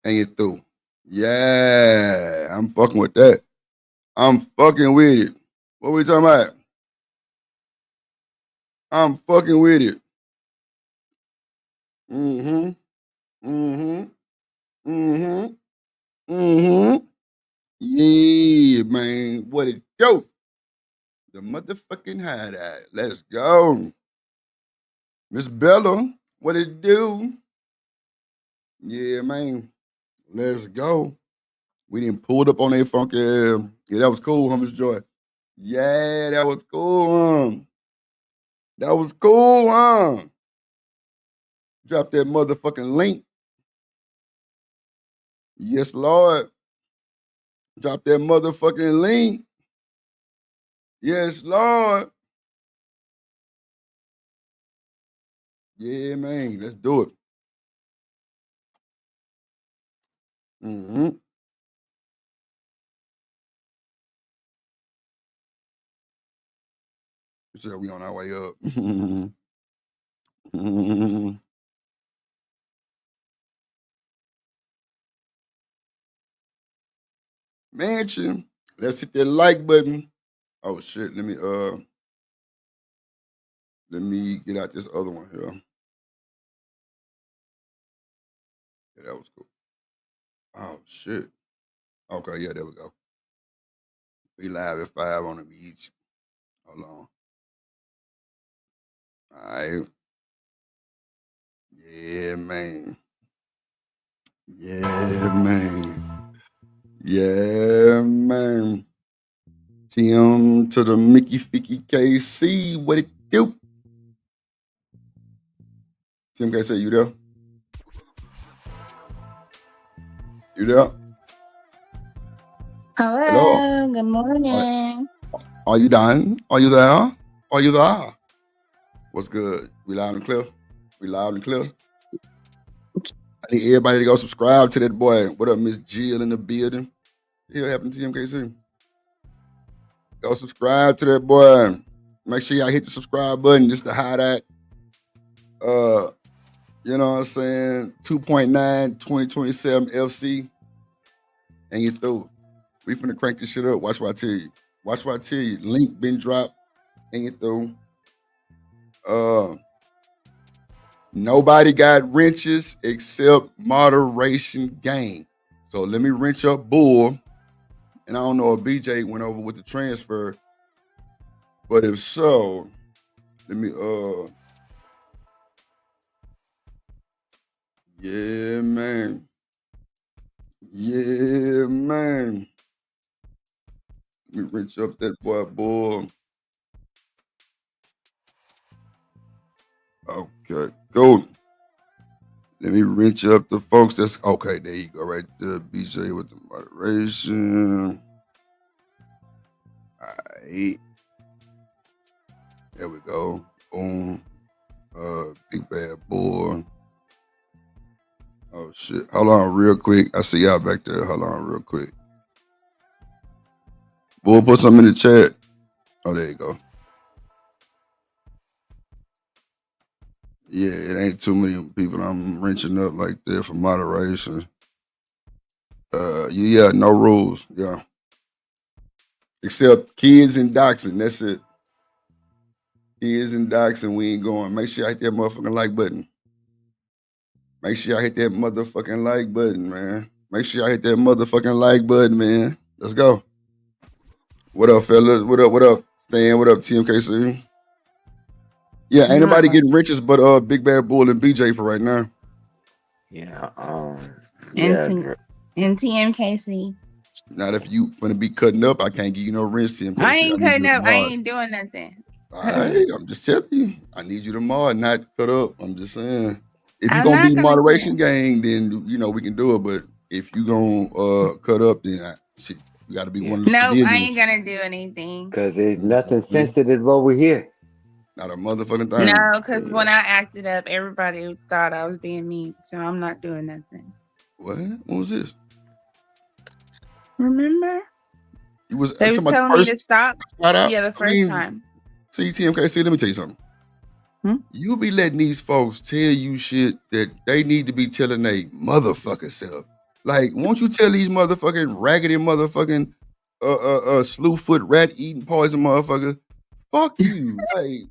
and get through. Yeah, I'm fucking with that. I'm fucking with it. What we talking about? I'm fucking with it. Mm-hmm. Mm-hmm. Mm-hmm. Mm-hmm. Yeah, man. What it do? The motherfucking hideout. Let's go. Miss Bella, what it do? Yeah, man. Let's go. We didn't pull it up on that funky. Yeah, that was cool, huh, Miss Joy? Yeah, that was cool, huh? That was cool, huh? Drop that motherfucking link. Yes, Lord. Drop that motherfucking link. Yes, Lord. Yeah, man. Let's do it. Mm-hmm. So we on our way up. Mansion. Let's hit that like button. Oh shit. Let me get out this other one here. Yeah, that was cool. Oh shit. Okay, yeah, there we go. We live at 5 on the beach. Hold on. All right. Yeah, man. Yeah, man. Yeah, man. Tim to the Mickey Ficky KC. What it do? Tim KC, you there? You there? Hello? Hello, good Are, morning. are you done? Are you there? Are you there? What's good? We loud and clear? We loud and clear? I need everybody to go subscribe to that boy. What up, Miss Jill in the building? What happened to MKC? Go subscribe to that boy. Make sure y'all hit the subscribe button just to hide that. You know what I'm saying? 2.9 2027 FC. And you through. We finna crank this shit up. Watch what I tell you. Watch what I tell you. Link been dropped. And you through. Nobody got wrenches except moderation game. So let me wrench up Bull. And I don't know if BJ went over with the transfer. But if so, let me yeah, man. Yeah, man. Let me wrench up that boy Bull. Okay, go. Let me wrench up the folks. That's okay. There you go, right there. BJ with the moderation. All right. There we go. Boom. Big bad boy. Oh shit. Hold on real quick. I see y'all back there. Hold on real quick. Bull, put something in the chat. Oh, there you go. Yeah, it ain't too many people I'm wrenching up like that for moderation. Yeah, no rules. Yeah. Except kids and doxing. That's it. Kids and doxing, we ain't going. Make sure I hit that motherfucking like button. Make sure I hit that motherfucking like button, man. Make sure I hit that motherfucking like button, man. Let's go. What up, fellas? What up? What up? Stan, what up, TMKC? Yeah, ain't nobody getting riches but Big Bad Bull and BJ for right now. Yeah. And TMKC. Not if you gonna be cutting up, I can't give you no rich, TMKC. I ain't need cutting you to up. I mod. ain't doing nothing. All right, I'm just telling you. I need you to mod, not cut up. I'm just saying. If you're I'm gonna not be gonna moderation gang, then we can do it. But if you gonna cut up, then shit, you got to be one of the Nope, I civilians. ain't gonna do anything. Because there's nothing sensitive over here. Not a motherfucking thing. No, because when I acted up, everybody thought I was being mean. So I'm not doing nothing. What? What was this? Remember? You was They was telling me to stop. Yeah, the first time. See, TMKC, let me tell you something. You be letting these folks tell you shit that they need to be telling they motherfucker self. Like, won't you tell these motherfucking raggedy motherfucking slew foot rat eating poison motherfuckers? Fuck you. Like,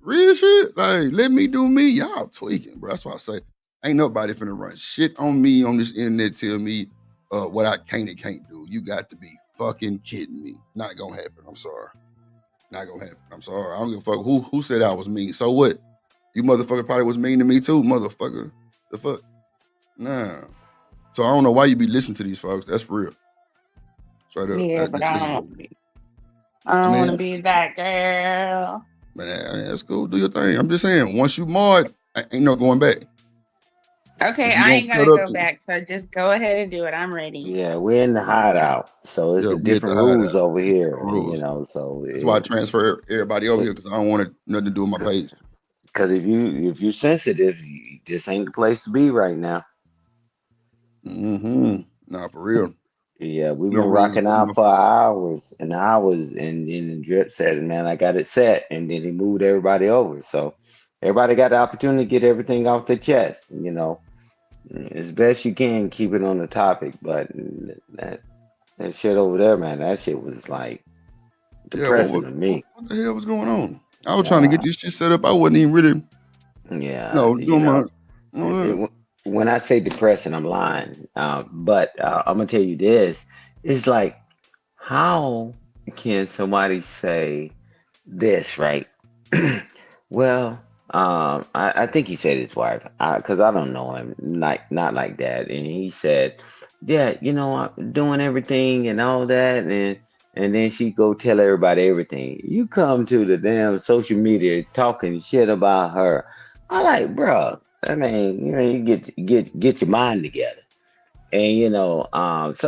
real shit. Like, let me do me. Y'all tweaking, bro. That's why I say ain't nobody finna run shit on me on this internet. Tell me what I can and can't do. You got to be fucking kidding me. Not gonna happen. I'm sorry. Not gonna happen. I'm sorry. I don't give a fuck who said I was mean. So what? You motherfucker probably was mean to me too, motherfucker. The fuck? Nah. So I don't know why you be listening to these folks. That's real. Straight up. Yeah, but I This is real. don't want to be that girl. Man, that's cool. Do your thing. I'm just saying, once you mod, ain't no going back. Okay, I ain't gonna go back. So just go ahead and do it. I'm ready. Yeah, we're in the hideout, so it's different rules over here. You know, so that's why I transfer everybody over here because I don't want nothing to do with my page. Because if you're sensitive, this ain't the place to be right now. Nah, for real. Yeah, we've been rocking out for hours and hours, and then Drip said, "Man, I got it set," and then he moved everybody over. So everybody got the opportunity to get everything off their chest. You know, as best you can, keep it on the topic. But that shit over there, man, that shit was like depressing to me. What the hell was going on? I was trying to get this shit set up. I wasn't even really. Yeah, doing my. When I say depressing, I'm lying. But I'm gonna tell you this: it's like, how can somebody say this, right? Well, I think he said his wife, because I don't know him, not like that. And he said, yeah, you know, I'm doing everything and all that, and then she go tell everybody everything. You come to the damn social media talking shit about her. I like, bro. I mean, you know, you get your mind together. And so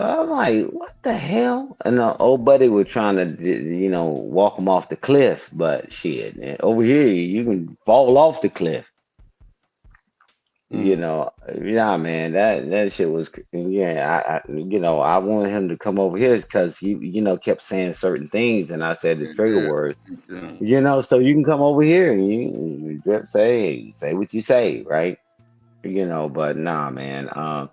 I'm like, what the hell? And the old buddy was trying to, walk him off the cliff, but shit, man, over here you can fall off the cliff. Yeah, man, that shit was, yeah. I wanted him to come over here because he, kept saying certain things, and I said the trigger words, so you can come over here and you say what you say, right? But nah, man.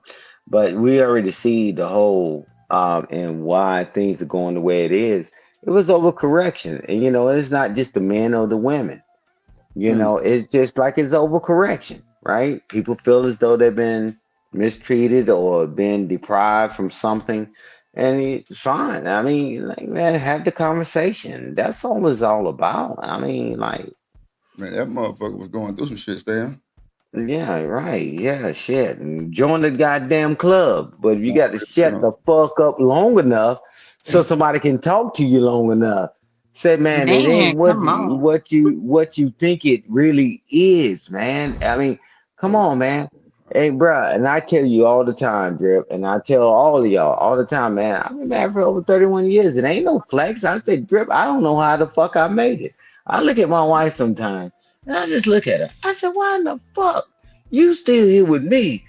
But we already see the whole and why things are going the way it is. It was overcorrection, and it's not just the men or the women. It's just like it's overcorrection, right? People feel as though they've been mistreated or been deprived from something, and it's fine. I mean, like, man, have the conversation. That's all it's all about. I mean, like, man, that motherfucker was going through some shit, Stan. Yeah, right. Yeah, shit. And join the goddamn club. But you got to shut the fuck up long enough so somebody can talk to you long enough. Say, man, it ain't what you think it really is, man. I mean, come on, man. Hey, bruh, and I tell you all the time, Drip, and I tell all of y'all all the time, man. I've been married for over 31 years. It ain't no flex. I said, Drip, I don't know how the fuck I made it. I look at my wife sometimes. And I just look at her. I said, why in the fuck you still here with me?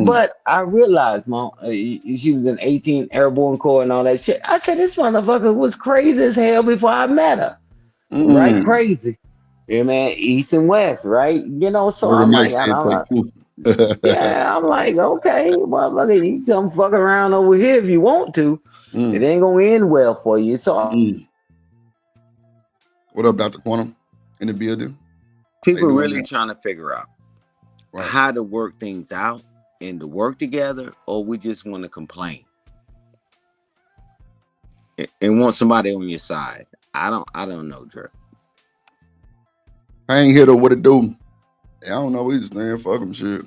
But I realized, Mom, she was in 18 Airborne Corps and all that shit. I said, this motherfucker was crazy as hell before I met her. Right? Crazy. Yeah, man, East and West, right? So I'm like, yeah, I'm like, okay, motherfucker, you come fuck around over here if you want to. It ain't gonna end well for you. So what up, Dr. Quantum? In the building? People really trying to figure out how to work things out and to work together, or we just want to complain and want somebody on your side. I don't know, Drip. I ain't here to what it do. I don't know. We just saying fuck him shit.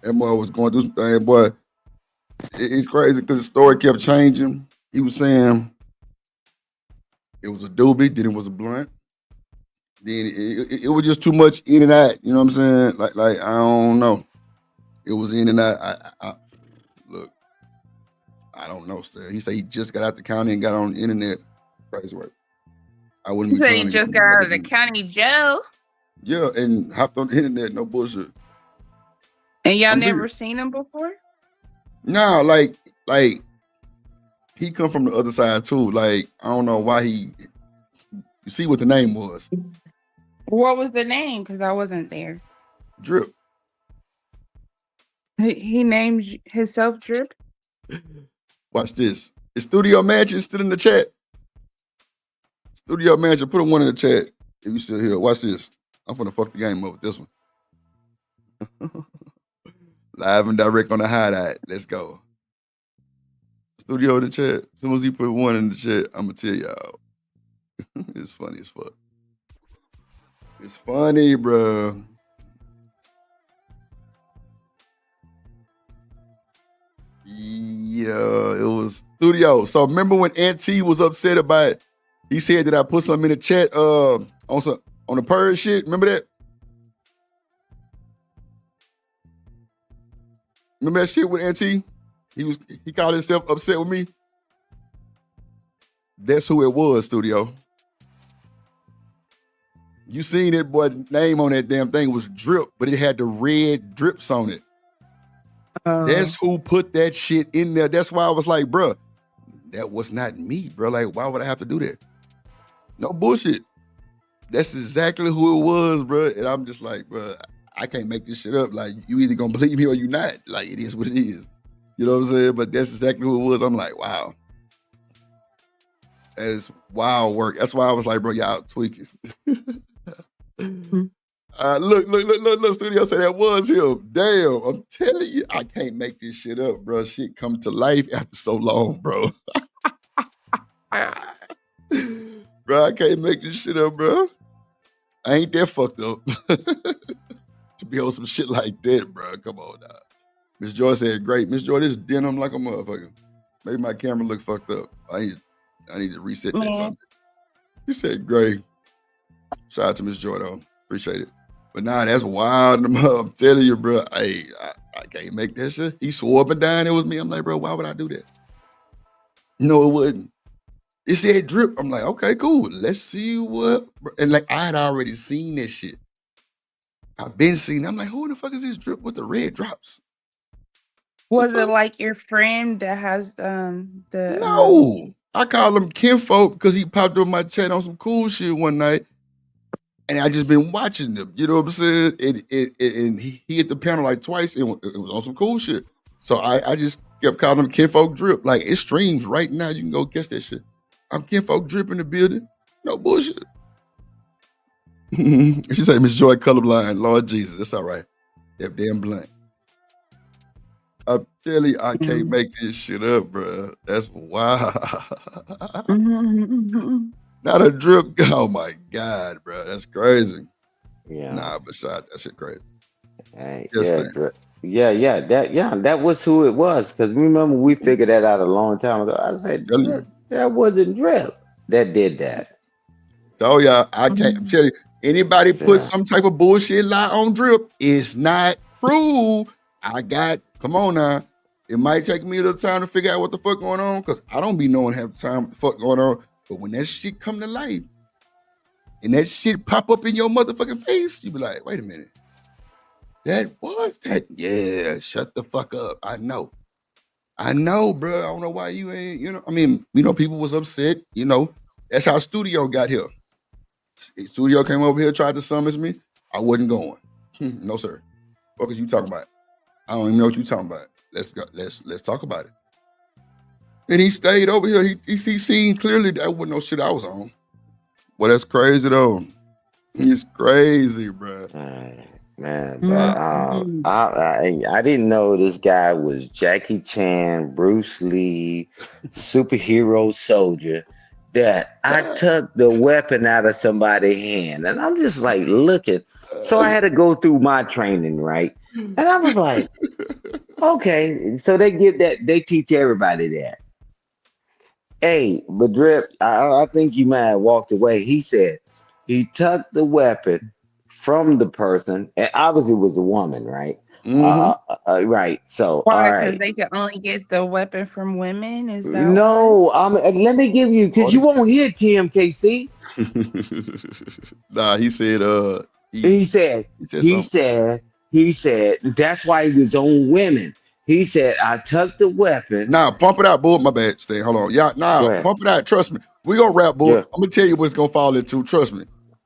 That boy was going through some things, boy. It's crazy because the story kept changing. He was saying it was a doobie, then it was a blunt. Then it was just too much in and out. You know what I'm saying? Like I don't know. It was in and out. I look, I don't know, sir. He said he just got out the county and got on the internet. Crazy work. I wouldn't He be said trying he to just got out of the county jail. Yeah, and hopped on the internet, no bullshit. And y'all never seen him before? No, like he come from the other side too. Like, I don't know why you see what the name was. What was the name? Because I wasn't there. Drip. He named himself Drip. Watch this. Is Studio Mansion still in the chat? Studio Mansion, put a 1 in the chat if you still here. Watch this. I'm gonna fuck the game up with this one. Live and direct on the Hideout. Let's go. Studio in the chat. As soon as he put 1 in the chat, I'm gonna tell y'all. It's funny as fuck. It's funny, bro. Yeah, it was Studio. So remember when Auntie was upset about? He said that I put something in the chat on the purge shit. Remember that? Remember that shit with Auntie? He called himself upset with me. That's who it was, Studio. You seen that boy name on that damn thing was Drip, but it had the red drips on it. That's who put that shit in there. That's why I was like, bro, that was not me, bro. Like, why would I have to do that? No bullshit. That's exactly who it was, bro. And I'm just like, bro, I can't make this shit up. Like, you either gonna believe me or you not. Like, it is what it is. You know what I'm saying? But that's exactly who it was. I'm like, wow. That's wild work. That's why I was like, bro, y'all tweaking. Look, Studio said that was him. Damn, I'm telling you, I can't make this shit up, bro. Shit come to life after so long, bro. Bro, I can't make this shit up, bro. I ain't that fucked up to be on some shit like that, bro. Come on now. Miss Joy said, great. Miss Joy, this denim like a motherfucker. Maybe my camera look fucked up. I need to reset that something. You said great. Shout out to Miss Joy, though. Appreciate it. But nah, that's wild. I'm telling you, bro. Hey, I can't make that shit. He swore up and down it was me. I'm like, bro, why would I do that? No, it wouldn't. It said Drip. I'm like, okay, cool. Let's see what. And like, I had already seen that shit. I've been seeing. I'm like, who the fuck is this Drip with the red drops? Was it like your friend that has the? No, I call him Kinfolk because he popped up my chat on some cool shit one night. And I just been watching them, you know what I'm saying? And he hit the panel like twice. It was on some cool shit. So I just kept calling him Kinfolk Drip. Like, it streams right now. You can go catch that shit. I'm Kinfolk Drip in the building. No bullshit. She said, Miss Joy colorblind. Lord Jesus, that's all right. That damn blunt. I'm telling you, I can't make this shit up, bro. That's wild. Not a Drip. Oh my God, bro. That's crazy. Yeah. Nah, besides that shit crazy. Hey, that was who it was. Because remember, we figured that out a long time ago. I said, that wasn't Drip that did that. Oh yeah, I can't. I'm telling you, anybody put some type of bullshit lie on Drip, it's not true. Come on now. It might take me a little time to figure out what the fuck going on, because I don't be knowing half the time what the fuck going on. But when that shit come to life and that shit pop up in your motherfucking face, you be like, wait a minute. That was that. Yeah, shut the fuck up. I know, bro. I don't know why you ain't, I mean, people was upset, That's how Studio got here. Studio came over here, tried to summons me. I wasn't going. No, sir. What is you talking about? I don't even know what you talking about. Let's go. Let's talk about it. And he stayed over here. He seen clearly that wasn't no shit I was on. Well, that's crazy though. It's crazy, bro. Man, but I didn't know this guy was Jackie Chan, Bruce Lee, superhero soldier. That I took the weapon out of somebody's hand, and I'm just like looking. So I had to go through my training, right? And I was like, okay. So they teach everybody that. Hey, but Drip, I think you might have walked away. He said he took the weapon from the person, and obviously it was a woman, right? Right. So why? All Because right. they can only get the weapon from women. Is that no? Let me give you, because you won't hear TMKC. Nah, he said. He said that's why he was on women. He said, I took the weapon. Nah, pump it out, bull. My bad. Stan. Hold on. Yeah, pump it out. Trust me. We gonna rap, bull. I'm gonna tell you what it's gonna fall into. Trust me.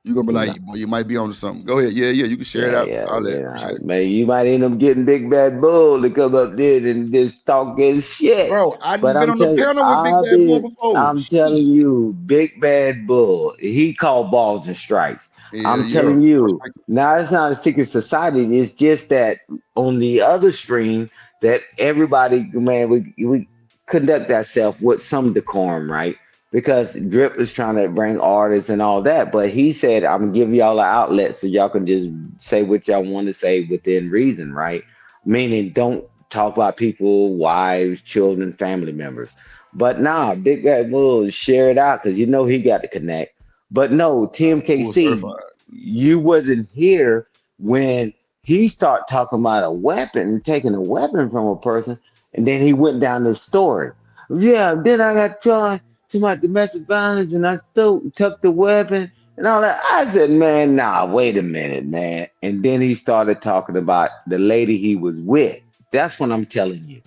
You're gonna be You like, know. boy, you might be on to something. Go ahead. Yeah, you can share it out. All that. Appreciate it. Man, you might end up getting Big Bad Bull to come up there and just talk his shit. Bro, I But done been I'm on the telling, panel with Big Bad Boy before. I'm telling Shit. you, Big Bad Bull, he called balls and strikes. Yeah, I'm yeah. telling you, Respect it. now it's not a secret society. It's just that on the other stream, that everybody, man, we conduct ourselves with some decorum, right? Because Drip is trying to bring artists and all that, but he said, I'm gonna give y'all an outlet so y'all can just say what y'all want to say within reason, right? Meaning, don't talk about people, wives, children, family members. But nah, Big Bad Bull share it out because you know he got to connect. But no, Full TMKC, certified. you wasn't here when he started talking about a weapon, taking a weapon from a person, and then he went down the story. Yeah, then I got charged to my domestic violence, and I still took the weapon and all that. I said, man, nah, wait a minute, man. And then he started talking about the lady he was with. That's what I'm telling you.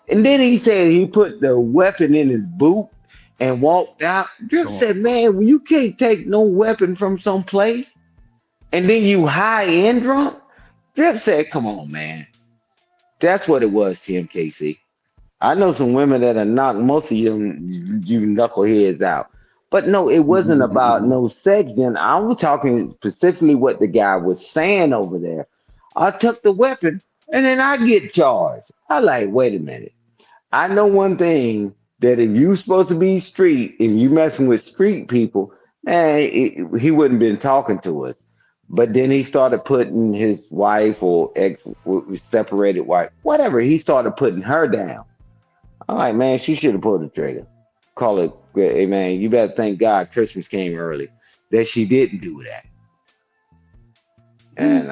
And then he said he put the weapon in his boot and walked out. Drip Come on. said, man, you can't take no weapon from someplace. And then you high and drunk. Drip said, come on, man. That's what it was, TMKC. I know some women that are knocked most of you knuckleheads out. But no, it wasn't about no sex. Then I was talking specifically what the guy was saying over there. I took the weapon and then I get charged. I like, wait a minute. I know one thing that if you supposed to be street and you messing with street people, man, he wouldn't been talking to us. But then he started putting his wife or separated wife, whatever. He started putting her down. I'm like, man, she should have pulled the trigger. Call it, hey man, you better thank God Christmas came early that she didn't do that. And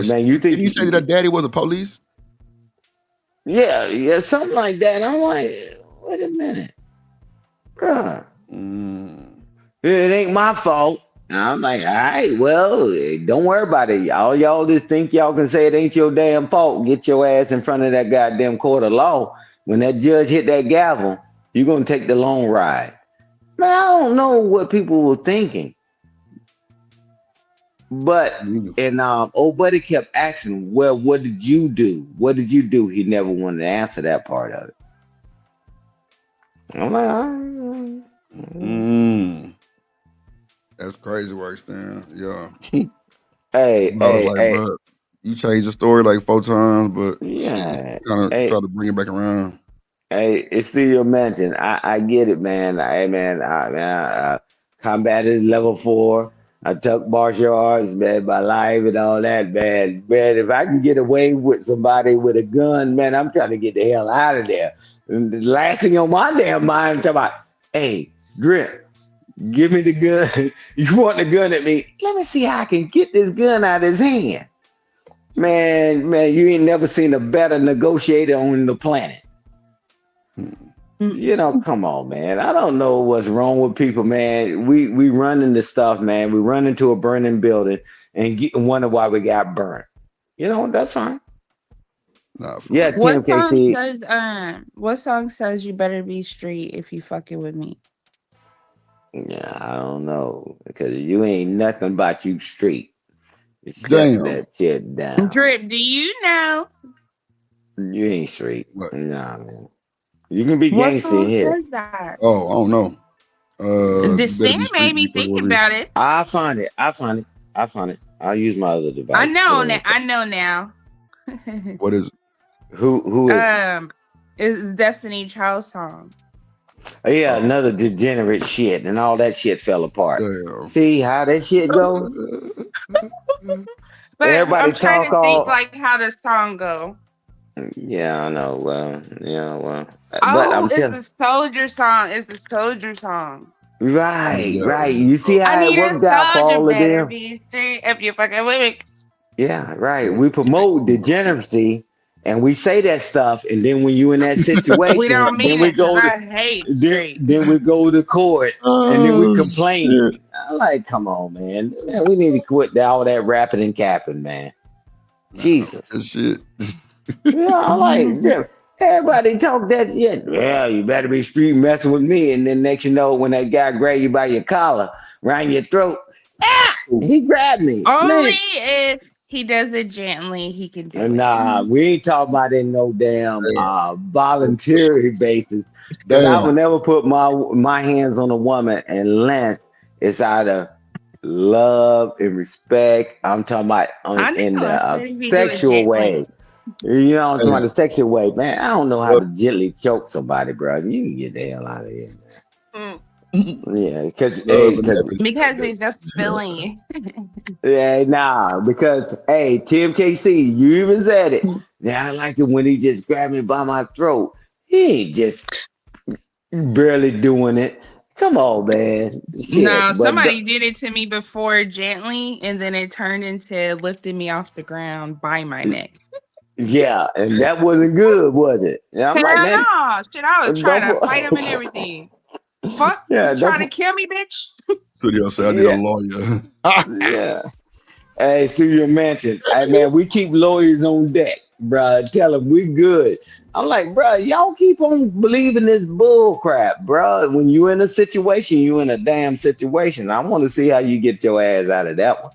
man, you think Did he say that daddy was a police? Yeah, something like that. I'm like, wait a minute, bruh. It ain't my fault. And I'm like, all right, well, don't worry about it. All y'all just think y'all can say it ain't your damn fault. Get your ass in front of that goddamn court of law. When that judge hit that gavel, you're gonna take the long ride. Man, I don't know what people were thinking. But and old buddy kept asking, well, what did you do? What did you do? He never wanted to answer that part of it. I'm like, That's crazy work, Stan. Yeah. Hey, bro, you changed the story like 4 times, but yeah, kind of try to bring it back around. Hey, it's still your mention. I get it, man. I combated level 4. I took martial arts, man, my life and all that, man. Man, if I can get away with somebody with a gun, man, I'm trying to get the hell out of there. And the last thing on my damn mind, I'm talking about, hey, Drip, give me the gun. You want the gun at me? Let me see how I can get this gun out of his hand. Man, you ain't never seen a better negotiator on the planet. You know, come on, man. I don't know what's wrong with people, man. We run into stuff, man. We run into a burning building and wonder why we got burnt. You know, that's fine. Nah, yeah, What Tim song KC. says what song says you better be street if you fucking with me? Yeah, I don't know. Because you ain't nothing about you street. Shut damn. that shit down. Drip, do you know? You ain't street. What? Nah, man. You can be What gangster song here. says that? Oh, I don't know. The You better Stan be street made me before think you about it. I'll find it. I'll use my other device. I know now. I know now. What is it? Who is It's Destiny Child song. Yeah, another degenerate shit, and all that shit fell apart. Damn. See how that shit goes? But Everybody I'm trying talk to think all. like how the song go. Yeah, I know. Well, yeah, well, but Oh, I'm it's telling. the soldier song. It's the soldier song. Right, Yeah. right. You see I how it need a worked out for soldier all of better them? be street if you fucking with me. Yeah, right. We promote degeneracy, and we say that stuff, and then when you in that We situation, don't then mean we it because go to I hate then, street. then we go to court, and then we Oh, complain. shit. I'm like, come on, man. We need to quit all that rapping and capping, man. Nah, Jesus. good shit. Yeah, I'm like, yeah, everybody talk that shit. Well, you better be street messing with me. And then next you know, when that guy grab you by your collar, around your throat, He grabbed me, Only man. if he does it gently, he can do Nah, it. we ain't talking about it no damn Damn. voluntary basis. Cause I Damn. would never put my hands on a woman unless it's out of love and respect. I'm talking about I in know. I the said if you do it sexual way. gently. You know, I'm talking about Damn. the sexual way, man. I don't know how Well, to gently choke somebody, bro. You can get the hell out of here, mm, man. Yeah, because love and because Because happiness. he's just feeling yeah, nah, because hey, Tim KC, you even said it. Now I like it when he just grabbed me by my throat. He ain't just barely doing it. Come on, man. No, Shit, but somebody did it to me before gently, and then it turned into lifting me off the ground by my neck. yeah, and that wasn't good, was it? And I'm Hell like, man, no. Shit, I was trying don't to fight him and put, everything. Fuck, yeah, you don't trying to put, kill me, bitch? So they say I need a yeah, lawyer. yeah. Hey, to your mansion. Hey, man, we keep lawyers on deck, bruh. Tell them we good. I'm like, bruh, y'all keep on believing this bull crap, bruh. When you in a situation, you in a damn situation. I want to see how you get your ass out of that one.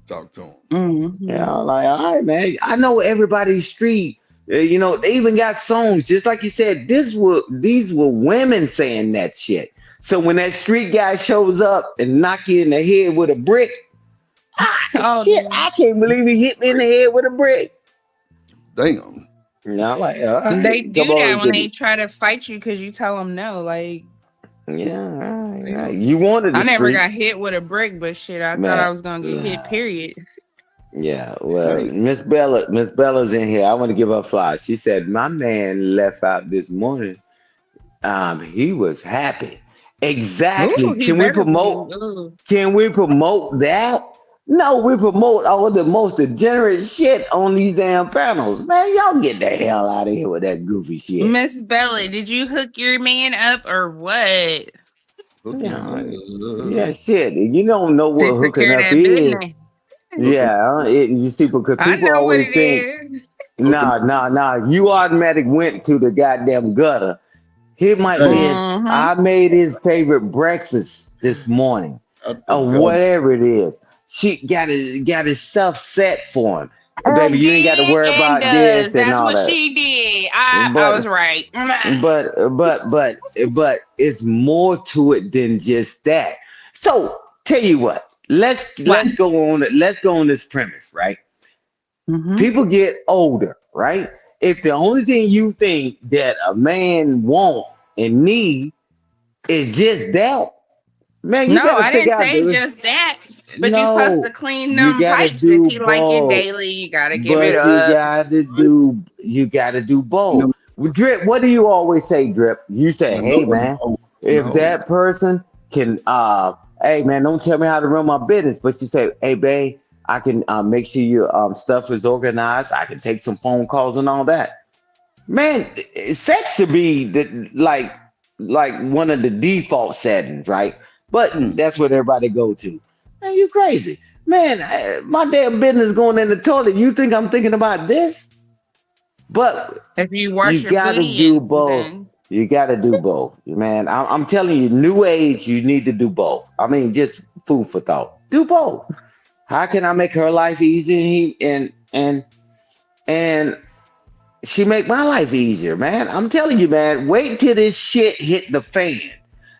Talk to him. Yeah, Mm-hmm. I'm like, all right, man. I know everybody's street. You know, they even got songs, just like you said. These were women saying that shit. So when that street guy shows up and knock you in the head with a brick, Oh, shit, I can't believe he hit me in the head with a brick. Damn. Yeah, I'm like, all they right, come do that on, when they try to fight you because you tell them no. Like, yeah, all right, all right. Damn. You wanted I the never street, got hit with a brick, but shit, I thought man. I was gonna get hit. Period. Yeah, well, Damn. Miss Bella's in here. I want to give her flowers. She said my man left out this morning. He was happy. Exactly. Ooh, he Can we better be. promote? Ooh. Can we promote that? No, we promote all the most degenerate shit on these damn panels. Man, y'all get the hell out of here with that goofy shit. Miss Bella, did you hook your man up or what? Yeah, Hooking yeah, shit. You don't know They what took hooking care of up that is. business. hooking Yeah, you see, because I people know what always it think, is. hooking nah. You automatic went to the goddamn gutter. He might damn be. Mm-hmm. I made his favorite breakfast this morning, out the or gun. whatever it is. She got his stuff set for him. Baby, And you ain't got to did worry and about does. this and That's all what that. she did. I was But right. but it's more to it than just that. So tell you what, What? let's go on this premise, right? Mm-hmm. People get older, right? If the only thing you think that a man wants and need is just that, man, you No, better I figure didn't out say the just that. But you're supposed to no. clean You them gotta pipes. If do he like it both. daily, you gotta give it But up. you gotta do You both. know, Well, Drip, what do you always say, Drip? You say, no, hey man, if no. that person can hey man, don't tell me how to run my business. But you say, hey babe, I can make sure your stuff is organized. I can take some phone calls and all that. Man, sex should be like one of the default settings, right? But Mm, that's what everybody go to. Man, you crazy. Man, my damn business going in the toilet. You think I'm thinking about this? But If you you wash your gotta booty do and both. then You gotta do both, man. I'm telling you, new age, you need to do both. I mean, just food for thought. Do both. How can I make her life easy and she make my life easier, man. I'm telling you, man. Wait till this shit hit the fan,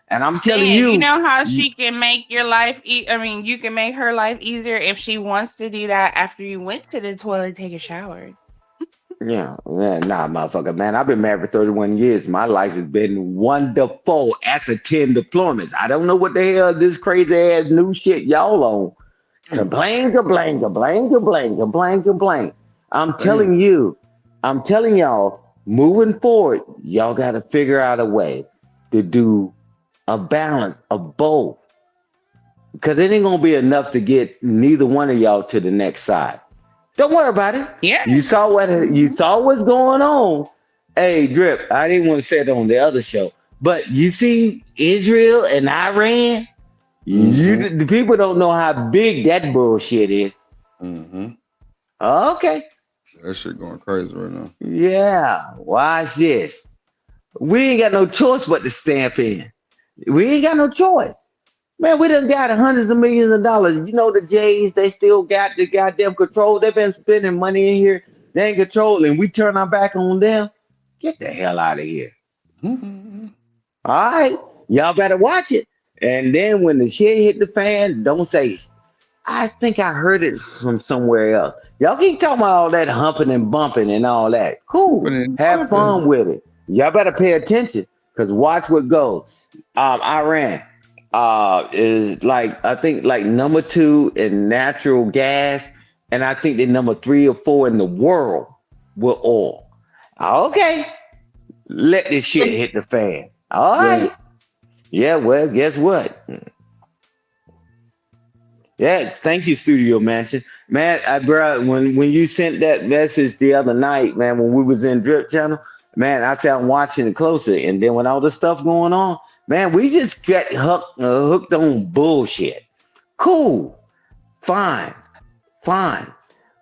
and I'm telling said, you you, know how she can make your life I mean, you can make her life easier if she wants to do that after you went to the toilet, take a shower. yeah, nah, motherfucker, man. I've been married for 31 years. My life has been wonderful after 10 deployments. I don't know what the hell this crazy ass new shit y'all on. mm, Complain, complain, complain, complain, complain, complain. I'm damn. telling you, I'm telling y'all, moving forward, y'all got to figure out a way to do a balance of both. Because it ain't gonna be enough to get neither one of y'all to the next side. Don't worry about it. Yeah. You Mhm. saw what's going on. Hey, Drip, I didn't want to say it on the other show, but you see Israel and Iran. Mm-hmm. The people don't know how big that bullshit is. Mm-hmm. Okay, That shit going crazy right now. yeah. Watch this. We ain't got no choice but to stamp in. We ain't got no choice. Man, we done got hundreds of millions of dollars. You know the Jays, they still got the goddamn control. They've been spending money in here. They ain't controlling. We turn our back on them. Get the hell out of here. Mhm. All right. Y'all better watch it. And then when the shit hit the fan, don't say, I think I heard it from somewhere else. Y'all keep talking about all that humping and bumping and all that. Cool. But then Have bumping. fun with it. Y'all better pay attention because watch what goes. Iran is like, I think like number 2 in natural gas. And I think they're number 3 or 4 in the world with oil. Okay. Let this shit hit the fan. All Yeah. right. Yeah, well, guess what? Yeah, thank you, Studio Mansion. Man, bro, when you sent that message the other night, man, when we was in Drip Channel, man, I said I'm watching it closer. And then when all this stuff going on, man, we just got hooked on bullshit. Cool. Fine. Fine.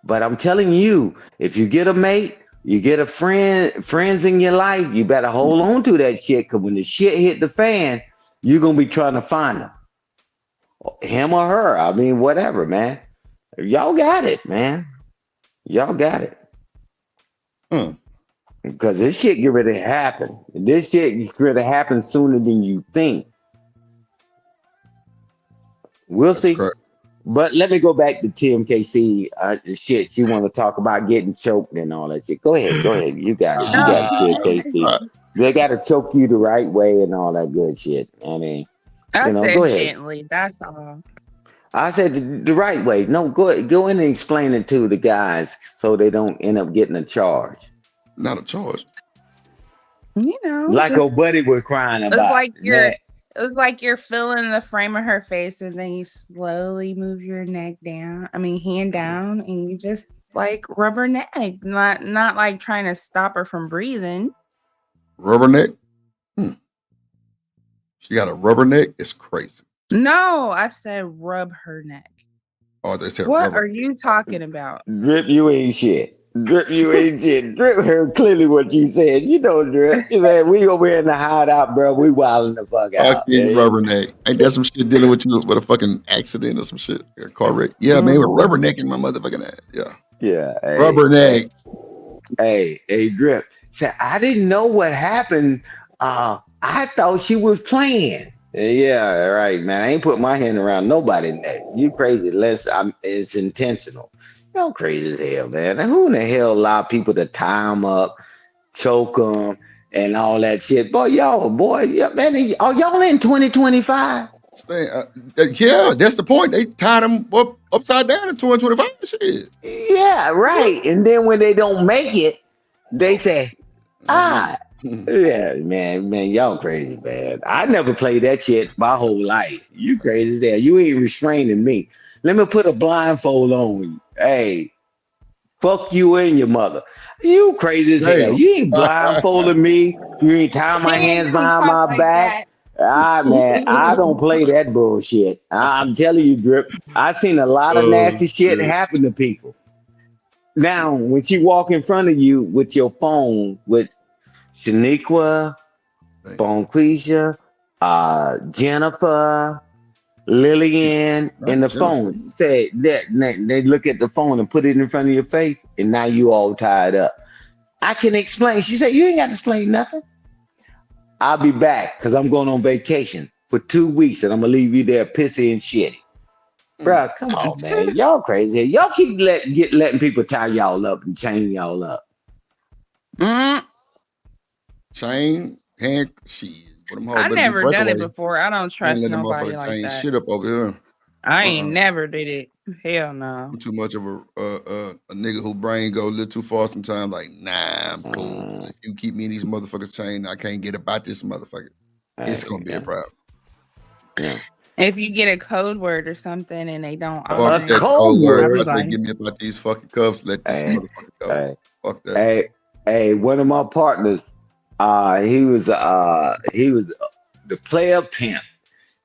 But I'm telling you, if you get a mate, you get a friends in your life, you better hold on to that shit, because when the shit hit the fan, you're going to be trying to find them. Him or her. I mean, whatever, man. Y'all got it, man. Y'all got it. Because this shit get ready to happen. This shit get ready to happen sooner than you think. We'll That's see. correct. But let me go back to TMKC. Shit, she want to talk about getting choked and all that shit. Go ahead. You got it. You got it, TMKC. They got to choke you the right way and all that good shit. I mean, I said go ahead. gently. That's all. I said the right way. No, go in and explain it to the guys so they don't end up getting a charge. Not a charge. You know, Like old buddy was crying about. It's like you're feeling the frame of her face, and then you slowly move your neck down. I mean, hand down, and you just like rub her neck, not like trying to stop her from breathing. Rubber neck? She got a rubber neck? It's crazy. No, I said rub her neck. Oh, they said what rubber. are you talking about? Drip, you ain't shit. Drip, you ain't shit. Drip heard clearly what you said. You know, Drip. Man, we over here in the hideout, bro. We wilding the fuck out. Fucking rubber neck. Ain't that some shit dealing with you with a fucking accident or some shit? A car wreck? Yeah, man, with rubber neck in my motherfucking ass. Yeah. Yeah. Hey, rubber neck. Hey, Drip. Say, I didn't know what happened. I thought she was playing. Yeah, right, man. I ain't put my hand around nobody's neck. You crazy. It's intentional. Y'all crazy as hell, man. Who in the hell allow people to tie them up, choke them, and all that shit? Man, are y'all in 2025? Yeah, that's the point. They tied them up upside down in 2025 shit. Yeah, right. And then when they don't make it, they say, yeah, man, y'all crazy, man. I never played that shit my whole life. You crazy as hell. You ain't restraining me. Let me put a blindfold on you. Hey, fuck you and your mother. You crazy as hell. You ain't blindfolding me. You ain't tying my hands behind my back. Man, I don't play that bullshit. I'm telling you, Drip. I've seen a lot of nasty shit happen to people. Now, when she walk in front of you with your phone with Shaniqua, Bonquisha, Jennifer, Lillian, and the phone. Say that they look at the phone and put it in front of your face, and now you all tied up. I can explain. She said, you ain't got to explain nothing. I'll be back because I'm going on vacation for 2 weeks, and I'm gonna leave you there pissy and shitty. Bro, come on, man. Y'all crazy. Y'all keep letting people tie y'all up and chain y'all up. Chain, hand, shit. I never done it before. I don't trust nobody like that. Shit up over here. I ain't never did it. Hell no. I'm too much of a nigga who brain go a little too far sometimes. Like, nah, I'm cool. If you keep me in these motherfuckers chain, I can't get about this motherfucker. It's gonna be a problem. Yeah. If you get a code word or something and they don't honor a code word, I say, give me about these fucking cuffs. Let this motherfucker go. Fuck that. Hey, one of my partners, he was the player pimp.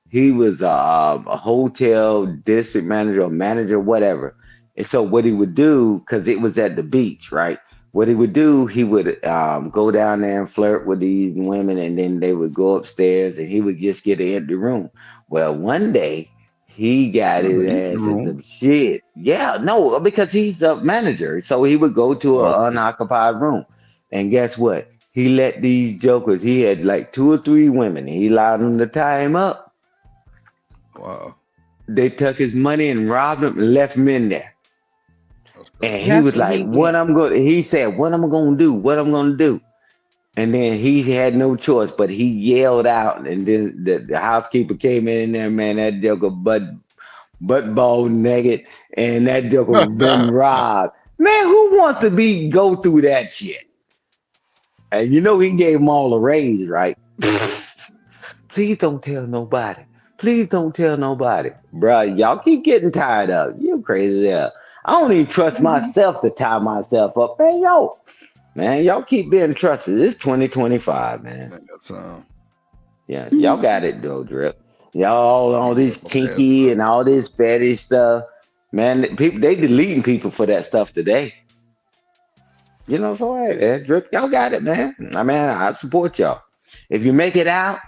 He was a hotel district manager or manager, whatever. And so what he would do, because it was at the beach, right? What he would do, he would go down there and flirt with these women, and then they would go upstairs, and he would just get an empty room. Well, one day he got his ass in some shit. Yeah, no, because he's a manager. So he would go to an unoccupied room. And guess what? He let these jokers, he had like 2 or 3 women. He allowed them to tie him up. Wow. They took his money and robbed him and left him in there. And he That's was what like, he what did. I'm going to, he said, what I'm going to do? What I'm going to do? And then he had no choice, but he yelled out. And then the housekeeper came in there, man, that joker butt ball naked. And that joker been robbed. Man, who wants to go through that shit? And you know he gave them all a raise, right? Please don't tell nobody. Please don't tell nobody. Bruh, y'all keep getting tired of it. You crazy as hell. I don't even trust myself to tie myself up. Man, y'all keep being trusted. It's 2025, man. Yeah, y'all got it though, Drip. Y'all all this kinky and all this fetish stuff. Man, people they deleting people for that stuff today. You know, so hey, Drip, y'all got it, man. I mean, I support y'all. If you make it out,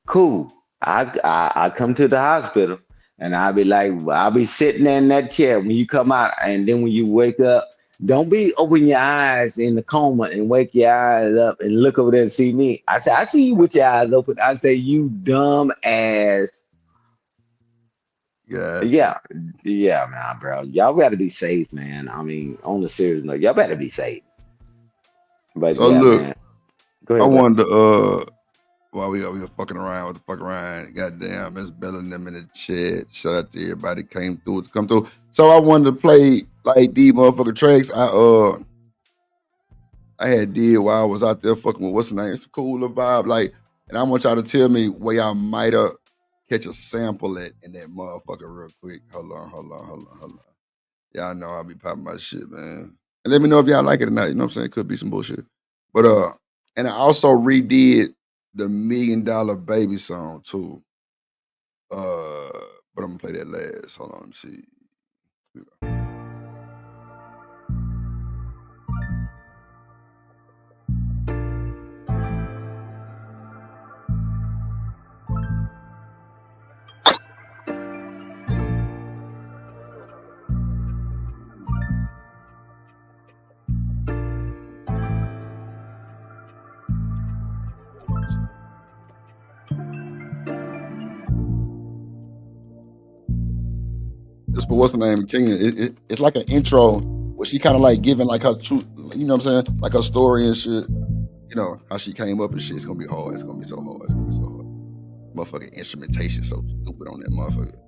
cool. I come to the hospital and I'll be sitting there in that chair when you come out, and then when you wake up, don't be open your eyes in the coma and wake your eyes up and look over there and see me. I say, I see you with your eyes open. I say, you dumb ass. Yeah, man, bro. Y'all gotta be safe, man. I mean, on the serious note, y'all better be safe. But So yeah, look, man. Go ahead, I bro. wanted to while we were fucking around with the fuck around, goddamn, Miss Belling them in the chat. Shout out to everybody came through to come through. So I wanted to play like these motherfucking tracks. I had did while I was out there fucking with what's the name? It's a cooler vibe. Like, and I want y'all to tell me where y'all might have catch a sample at in that motherfucker real quick. Hold on. Y'all know I'll be popping my shit, man. And let me know if y'all like it or not. You know what I'm saying? It could be some bullshit. But and I also redid the $1 Million Baby song too. But I'm gonna play that last. Hold on, let me see. This for what's the name? King. It's like an intro where she kind of like giving like her truth, you know what I'm saying? Like her story and shit. You know, how she came up and shit. It's gonna be hard. It's gonna be so hard. It's gonna be so hard. Motherfucking instrumentation so stupid on that motherfucker.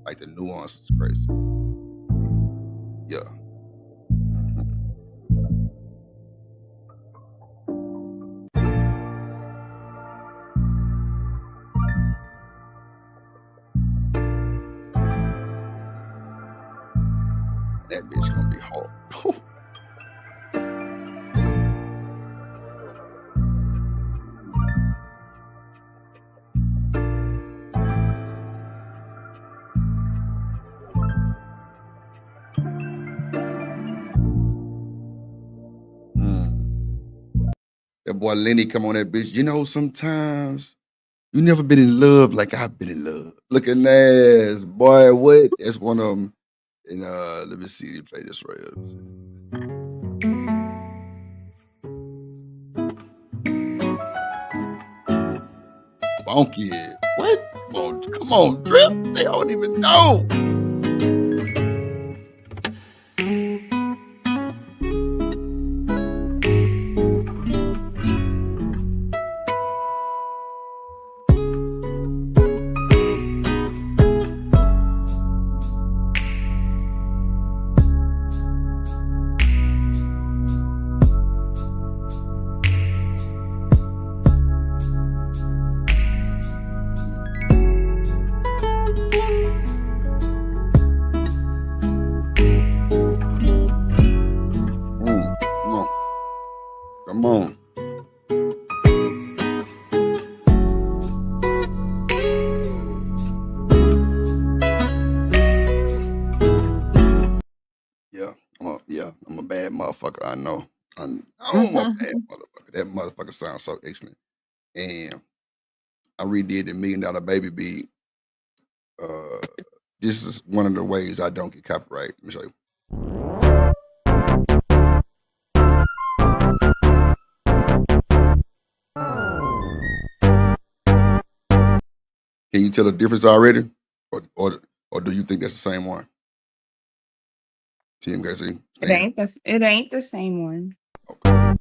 Like the nuance is crazy. Yeah. That bitch gonna be hard. That boy Lenny come on that bitch. You know, sometimes you never been in love like I've been in love. Looking ass, boy. What? That's one of them. And let me see. Let me play this right here. Funky. What? Come on, Drip. They don't even know. Come on. Yeah, I'm a bad motherfucker. I know. I'm a bad motherfucker. That motherfucker sounds so excellent. And I redid the $1 Million Baby beat This is one of the ways I don't get copyright. Let me show you. Can you tell the difference already, or do you think that's the same one? TMKC. It ain't the same one. Okay.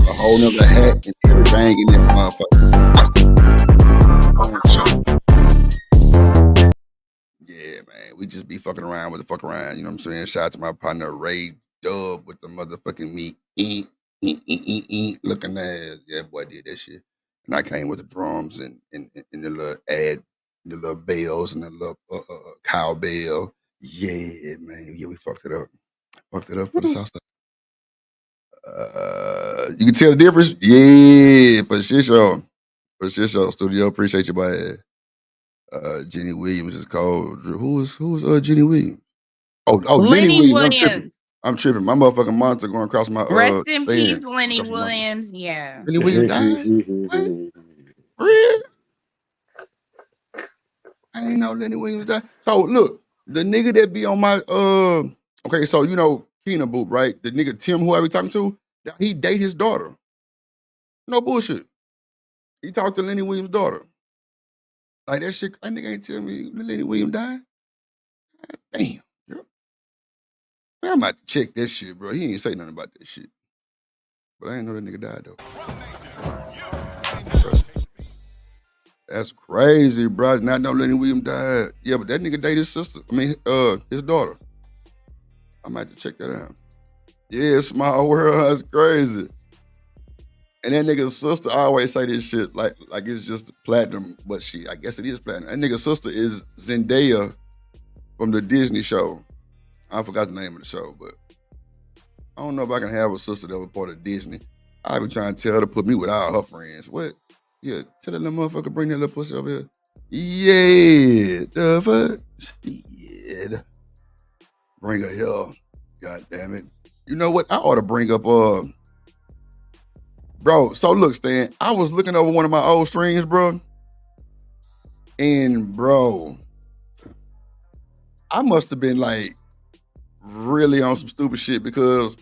A whole nother hat and everything in that motherfucker. Yeah, man. We just be fucking around with the fuck around. You know what I'm saying? Shout out to my partner Ray Dub with the motherfucking meat. Looking at yeah, boy did that shit. And I came with the drums and the little the little bells and the little cowbell. Yeah, man. Yeah, we fucked it up. Fucked it up for the south side. You can tell the difference? Yeah, for sure. For sure. Studio, appreciate you, boy. Jenny Williams is called. Who's Jenny Williams? Oh, Lenny Williams. I'm tripping. My motherfucking monitor going across my Rest in peace, Lenny Williams. Yeah. Lenny Williams died? What? Real? I didn't know Lenny Williams died. So look, the nigga that be on my okay, so you know Keena Boop, right? The nigga Tim who I be talking to, he date his daughter. No bullshit. He talked to Lenny Williams' daughter. Like that shit, that nigga ain't tell me Lenny Williams died. God damn. Man, I'm about to check that shit, bro. He ain't say nothing about that shit. But I ain't know that nigga died, though. That's crazy, bro. Not know Lenny Williams died. Yeah, but that nigga dated his sister. I mean, his daughter. I might have to check that out. Yeah, small world. That's crazy. And that nigga's sister, I always say this shit like it's just platinum, but I guess it is platinum. That nigga's sister is Zendaya from the Disney show. I forgot the name of the show, but I don't know if I can have a sister that was part of Disney. I been trying to tell her to put me with all her friends. What? Yeah, tell that little motherfucker bring that little pussy over here. Yeah, the fuck? Yeah. Bring her here. God damn it. You know what? I ought to bring up, bro, so look, Stan, I was looking over one of my old streams, bro. And, bro, I must have been like, really on some stupid shit because,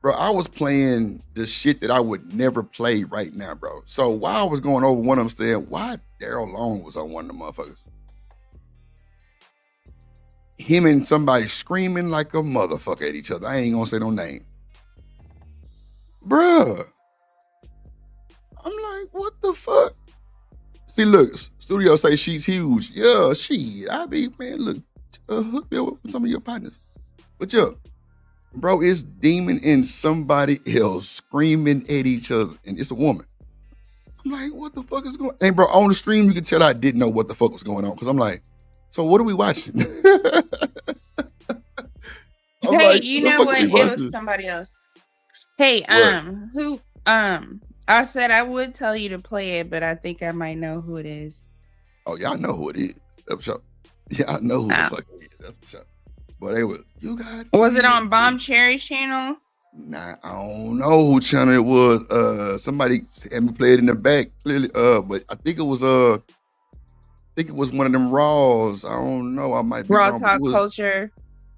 bro, I was playing the shit that I would never play right now, bro. So while I was going over one of them, saying, why Daryl Long was on one of the motherfuckers? Him and somebody screaming like a motherfucker at each other. I ain't gonna say no name. Bruh. I'm like, what the fuck? See, look, Studio say she's huge. Yeah, I be, man, look, hook me up with some of your partners. But yo, bro, it's Demon and somebody else screaming at each other, and it's a woman. I'm like, what the fuck is going on? And bro, on the stream, you can tell I didn't know what the fuck was going on, because I'm like, so what are we watching? Hey, like, you know what? It was somebody else. Hey, who, I said I would tell you to play it, but I think I might know who it is. Oh, y'all know who it is. That's for sure. Yeah, I know who the fuck it is. That's for sure. But anyway, was it on Bomb Cherry's channel? Nah, I don't know who channel it was. Somebody had me play it in the back, clearly. But I think it was one of them Raws. I don't know. I might be Raw wrong, Talk Culture.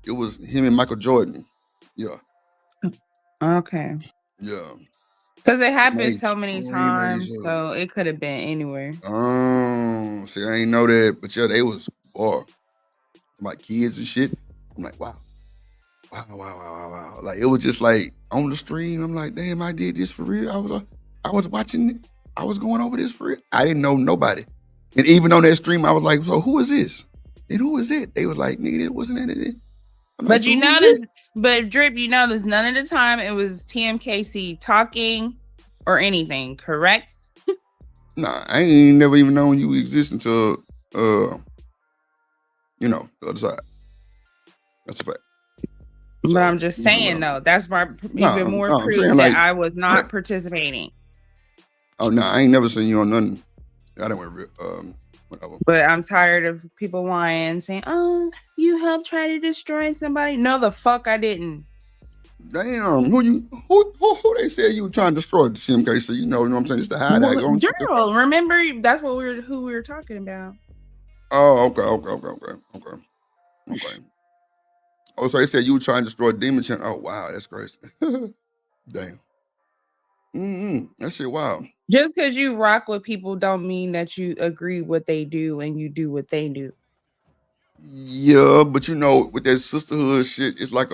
It was him and Michael Jordan. Yeah. Okay. Yeah. Because it happened so many times, so it could have been anywhere. See, I ain't know that, but yeah, they was my kids and shit. I'm like, wow. Like it was just like on the stream. I'm like, damn, I did this for real. I was watching it. I was going over this for real. I didn't know nobody, and even on that stream, I was like, so who is this? And who is it? They was like, nigga, it wasn't that. But you notice, Drip, you notice none of the time it was TMKC talking or anything, correct? Nah, I ain't never even known you exist until the other side. That's a fact. But I'm just saying though, that's even more proof that I was not participating. Oh no, I ain't never seen you on nothing. I don't Whatever. But I'm tired of people whining, saying, "Oh, you helped try to destroy somebody." No, the fuck I didn't. Damn, who they said you were trying to destroy the CMKC? You know what I'm saying? It's the Hideout. Well, girl, remember that's who we were talking about. Oh, okay. Oh, so they said you were trying to destroy Demon Channel. Oh, wow, that's crazy. Damn. That shit wild. Just because you rock with people don't mean that you agree what they do and you do what they do. Yeah, but you know, with that sisterhood shit, it's like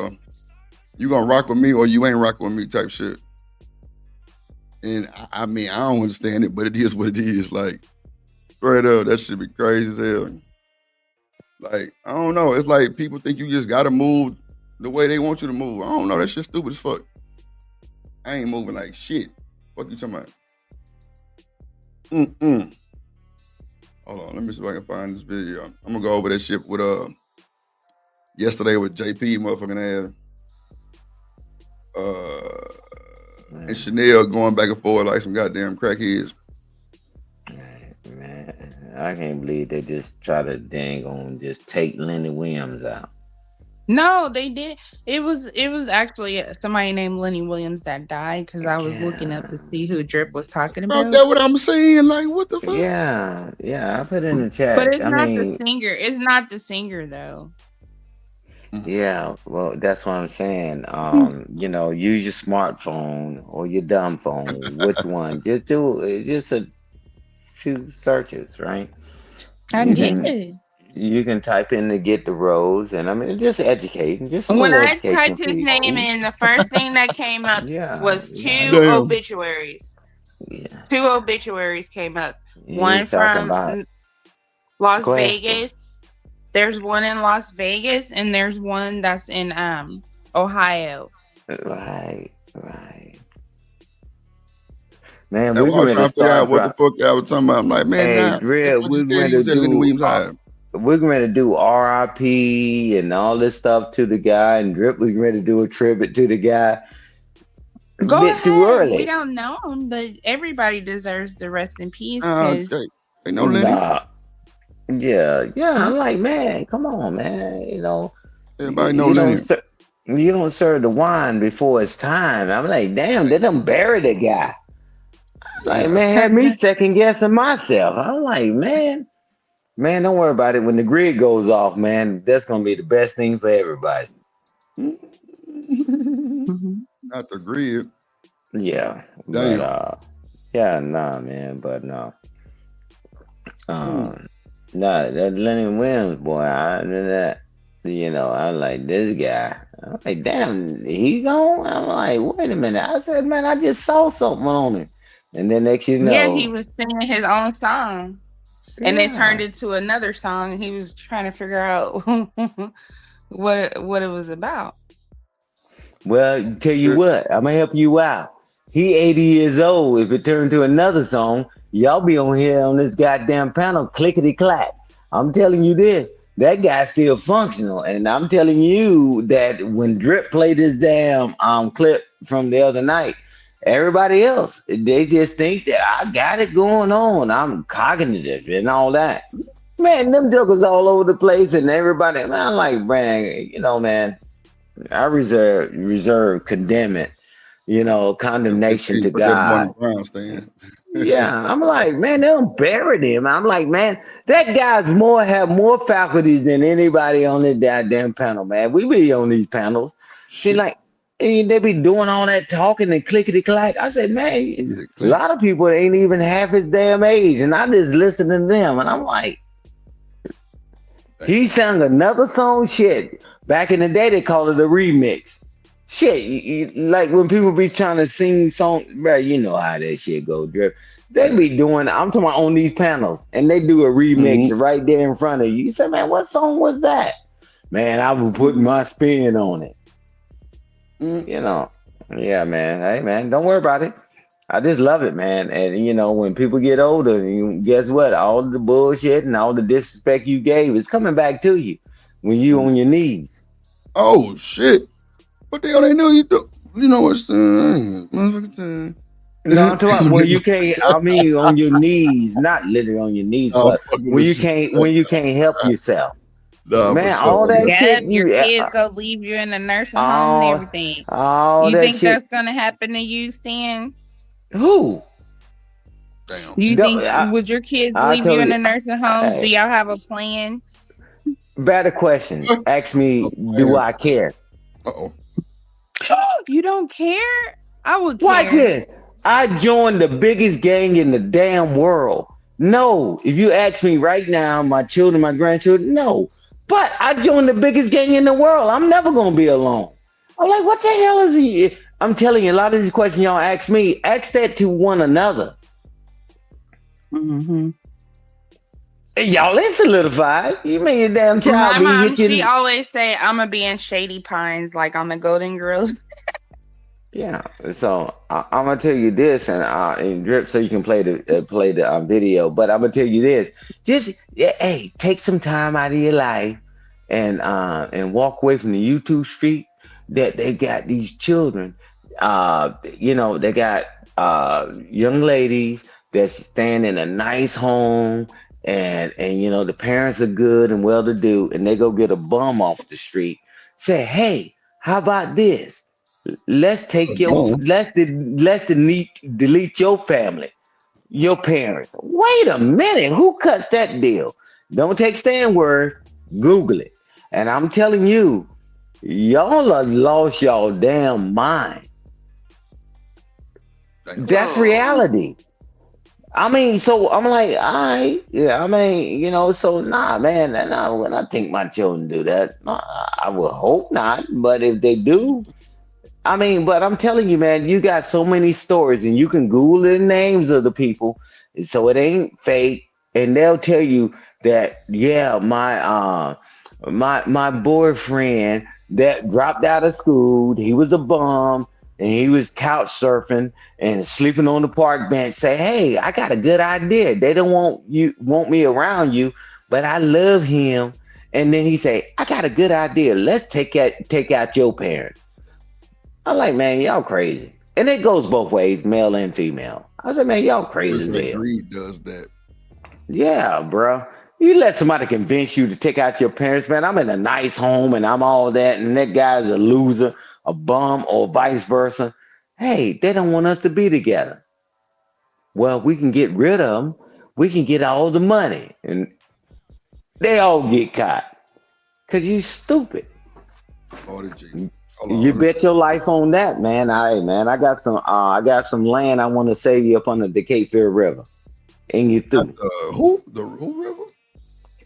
you gonna rock with me or you ain't rocking with me type shit. And I mean, I don't understand it, but it is what it is. Like, straight up, that should be crazy as hell. Like, I don't know. It's like people think you just gotta move the way they want you to move. I don't know. That shit stupid as fuck. I ain't moving like shit. What you talking about? Hold on, let me see if I can find this video. I'm gonna go over that shit with yesterday with JP motherfucking ass. And Chanel going back and forth like some goddamn crackheads. Man, I can't believe they just try to dang on just take Lenny Williams out. No, they did. It was actually somebody named Lenny Williams that died because I was looking up to see who Drip was talking about. That's what I'm saying. Like, what the fuck? Yeah, I put it in the chat. But it's not the singer. It's not the singer though. Yeah, well, that's what I'm saying. You know, use your smartphone or your dumb phone. Which one? Just do just a few searches, right? I did. You can type in to get the rose, and I mean, just educating. Just when I typed his name in, the first thing that came up was two obituaries. Yeah. 2 obituaries came up. One from Las Vegas. There's one in Las Vegas, and there's one that's in Ohio. Right. Man, we're trying to figure out what the fuck I was talking about. I'm like, man, we're going to do RIP and all this stuff to the guy, and Drip was ready to do a tribute to the guy. Go ahead. Too early. We don't know him, but everybody deserves the rest in peace. They know Lenny. Yeah. I'm like, man, come on, man. You know, everybody knows you don't serve the wine before it's time. I'm like, damn, they done bury the guy. Like, man, had me second guessing myself. I'm like, man, don't worry about it. When the grid goes off, man, that's gonna be the best thing for everybody. Not the grid. Yeah. Damn. But man, but no. Nah, that Lenny Williams boy, I like this guy. I'm like, damn, he gone? I'm like, wait a minute. I said, man, I just saw something on him. And then next you know. Yeah, he was singing his own song. And it turned into another song. And he was trying to figure out what it was about. Well, tell you what, I'm gonna help you out. He 80 years old. If it turned to another song, y'all be on here on this goddamn panel, clickety clack. I'm telling you this, that guy's still functional. And I'm telling you that when Drip played this damn clip from the other night, everybody else, they just think that I got it going on. I'm cognitive and all that. Man, them jokers all over the place and everybody, man, I'm like, man, man, I reserve condemnment, condemnation to God. Yeah, I'm like, man, they don't bury him. I'm like, man, that guy's have more faculties than anybody on this goddamn panel, man. We be on these panels. See, like, they be doing all that talking and clickety clack. I said, man, a lot of people ain't even half his damn age, and I just listen to them, and I'm like, he sang another song. Shit, back in the day they called it a remix. Shit, like when people be trying to sing songs, bro, you know how that shit go, Drip. They be doing, I'm talking about on these panels, and they do a remix right there in front of you. You say, man, what song was that? Man, I was putting my spin on it. Yeah, man. Hey, man, don't worry about it. I just love it, man. And, when people get older, guess what? All the bullshit and all the disrespect you gave is coming back to you when you on your knees. Oh, shit. What the hell they know you do? You know what's motherfucking time. No, I'm talking about when you can't. I mean, on your knees, not literally on your knees, I'm but fucking with you. when you can't help yourself, Nah, for man. sure. All that shit, Yep, your kids go leave you in a nursing home and all everything. all You that think shit. that's gonna happen to you, Stan? Who? Damn. Do you think would your kids I leave you told in you. a nursing home? Do Hey, y'all have a plan? better question. Ask me, do I care? Uh-oh. You don't care? I would Watch care. this. I joined the biggest gang in the damn world. No, if you ask me right now, my children, my grandchildren, no. But I joined the biggest gang in the world. I'm never gonna be alone. I'm like, what the hell is he? I'm telling you, a lot of these questions y'all ask me, ask that to one another. Mm-hmm. And y'all ain't solidified. You mean your damn child My be mom, she hitting? always say, "I'm gonna be in Shady Pines, like on the Golden Girls." Yeah, so I'm gonna tell you this, and drip, so you can play the video. But I'm gonna tell you this: just hey, take some time out of your life, and walk away from the YouTube street. That they got these children, they got young ladies that's staying in a nice home, and the parents are good and well to do, and they go get a bum off the street. Say, hey, how about this? Let's take your delete your family, your parents. Wait a minute, who cut that deal? Don't take Stan word, Google it. And I'm telling you, y'all have lost y'all damn mind. That's reality. I mean, so I'm like, all right, yeah. I mean, so nah, man. Nah, when I think my children do that, nah, I would hope not. But if they do, I mean, but I'm telling you, man, you got so many stories, and you can Google the names of the people, so it ain't fake, and they'll tell you that, yeah, my boyfriend that dropped out of school, he was a bum, and he was couch surfing and sleeping on the park bench. Say, hey, I got a good idea. They don't want me around you, but I love him. And then he say, I got a good idea. Let's take out your parents. I'm like, man, y'all crazy. And it goes both ways, male and female. I said, man, y'all crazy as hell. Greed does that. Yeah, bro. You let somebody convince you to take out your parents, man. I'm in a nice home and I'm all that, and that guy's a loser, a bum, or vice versa. Hey, they don't want us to be together. Well, we can get rid of them. We can get all the money, and they all get caught because you stupid. You bet your life on that, man. All right, man. I got some land I want to save you up under the Cape Fear River. And you through. Who river?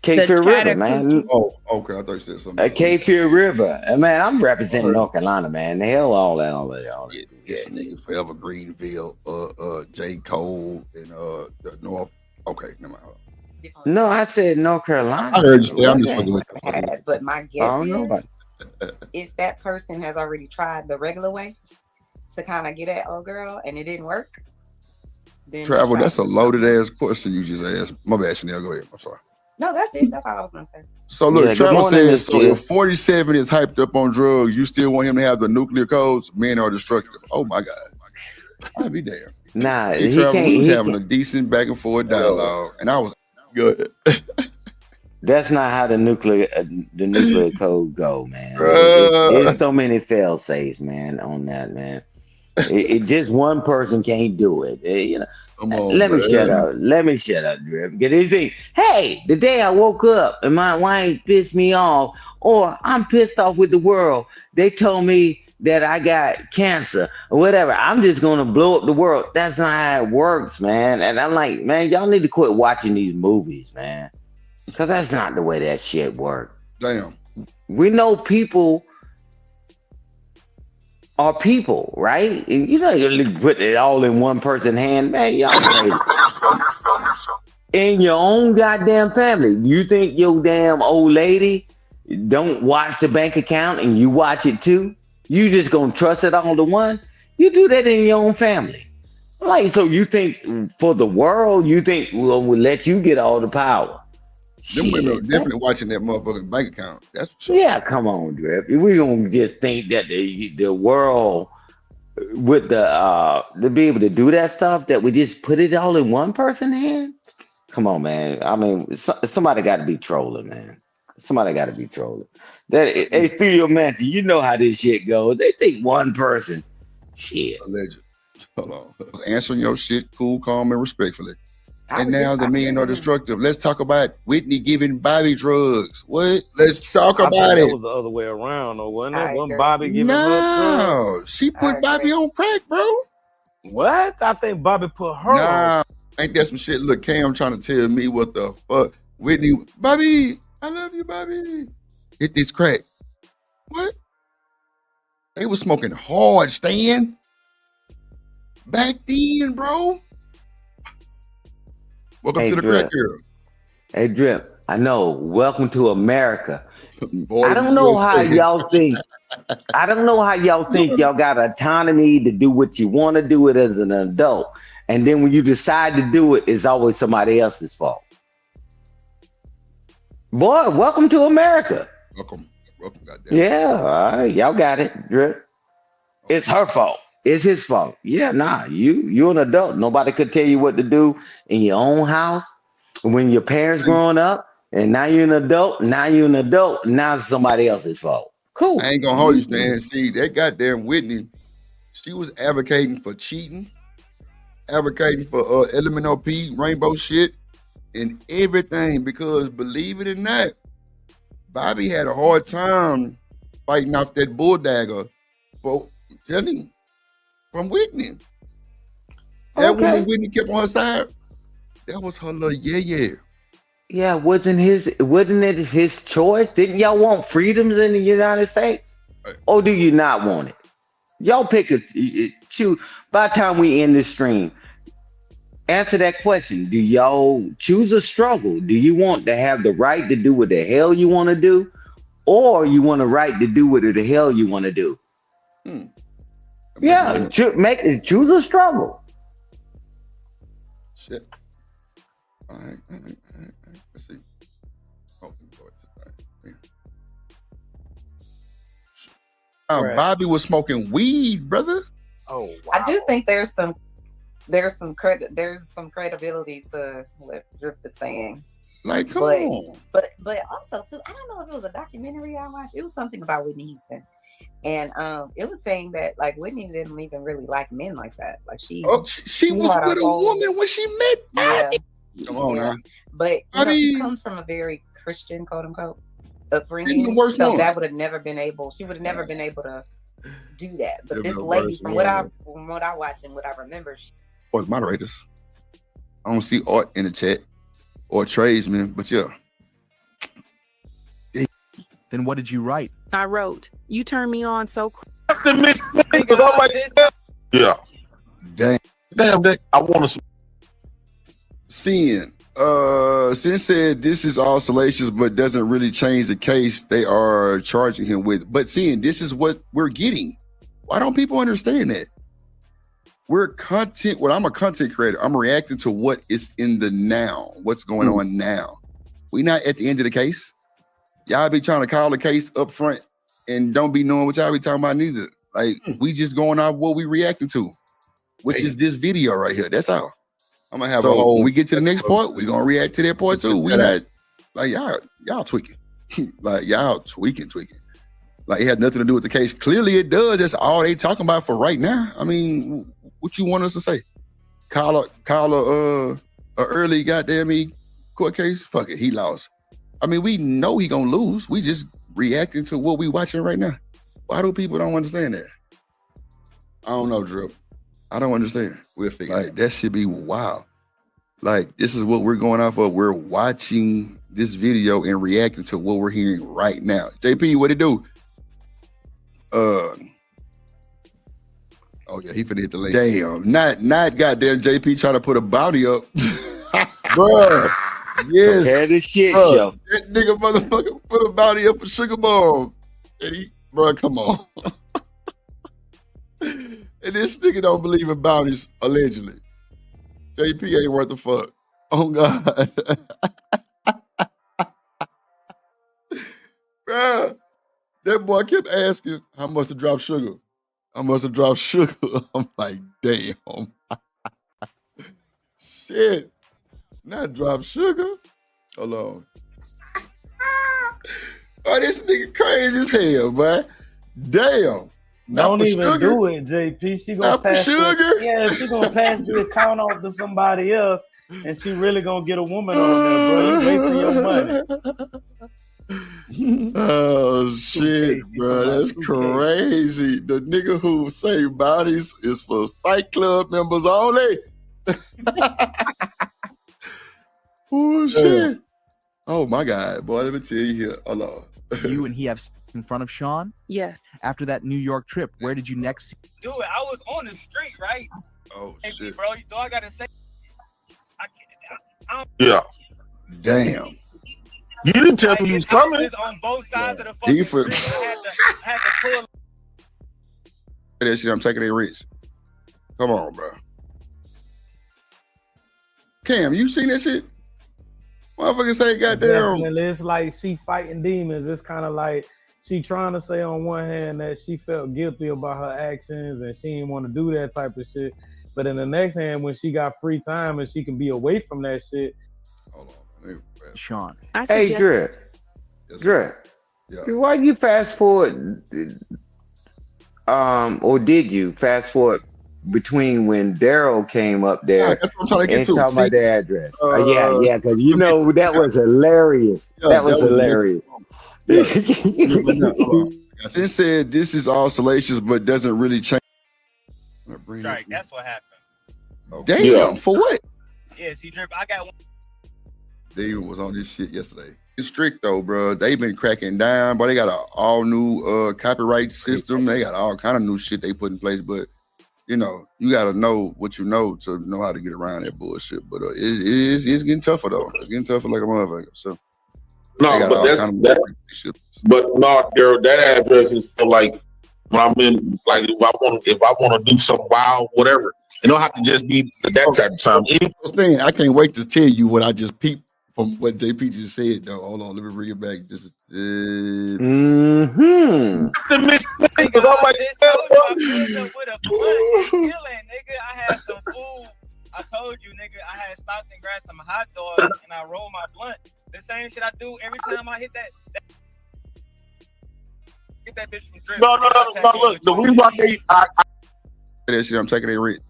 Cape Fear River, man. Oh, okay. I thought you said something. Cape Fear River. And man, I'm representing North Carolina, man. The hell all that. Yeah, this nigga Forever Greenville, J. Cole, and the North. Okay, never mind. No, I said North Carolina. I heard you say. I'm just fucking with you. But my guess is, if that person has already tried the regular way to kind of get at old girl and it didn't work, then Travel, that's a loaded ass question you just asked. My bad, Chanel. Go ahead. I'm sorry. No, that's it. That's all I was gonna say. So look, Travel says, so if 47 is hyped up on drugs, you still want him to have the nuclear codes? Men are destructive. Oh my God. I'd be there. Nah, he Travel, we was having a decent back and forth dialogue, and I was good. That's not how the nuclear code go, man. There's so many fail safes, man, on that, man. It just one person can't do it. Let me shut up, Drip. Get anything. Hey, the day I woke up and my wife pissed me off, or I'm pissed off with the world. They told me that I got cancer or whatever. I'm just gonna blow up the world. That's not how it works, man. And I'm like, man, y'all need to quit watching these movies, man. Because that's not the way that shit works. Damn. We know people are people, right? And you put it all in one person's hand, man. Y'all crazy. In your own goddamn family. You think your damn old lady don't watch the bank account and you watch it too? You just gonna trust it all to one? You do that in your own family. Like, so you think for the world, you think we'll let you get all the power? Them women are definitely watching that motherfucking bank account. That's for sure. Yeah, come on, Drip. We gonna just think that the world with the to be able to do that stuff that we just put it all in one person's hand. Come on, man. I mean, somebody got to be trolling, man. Somebody got to be trolling. That a studio mansion, you know how this shit goes. They think one person. Shit. Alleged. Hold on. Answering your shit cool, calm, and respectfully. And now the men are destructive. Let's talk about Whitney giving Bobby drugs. What? Let's talk about it. That was the other way around, or wasn't it? Wasn't Bobby giving her drugs? She put Bobby on crack, bro. What? I think Bobby put her on. Ain't that some shit? Look, Cam trying to tell me what the fuck. Whitney, Bobby, I love you, Bobby. Hit this crack. What? They was smoking hard, Stan. Back then, bro. Welcome to the crack era. Hey, Drip, I know. Welcome to America. Boy, I don't know how y'all think. I don't know how y'all think y'all got autonomy to do what you want to do it as an adult. And then when you decide to do it, it's always somebody else's fault. Boy, welcome to America. Welcome, goddamn. Yeah, all right, y'all got it, Drip. It's her fault. It's his fault. Yeah, nah, you're an adult. Nobody could tell you what to do in your own house when your parents growing up, and now you're an adult. Now it's somebody else's fault. Cool. I ain't gonna hold you, Stan. See, that goddamn Whitney, she was advocating for cheating, advocating for LMNOP, rainbow shit, and everything. Because believe it or not, Bobby had a hard time fighting off that bull dagger. But I'm telling you, from Whitney. That woman Whitney kept on her side. That was her little yeah. Yeah, wasn't it his choice? Didn't y'all want freedoms in the United States? Or do you not want it? Y'all pick choose. By the time we end this stream, answer that question. Do y'all choose a struggle? Do you want to have the right to do what the hell you want to do? Or you want the right to do what the hell you want to do? Yeah, choose a struggle. Shit. All right. Let's see. Bobby was smoking weed, brother. Oh, wow. I do think there's some credibility to what Drip is saying. Like, come on. But also too, I don't know if it was a documentary I watched. It was something about Whitney Houston. And it was saying that like Whitney didn't even really like men like that. Like she was with a woman when she met Bobby. Yeah. Come on now. But she comes from a very Christian, quote unquote, upbringing. The worst so one. that would have never been able. She would have never been able to do that. But this lady, from what I watched and what I remember, or moderators. I don't see Art in the chat or tradesmen, but yeah. Then what did you write? I wrote, "You turn me on so." That's the mistake. I'm like, yeah. Damn, I want to. Sin. Sin said this is all salacious, but doesn't really change the case they are charging him with. But Sin, this is what we're getting. Why don't people understand that? We're content. Well, I'm a content creator. I'm reacting to what is in the now, what's going on now. We're not at the end of the case. Y'all be trying to call the case up front and don't be knowing what y'all be talking about neither. Like, we just going off what we reacting to, which is this video right here. That's all. I'm gonna have a whole. When we get to the next part, we're gonna react to that part too. We not like y'all tweaking. Like y'all tweaking. Like it had nothing to do with the case. Clearly it does. That's all they talking about for right now. I mean, what you want us to say? Call a early goddamn court case? Fuck it, he lost. I mean, we know he gonna lose. We just reacting to what we watching right now. Why do people don't understand that? I don't know, Drip. I don't understand. We'll figure it out. That should be wild. Like, this is what we're going off of. We're watching this video and reacting to what we're hearing right now. JP, what it do? Oh yeah, he finna hit the link. Damn, not goddamn JP trying to put a bounty up. Bruh. Yes. Prepare this shit show. That nigga motherfucker put a bounty up for Sugar Bomb. And bruh, come on. And this nigga don't believe in bounties, allegedly. JP ain't worth a fuck. Oh God. Bruh, that boy kept asking how much to drop sugar. I must have dropped sugar. I'm like, damn. Shit. Not drop sugar. Hold on. Oh, this nigga crazy as hell, man. Damn. Don't even do it, JP. She gonna pass sugar. She gonna pass the account off to somebody else, and she really gonna get a woman on there, bro. You wasting your money. Oh shit, bro, that's crazy. The nigga who say bodies is for Fight Club members only. Oh shit. Oh my God, boy, let me tell you here. Hold on. You and he have in front of Sean? Yes. After that New York trip, where did you next see? Dude, I was on the street, right? Oh shit, bro. You know I gotta say, yeah. Damn. You didn't tell me he was coming. On both sides of the fucking street. I had to pull. That shit, I'm taking it rich. Come on, bro. Cam, you seen that shit? Motherfucker say, goddamn. Definitely. It's like she fighting demons. It's kind of like she trying to say on one hand that she felt guilty about her actions and she didn't want to do that type of shit. But in the next hand, when she got free time and she can be away from that shit. Hold on. Sean. Hey, Dre. Dre. Yeah. Why you fast forward? Or did you fast forward between when Daryl came up there that's what I'm trying to get to. Talking about the address? Yeah, because you know that was hilarious. That was hilarious. It said this is all salacious, but doesn't really change. Right, that's what happened. Damn, for what? Yeah, see, Drip, I got one. They was on this shit yesterday. It's strict though, bro. They've been cracking down, but they got an all new copyright system. They got all kind of new shit they put in place, but you know, you got to know what you know to know how to get around that bullshit. But it's getting tougher though. It's getting tougher like a motherfucker. So no, but that's that. But no, Daryl, that address is for like when I'm in, like if I want to do some wild whatever. It don't have to just be that type of time. I can't wait to tell you what I just peeped from what JP just said though. Hold on, let me bring it back. Just It's the mistake. I had some food. I told you, nigga, I had stopped and grabbed some hot dogs and I rolled my blunt. The same shit I do every time I hit that get that bitch from Drip. No. Look, the reason why that shit, I'm taking it rich.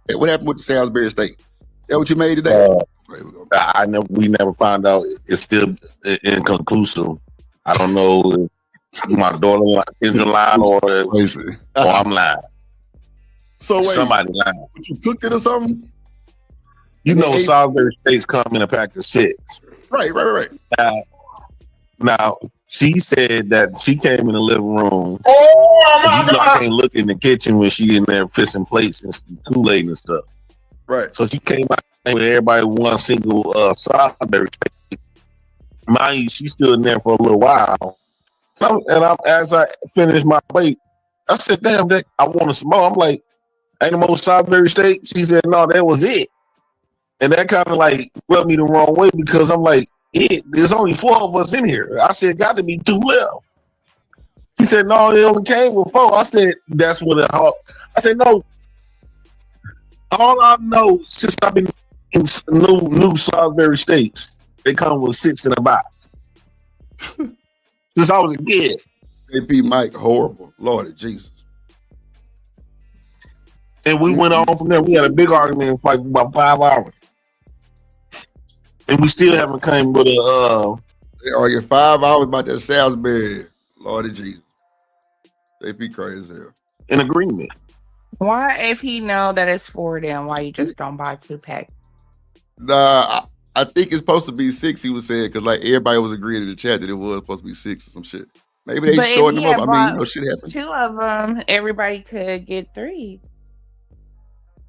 Hey, what happened with the Salisbury steak? That what you made today? We never found out. It's still inconclusive. I don't know if my daughter is lying or I'm lying. So wait, somebody lying. But you cooked it or something? You know, Salisbury steaks come in a pack of 6. Right. Now, she said that she came in the living room. Oh my God! I can't look in the kitchen when she in there fixing plates and Kool-Aid and stuff. Right. So she came out with everybody one single Salisbury steak. Mind you, she stood in there for a little while. As I finished my plate, I said, damn, I wanted some more. I'm like, ain't no more Salisbury steak? She said, no, that was it. And that kind of like rubbed me the wrong way because I'm like, there's only 4 of us in here. I said, got to be 2 left. He said, no, it only came with 4. I said, that's what it I said, no. All I know since I've been in new Salisbury steaks, they come with 6 in a box. Since I was a kid. AP Mike, horrible. Lord Jesus. And we went on from there. We had a big argument for like about 5 hours. And we still haven't come with a they argue 5 hours about that Salisbury. Lord Jesus. AP crazy as hell. An agreement. Why, if he know that it's 4 then why you just don't buy 2-pack? I think it's supposed to be 6, he was saying, because like everybody was agreeing in the chat that it was supposed to be 6 or some shit. Maybe they shortened them up. I mean, shit happens. 2 of them, everybody could get 3.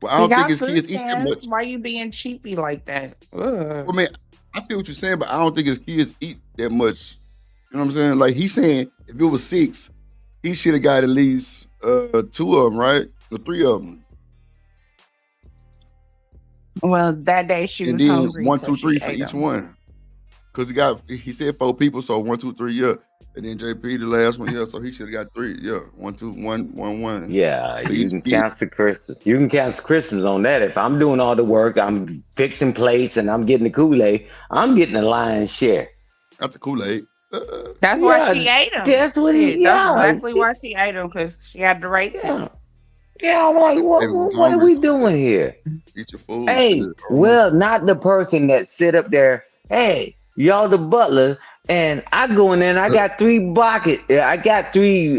Well, I don't think his kids eat that much. Why you being cheapy like that? Ugh. Well, man, I feel what you're saying, but I don't think his kids eat that much. You know what I'm saying? Like he's saying, if it was 6, he should have got at least 2 of them, right? Or 3 of them. Well, that day she and was then hungry. 1, 2, 3 for each one. Because he said 4 people, so 1, 2, 3, yeah. And then JP the last one, yeah. So he should have got 3. Yeah, 1, 2, 1, 1, 1. Yeah, you Peace, can kid. cancel Christmas. You can cancel Christmas on that. If I'm doing all the work, I'm fixing plates and I'm getting the Kool-Aid, I'm getting the lion's share. Not the Kool-Aid. That's why she ate him. That's what Shit, that's exactly why she ate him, because she had the right to. Yeah, I'm like, what are we doing here? Eat your food. Hey, shit. well, not the person that sit up there. Hey, y'all the butler, and I go in there and I got 3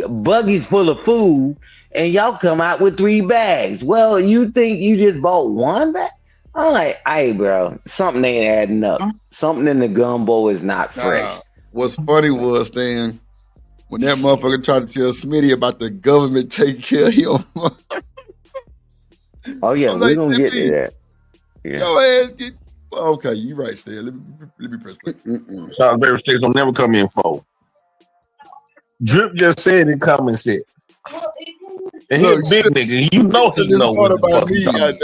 buggies full of food, and y'all come out with 3 bags. Well, you think you just bought 1 bag? I'm like, hey, bro, something ain't adding up. Something in the gumbo is not fresh. What's funny was, Stan, when that motherfucker tried to tell Smitty about the government taking care of him. Oh, yeah, we're going to get to that. Yeah. Your ass get... Okay, you right, Stan. Let me press play. Salisbury Steaks don't never come in full. Drip just said it come and said. And he's a big nigga. You know he knows what the fuck he's talking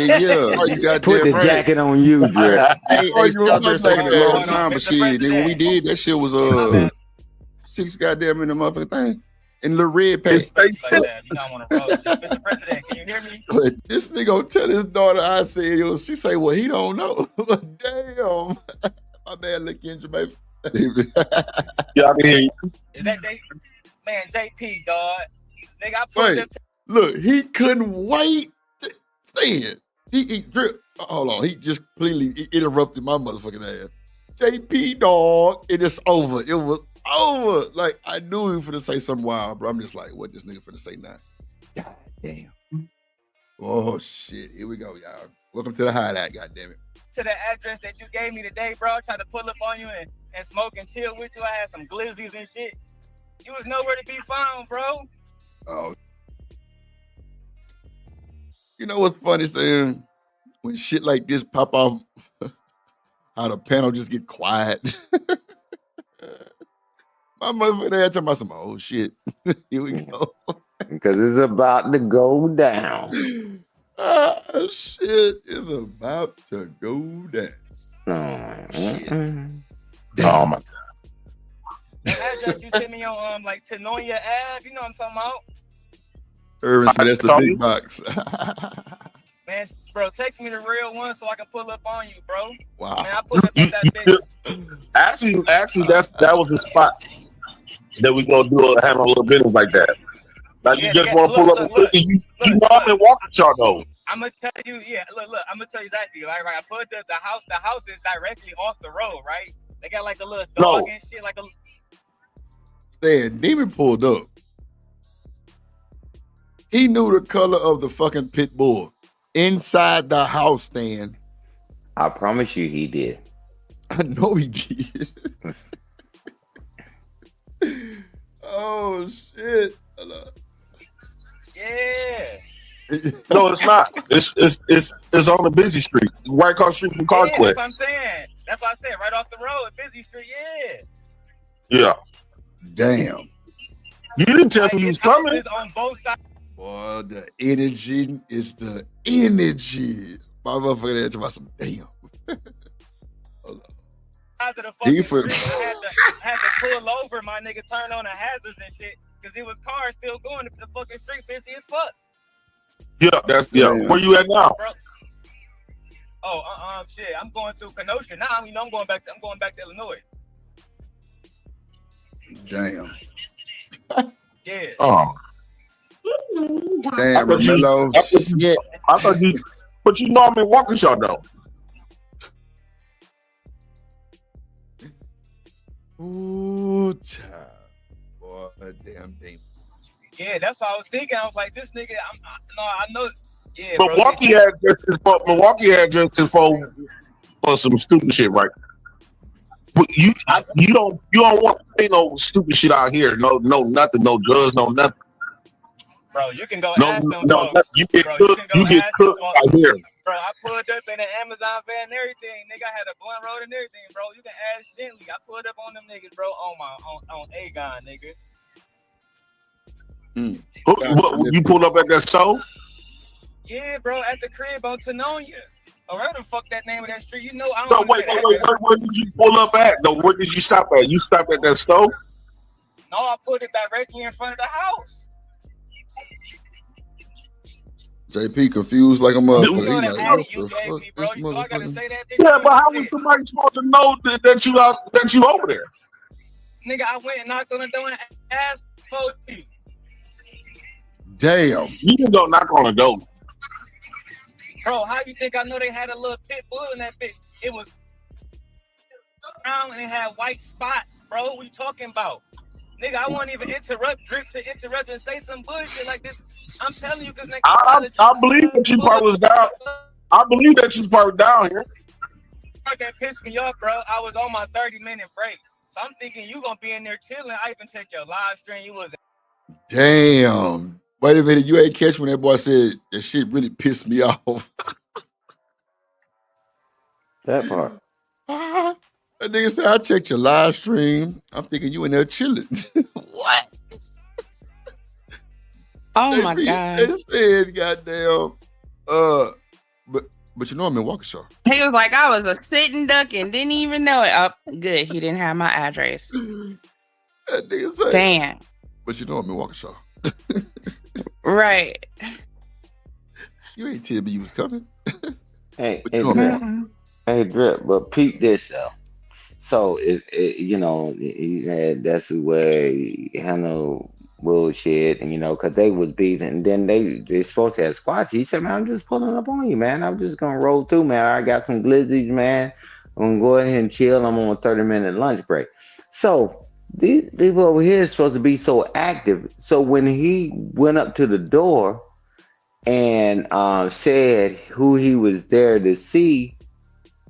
Yeah. You got Put the jacket on you, Drip. Hey, Salisbury's taking a long time, but shit, then when we did, that shit was 6 goddamn in the motherfucking thing. In the red pack. Like that. You don't want to roll. Mr. President, can you hear me? But this nigga gonna tell his daughter I said it. She say, well, he don't know. Damn. My bad, look Kendra, baby. Yeah, I can hear you. Is that JP? Man, JP, dog. Nigga, I put Wait, look, he couldn't wait to stand. He Drip. Hold on, he just completely interrupted my motherfucking ass. JP, dog, it is over. It was over. Like, I knew he was finna say something wild, bro. I'm just like, what this nigga finna say now? God damn. Oh, shit. Here we go, y'all. Welcome to the hideout, goddammit. To the address that you gave me today, bro. I tried to pull up on you and smoke and chill with you. I had some glizzies and shit. You was nowhere to be found, bro. Oh. You know what's funny, Sam? When shit like this pop off, how the panel just get quiet. My motherfucker there talking about some old shit. Here we go. Because it's about to go down. Shit is about to go down. Oh my God. The address you sent me on like Tenoya Ave, you know what I'm talking about? Irvin said that's the big box. Man, bro, text me the real one so I can pull up on you, bro. Wow. Man, I pulled up at that bitch. Actually, that was the spot that we gonna do have a little business like that. Like you just want to pull up and you know I'm in Waukesha though. I'm gonna tell you, look, I'm gonna tell you exactly. Like, right, I put the house is directly off the road, right? They got like a little dog and shit, like a. Stan, Demon pulled up. He knew the color of the fucking pit bull inside the house, Stan. I promise you he did. I know he did. Oh, shit. Yeah. No, it's not. It's on the busy street, right across the street from Carquest. That's what I'm saying. That's what I said. Right off the road, busy street. Yeah. Yeah. Damn. You didn't tell me he was coming. On both sides. Boy, the energy is the energy. My motherfucker there talking about some damn. Hold on. He had to pull over, my nigga, turn on the hazards and shit, because it was cars still going. The fucking street busy as fuck. Yeah, where you at now? Bro. Oh, shit. I'm going through Kenosha now. You know, I'm going back to Illinois. Damn. Yeah. Oh. Damn, Mello. I thought you, but you know I'm in Waukesha though. Ooh, child. Boy, damn thing. Yeah, that's what I was thinking. I was like, this nigga, I know. Yeah, Milwaukee had just for some stupid shit, right? But you don't want to say no stupid shit out here. No nothing, no drugs, no nothing. Bro, you can go ask them folks. You get cooked out here. Bro, I pulled up in an Amazon van and everything. Nigga, I had a blunt road and everything, bro. You can ask gently. I pulled up on them niggas, bro, on Agon, nigga. You pulled up at that store? Yeah, bro, at the crib on Tenoya. Or whatever the fuck that name of that street. You know, I don't know. Wait. Where did you pull up at? No, where did you stop at? You stopped at that store? No, I put it directly in front of the house. JP confused like a motherfucker. He like, Addy, what you the fuck? JP, This bro. You I gotta motherfucker. say that bitch. Yeah, but how was somebody supposed to know that you over there? Nigga, I went and knocked on the door and asked for you. Damn. You can go knock on the door. Bro, how you think I know they had a little pit bull in that bitch? It was brown and it had white spots, bro. What you talking about? Nigga, I won't even interrupt Drip to interrupt and say some bullshit like this. I'm telling you, because nigga, I believe that you part was down. I believe that you part down here. That pissed me off, bro. I was on my 30-minute break. So I'm thinking you gonna be in there chilling. I even checked your live stream. You was Damn. Wait a minute, you ain't catch when that boy said that shit really pissed me off. That part. That nigga said, I checked your live stream. I'm thinking you in there chilling. What? Oh my God. They said, goddamn. But you know I'm in Waukesha. He was like, I was a sitting duck and didn't even know it. Oh, good. He didn't have my address. That nigga said, damn. But you know I'm in Waukesha. Right. You ain't tell me you was coming. Hey, Drip. Hey, Drip, but peep this though. So he had that's where he handled bullshit, and because they was beefing, and then they supposed to have squats. He said, "Man, I'm just pulling up on you, man. I'm just gonna roll through, man. I got some glizzies, man. I'm gonna go ahead and chill. I'm on a 30-minute lunch break." So these people over here are supposed to be so active. So when he went up to the door and said who he was there to see,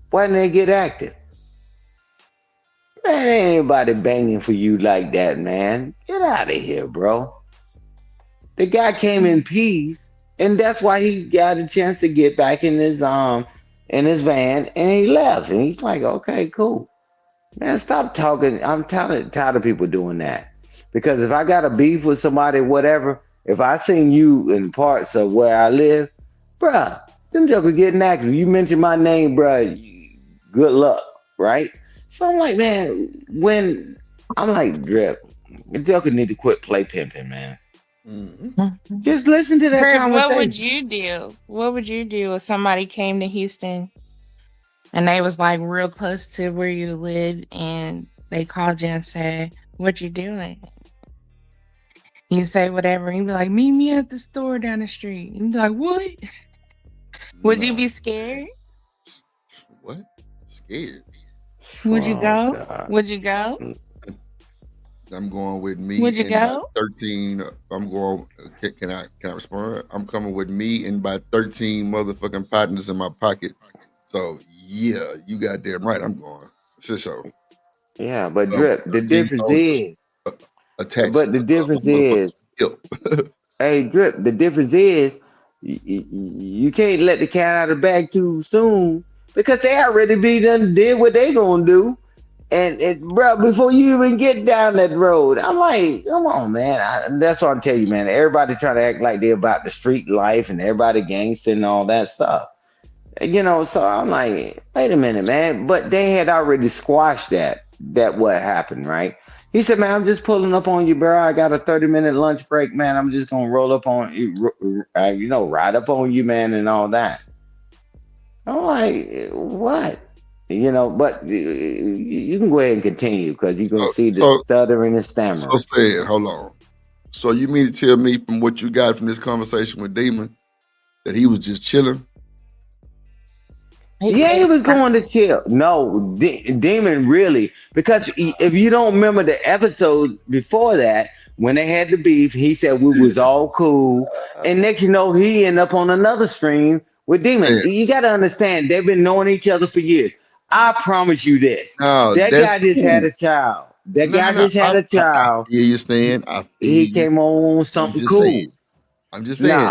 why didn't they get active? Man, ain't anybody banging for you like that, man. Get out of here, bro. The guy came in peace, and that's why he got a chance to get back in his van, and he left. And he's like, okay, cool. Man, stop talking. I'm tired of people doing that. Because if I got a beef with somebody, whatever, if I seen you in parts of where I live, bruh, them jokers getting active. You mentioned my name, bruh, good luck, right? So I'm like, man, Drip, the joker need to quit play pimping, man. Mm-hmm. Just listen to that conversation. What would you do? What would you do if somebody came to Houston and they was like real close to where you live and they called you and said, what you doing? You say whatever, and you be like, meet me at the store down the street. And you be like, what? Would you be scared? What? Scared? Would you go? God. Would you go? I'm going with me. Would you go? 13. I'm going. Can I respond? I'm coming with me and by 13 motherfucking partners in my pocket. So yeah, you goddamn right. I'm going. So. Yeah, but Drip, the difference is. Attached. But the difference is. Hey, Drip, the difference is you can't let the cat out of the bag too soon. Because they already did what they gonna do, and bro, before you even get down that road, I'm like, come on, man. That's what I'm telling you, man. Everybody try to act like they're about the street life and everybody gangster and all that stuff, So I'm like, wait a minute, man. But they had already squashed that what happened, right? He said, man, I'm just pulling up on you, bro. I got a 30-minute lunch break, man. I'm just gonna roll up on you, ride up on you, man, and all that. I'm like, what? But you can go ahead and continue because you're going to see the stuttering and stammering. So Stan, hold on. So you mean to tell me from what you got from this conversation with Demon that he was just chilling? Yeah, he was going to chill. No, Demon really, because if you don't remember the episode before that, when they had the beef, he said we was all cool. And next you know, he ended up on another stream with Demon. You got to understand, they've been knowing each other for years. I promise you this. That guy just had a child. That guy just had a child. I hear you, Stan. He came on something cool. I'm just saying.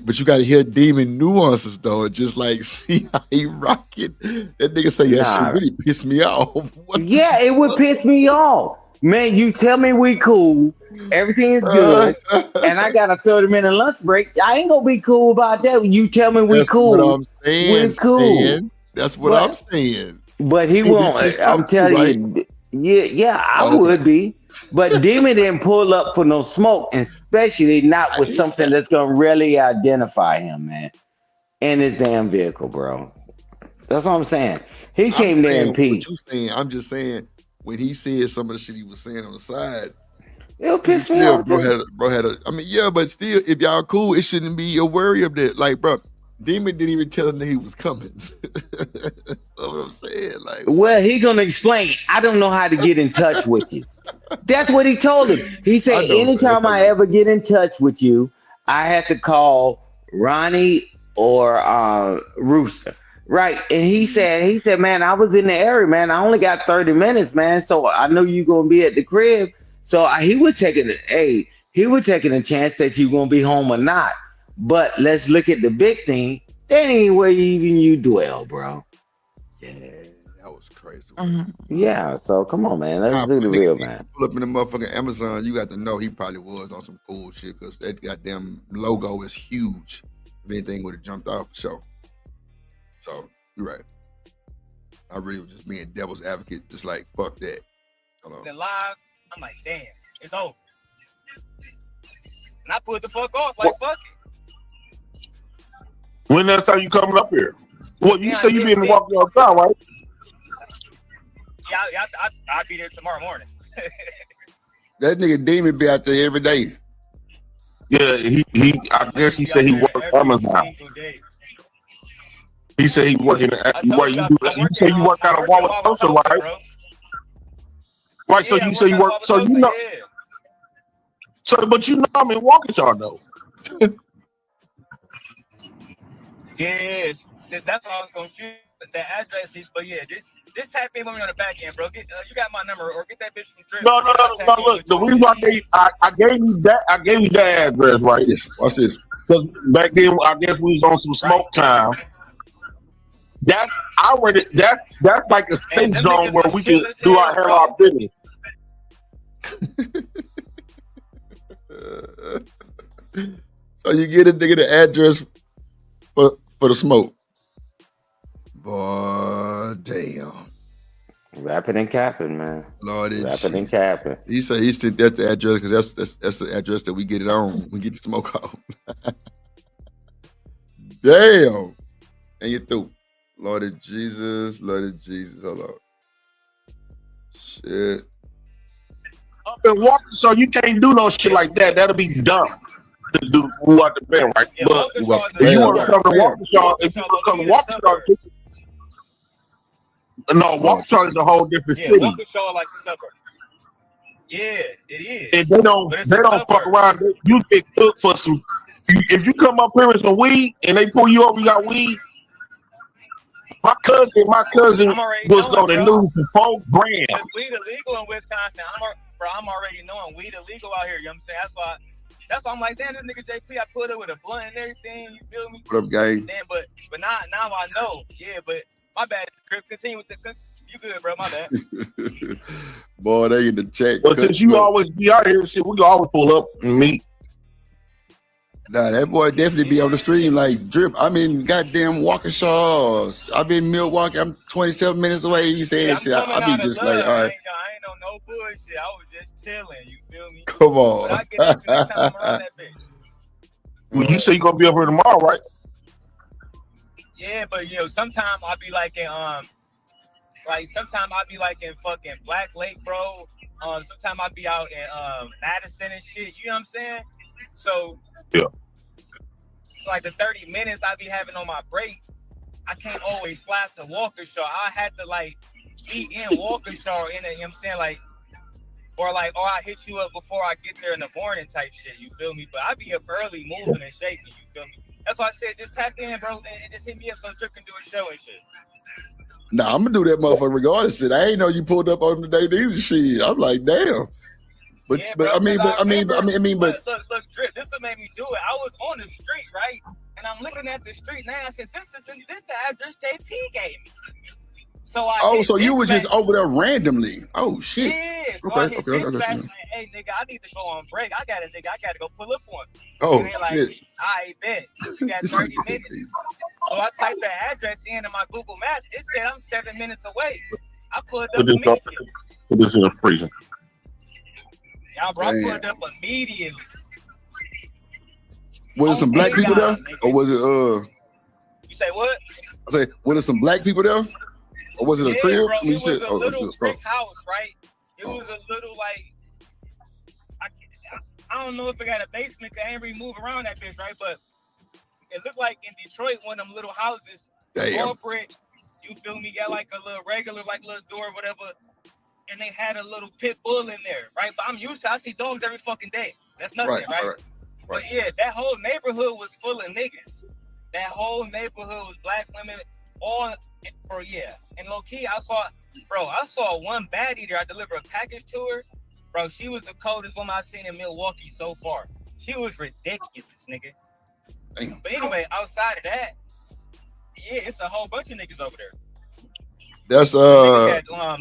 But you got to hear Demon nuances, though. Just like, see how he rocking. That nigga say, that shit really pissed me off. Yeah, it would piss me off. Man, you tell me we cool, everything is good, and I got a 30-minute lunch break. I ain't gonna be cool about that. You tell me we cool. That's what I'm saying. We're cool. Stan. That's what I'm saying. But he won't. I'm telling you, Yeah, I Okay. would be. But Demon didn't pull up for no smoke, and especially not I with didn't something say. that's gonna really identify him, man, in his damn vehicle, bro. That's what I'm saying. He I'm came there in saying what peace. you saying. I'm just saying when he said some of the shit he was saying on the side, It'll you can piss me tell off too. bro had a. I mean, yeah, but still, if y'all cool, it shouldn't be a worry of that. Like, bro, Demon didn't even tell him that he was coming. That's what I'm saying. Like, what? Well, he gonna explain. I don't know how to get in touch with you. That's what he told him. He I said, know, Stan. anytime I I know. ever get in touch with you, I have to call Ronnie or Rooster. Right. And he said, man, I was in the area, man. I only got 30 minutes, man. So I know you're gonna be at the crib. So he was taking a chance that you're gonna be home or not. But let's look at the big thing. That ain't where even you dwell, bro. Yeah, that was crazy. Yeah, so come on, man. Let's Nah, do but the nigga, real, he man. pull up in the motherfucking Amazon. You got to know he probably was on some cool shit because that goddamn logo is huge. If anything would have jumped off for sure. So you're right. I really was just being devil's advocate, just like fuck that. Hold Then on. live, I'm like, damn, it's over. And I put the fuck off, like fuck it. When next time you coming up here? Well, you Yeah, say you be in the walking outside, right? Yeah, I'll be there tomorrow morning. That nigga Demon be out there every day. Yeah, he I guess he said he worked Amazon. He said he working at you say you work out of Wauwatosa, right? Right, so you say you work, so you know, so but you know I'm in Waukesha though. Yes, that's all I was gonna shoot the address. But yeah, this tap in with me on the back end, bro. You got my number, or get that bitch from Drip. No. Look, the reason I gave you that address, right? Yes, watch this. Because back then, I guess we was on some smoke time. That's like a safe zone where we can do our handle our business. So you get a nigga the address for the smoke. Boy, damn. Rapping and capping, man. Lord, Rapping and capping. He said he said that's the address because that's the address that we get it on. We get the smoke off. Damn. And you through. Lord of Jesus. Hold on. Shit. Up in Waukesha, you can't do no shit like that. That'll be dumb to do what the band, right? Yeah, but if you want to come to Waukesha, no, Waukesha is a whole different city. Waukesha like the suburb. Yeah, it is. And they don't fuck around. You get cooked for some. If you come up here with some weed and they pull you over, you got weed. My cousin was on the news for $4 grand. Weed illegal in Wisconsin. I'm already knowing weed illegal out here. You know what I'm saying? That's why I'm like, damn, this nigga JP, I put it with a blunt and everything. You feel me? What up, gang? Damn, but now I know. Yeah, but my bad. Trip, continue with the. You good, bro? My bad. Boy, they in the chat. But since you always be out here, shit, we can always pull up and meet. Nah, that boy definitely be on the stream like Drip. I'm in goddamn Waukesha. I'm in Milwaukee. I'm 27 minutes away. You saying that shit. I be just like, all right. I ain't on no bullshit. I was just chilling. You feel me? Come on. But I get at you next time around that bitch. Well, you say you gonna be up here tomorrow, right? Yeah, but sometimes I'll be like in sometimes I'll be like in fucking Black Lake, bro. Sometimes I'll be out in Madison and shit. You know what I'm saying? So yeah. Like the 30 minutes I be having on my break, I can't always fly to Waukesha. I had to like be in Waukesha in it, you know what I'm saying? Like, or I hit you up before I get there in the morning type shit, you feel me? But I be up early moving and shaking, you feel me? That's why I said just tap in, bro, and just hit me up so Trip can do a show and shit. Nah, I'm gonna do that motherfucker regardless. Shit, I ain't know you pulled up on the day these shit. I'm like, damn. But yeah, but bro, I mean, look, Drip, this what made me do it. I was on the street, right? And I'm looking at the street now. I said, this the address JP gave me. So so you were just over there randomly. Oh shit. Yeah. So okay. Like, hey nigga, I need to go on break. I gotta go pull up on. Oh shit. I bet you got 30 minutes. So I typed the address in my Google Maps. It said I'm 7 minutes away. I pulled up immediately. Put this in the freezer. Y'all, bro, I put it up immediately. Was it some black people there, or was it You say what? I say, was it some black people there, or was it a crib? Bro, it was said, a little brick house, right? It was a little like I don't know if it got a basement. Cause I ain't really move around that bitch, right? But it looked like in Detroit, one of them little houses, corporate. You feel me? Got like a little regular, like little door, or whatever. And they had a little pit bull in there, right? But I'm used to, I see dogs every fucking day. That's nothing, right? But yeah, that whole neighborhood was full of niggas. That whole neighborhood was black women, all, or yeah. And low key, I saw one bad eater. I delivered a package to her. Bro, she was the coldest woman I've seen in Milwaukee so far. She was ridiculous, nigga. Damn. But anyway, outside of that, yeah, it's a whole bunch of niggas over there. That's Niggas got,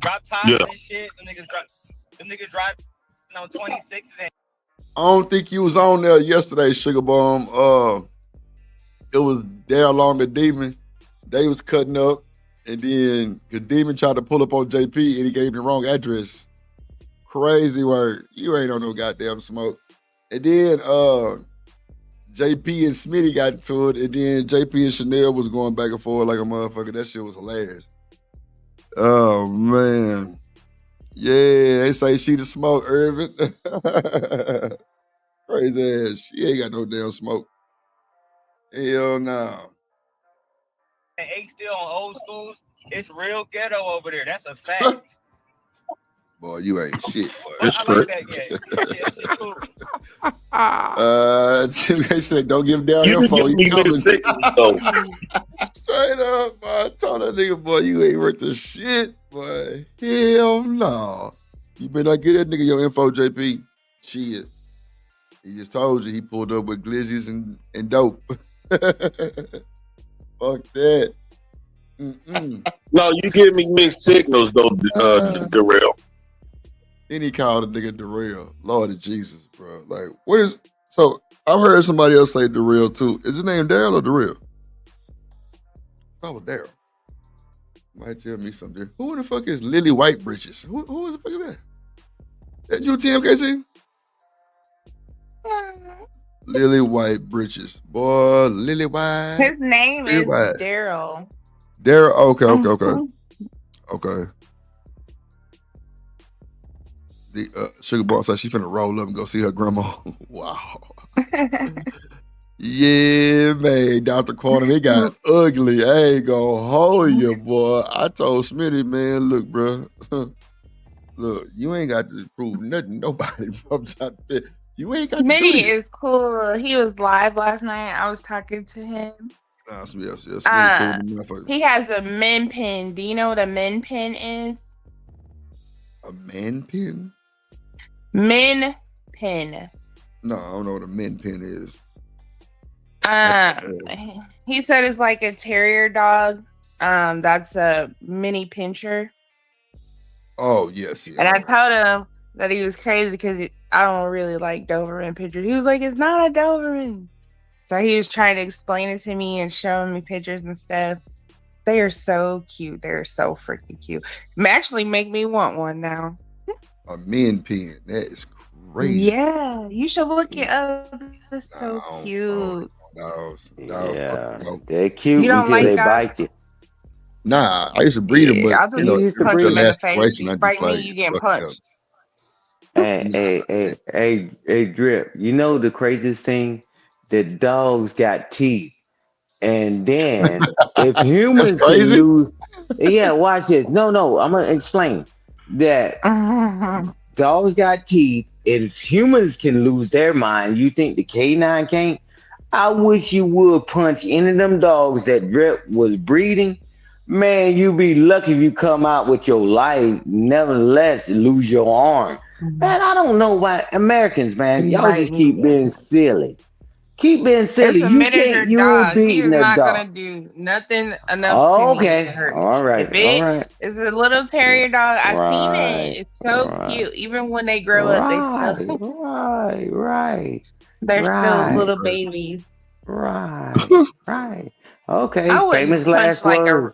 drop tops and shit. Them niggas drive on 26s. And I don't think you was on there yesterday, Sugar Bomb. It was Dare Long and Demon. They was cutting up, and then the Demon tried to pull up on JP, and he gave him the wrong address. Crazy word. You ain't on no goddamn smoke. And then JP and Smitty got into it, and then JP and Chanel was going back and forth like a motherfucker. That shit was hilarious. Oh, man. Yeah, they say she the smoke, Irvin. Crazy ass. She ain't got no damn smoke. Hell no. And ain't still on old schools. It's real ghetto over there. That's a fact. Boy, you ain't shit. Boy. It's I like that, Jim Gay said, don't give down you info. give me coming. Straight up, boy. I told that nigga, boy, you ain't worth the shit, boy. Hell no. You better not get that nigga your info, JP. Shit. He just told you he pulled up with glizzies and dope. Fuck that. No, you give me mixed signals though, Darrell. Then he called a nigga Darrell. Lord of Jesus, bro. Like, what is... So, I've heard somebody else say Darrell, too. Is his name Daryl or Darrell? Oh, Daryl. Might tell me something. Who the fuck is Lily White Britches? Who is the fuck is that? That you, TMKC? Lily White Britches. Boy, Lily White. His name is Daryl. Daryl, okay. The Sugar Ball said she's finna roll up and go see her grandma. Wow. Yeah, man. Dr. Quantum, it got ugly. I ain't gonna hold you, boy. I told Smitty, man, look, bro. Look, you ain't got to prove nothing. Nobody. You ain't got Smitty to do is cool. He was live last night. I was talking to him. Nah, Smitty cool. He has a min pin. Do you know what a min pin is? A man pin? Min pin. No, I don't know what a min pin is. He said it's like a terrier dog. That's a mini pincher. Oh, yes. And I told him that he was crazy because I don't really like Doberman pictures. He was like, it's not a Doberman. So he was trying to explain it to me and showing me pictures and stuff. They are so cute. They're so freaking cute. Actually make me want one now. A min pin. That is crazy. Yeah, you should look it up. It's so cute. No, they're cute you don't until like they dogs? bite you. Nah, I used to breed them, but I'll just punch you in the face. You bite me, you get punched. Hey, Drip. You know the craziest thing? That dogs got teeth. And then if humans can lose, watch this. No, I'm gonna explain that dogs got teeth. If humans can lose their mind, you think the K9 can't? I wish you would punch any of them dogs that Drip was breeding. Man, you be lucky if you come out with your life. Nevertheless, lose your arm. Man, I don't know why Americans, man, y'all just keep being silly. Keep being silly. It's a miniature dog. He is not gonna do nothing enough to me to hurt me. All right. It's a little terrier dog. I've seen it. It's so cute. Even when they grow up, they still right. They're still little babies. Right. Okay, I wouldn't famous punch last like words.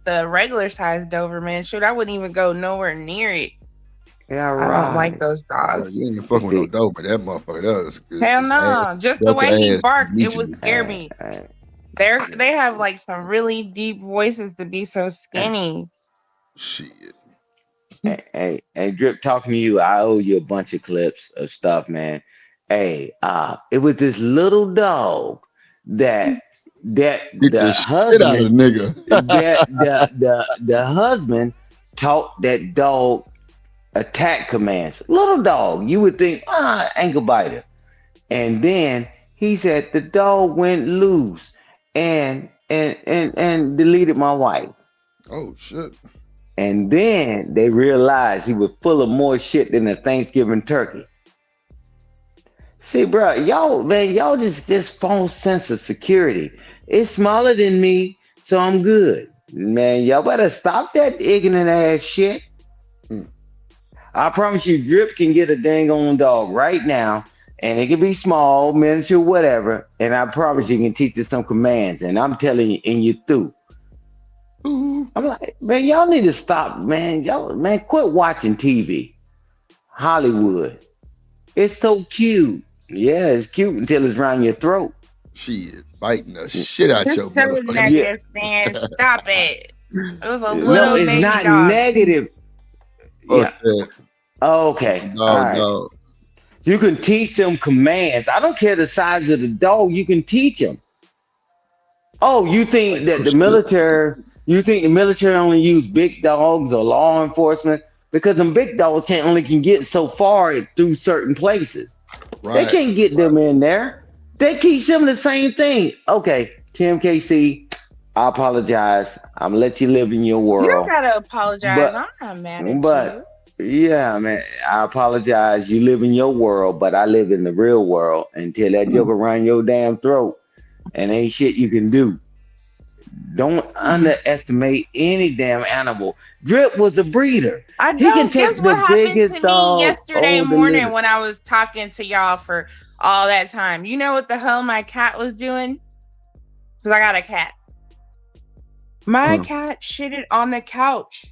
the regular size Doberman. Shoot, I wouldn't even go nowhere near it. Yeah, I don't like right. those dogs. You ain't fucking with no Doberman. That motherfucker does. Hell no! Just the way he barked, it would scare Hey, me. They have like some really deep voices to be so skinny. Shit. hey, Drip, talking to you, I owe you a bunch of clips of stuff, man. Hey, it was this little dog that Beat the the shit out of husband the nigga. the husband taught that dog attack commands. Little dog, you would think, ankle biter. And then he said the dog went loose and deleted my wife. Oh shit. And then they realized he was full of more shit than a Thanksgiving turkey. See, bro, y'all just this false sense of security. It's smaller than me, so I'm good. Man, y'all better stop that ignorant ass shit. I promise you, Drip can get a dang on dog right now, and it can be small, miniature, whatever. And I promise you can teach it some commands. And I'm telling you, and you through. I'm like, man, y'all need to stop, man. Man, quit watching TV. Hollywood. It's so cute. Yeah, it's cute until it's around your throat. Shit, biting the shit out your Just so motherfucker. negative, Stan. Stop it. It was a No, little it's baby not dog. negative. Fuck Yeah. that. Okay. No, All right. no. You can teach them commands. I don't care the size of the dog. You can teach them. Oh, you think that the military? You think the military only use big dogs or law enforcement? Because them big dogs can get so far through certain places. Right. They can't get them in there. They teach them the same thing. Okay, Tim KC, I apologize. I'm gonna let you live in your You world. don't gotta apologize. I'm not mad at you. Yeah, man, I apologize. You live in your world, but I live in the real world until that joke around your damn throat and ain't shit you can do. Don't underestimate any damn animal. Drip was a breeder. I He can don't. take Guess what the happened biggest to me dog. yesterday the morning little. when I was talking to y'all for all that time? You know what the hell my cat was doing? Because I got a cat. My cat shitted on the couch.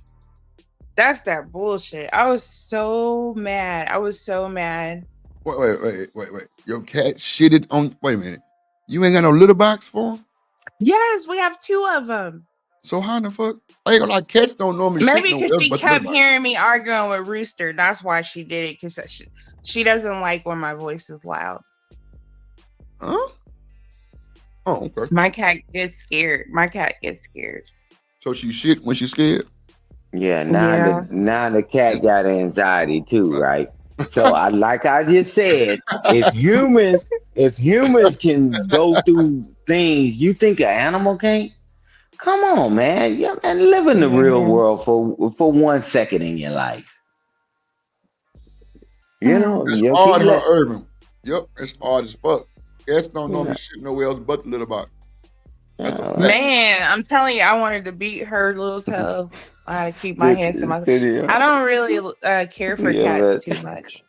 That's that bullshit. I was so mad. Wait. Your cat shitted on. Wait a minute. You ain't got no litter box for him? Yes, we have 2 of them. So how in the fuck? I ain't gonna lie, cats don't normally Maybe shit no because else she but the litter kept box. hearing me arguing with Rooster. That's why she did it. Because she doesn't like when my voice is loud. Huh? Oh, okay. My cat gets scared. So she shit when she's scared? Yeah, now the cat got anxiety too, right? So like I just said, if humans can go through things, you think an animal can't? Come on, man. Yeah, man, live in the real world for 1 second in your life. You know, It's you hard, keep huh, Irvin? Yep, it's hard as fuck. Cats don't normally Yeah. shit nowhere else but the litter box. That's a fact. Man, I'm telling you, I wanted to beat her little toe. I had to keep my hands to myself. I don't really care for cats too much.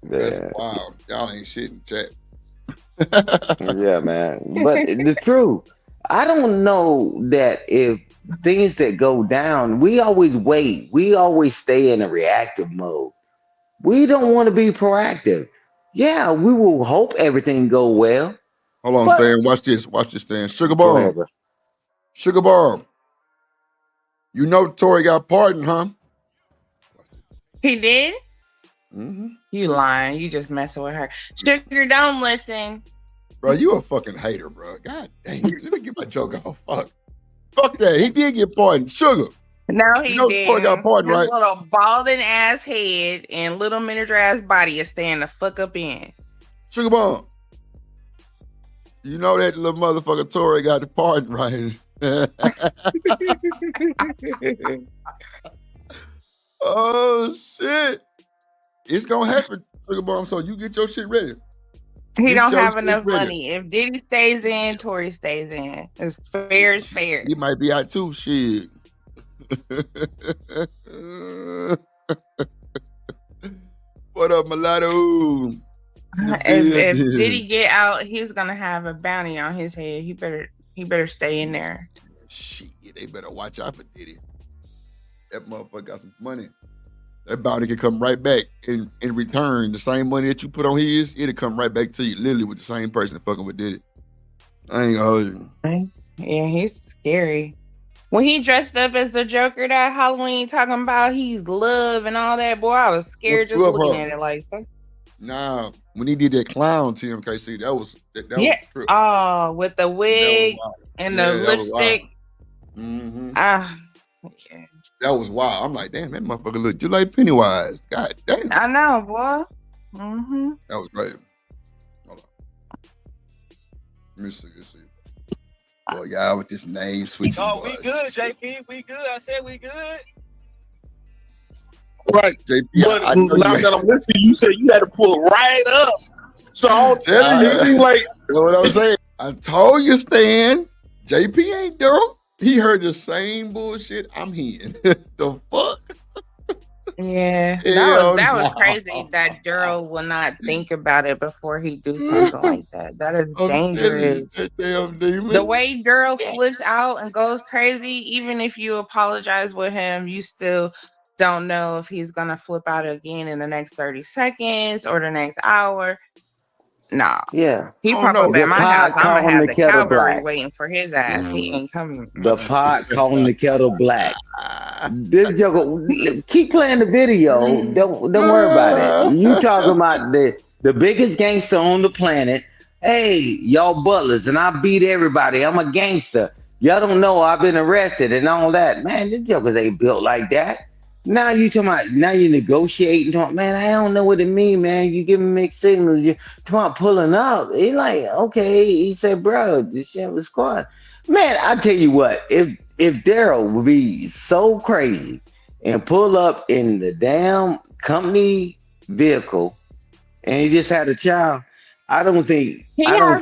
That's wild. Y'all ain't shitting, chat. Yeah, man. But the truth, I don't know that if things that go down, we always wait. We always stay in a reactive mode. We don't want to be proactive. Yeah, we will hope everything go well. Hold on, But- Stan. Watch this, Stan. Sugar Go Bomb. ahead, bro. Sugar Bomb. You know Tori got pardoned, huh? He did? Mm-hmm. You lying. You just messing with her. Sugar, don't listen. Bro, you a fucking hater, bro. God dang. Let me get my joke off. Fuck that. He did get pardoned. Sugar. No, he You know didn't. Tori got pardoned, His right? little balding ass head and little miniature ass body is staying the fuck up in. Sugar Bomb. You know that little motherfucker Tori got the pardon, right? Oh, shit. It's going to happen, Sugar Bomb, so you get your shit ready. He Get don't your have shit enough ready. money. If Diddy stays in, Tory stays in. It's fair as fair. He might be out too, shit. What up, mulatto? If Diddy get out, he's gonna have a bounty on his head. He better stay in there. Shit, they better watch out for Diddy. That motherfucker got some money. That bounty can come right back in return. The same money that you put on his, it'll come right back to you, literally with the same person that fucking with Diddy. I ain't gonna hold you. Yeah, he's scary. When he dressed up as the Joker that Halloween, talking about he's love and all that, boy, I was scared just looking at it. Like, nah, when he did that clown TMKC, that was yeah. Was true. Oh, with the wig and the lipstick. Mm-hmm. Yeah. That was wild. I'm like, damn, that motherfucker look just like Pennywise. God damn. I know, boy. Mm-hmm. That was great. Hold on. Let me see. Boy, y'all with this name switching. Oh, we good, JP. We good. I said we good. Right, JP. But now that I'm listening, you said you had to pull it right up. So I'm telling you, like, you know what I'm saying? I told you, Stan. JP ain't dumb. He heard the same bullshit I'm hearing. The fuck? Yeah, that was crazy. That Daryl will not think about it before he do something like that. That is dangerous. The way Daryl flips out and goes crazy, even if you apologize with him, you still don't know if he's gonna flip out again in the next 30 seconds or the next hour. Nah. Yeah. He pop up at my house. I'm gonna have the cavalry black. waiting for his ass. He ain't coming. The pot calling the kettle black. This joker, keep playing the video. Don't worry about it. You talking about the biggest gangster on the planet. Hey, y'all butlers, and I beat everybody. I'm a gangster. Y'all don't know I've been arrested and all that. Man, this jokers ain't built like that. Now you talking about, now you negotiating, talking, man, I don't know what it mean, man. You giving mixed signals. You talking about pulling up. He like, okay. He said, bro, this shit was squad. Man, I tell you what, if Daryl would be so crazy and pull up in the damn company vehicle and he just had a child, I don't think he's on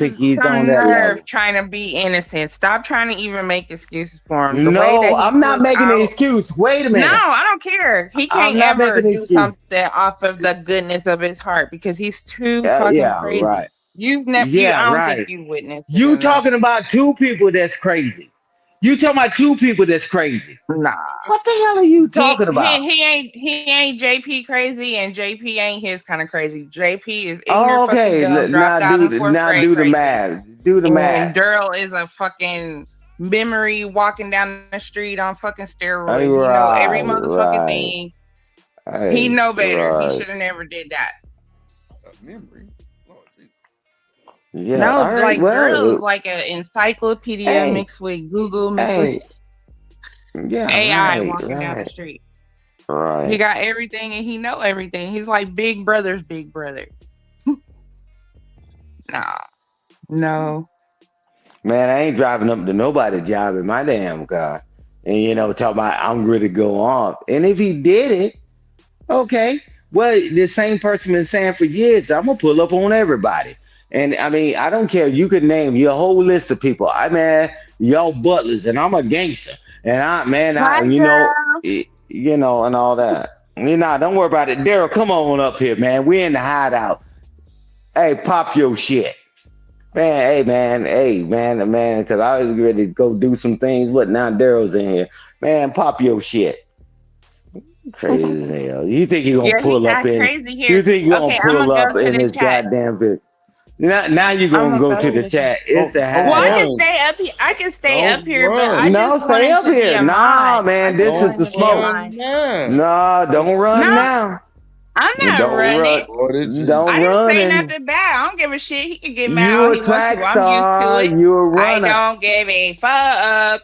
that level. Trying to be innocent. Stop trying to even make excuses for him. I'm not making an excuse. Wait a minute. No, I don't care. He can't ever do something off of the goodness of his heart because he's too fucking crazy. Right. You've never. I don't think you witnessed. You talking about two people that's crazy. You talking about two people that's crazy. Nah. What the hell are you talking about? He ain't JP crazy, and JP ain't his kind of crazy. JP is ignorant, fucking dumb, dropped out of fourth grade. Do the math. Do the math. And Daryl is a fucking memory walking down the street on fucking steroids. He know every motherfucking thing. He know better. He should have never did that. Memory. Yeah, no, Daryl is like an encyclopedia mixed with Google mixed with AI walking down the street. Right. He got everything and he know everything. He's like Big Brother's big brother. No. Man, I ain't driving up to nobody's job in my damn car. And talk about I'm ready to go off. And if he did it, okay. Well, the same person been saying for years, I'm gonna pull up on everybody. And I mean, I don't care. You could name your whole list of people. Y'all butlers, and I'm a gangster. And and all that. Don't worry about it. Daryl, come on up here, man. We're in the hideout. Hey, pop your shit. Man, because I was ready to go do some things. But now Daryl's in here. Man, pop your shit. Crazy as hell. You think you're going to pull up in? You think you're going to pull up in this goddamn video? Now you're gonna go to the chat. It's a well, I can stay up here. I can stay up here, but I just stay up here. Nah, man, this is the smoke. No, don't run now. I'm not running. Don't I didn't run. say nothing bad. I don't give a shit. He can get mad. You a track star. I'm used to it. You a runner. I don't give a fuck.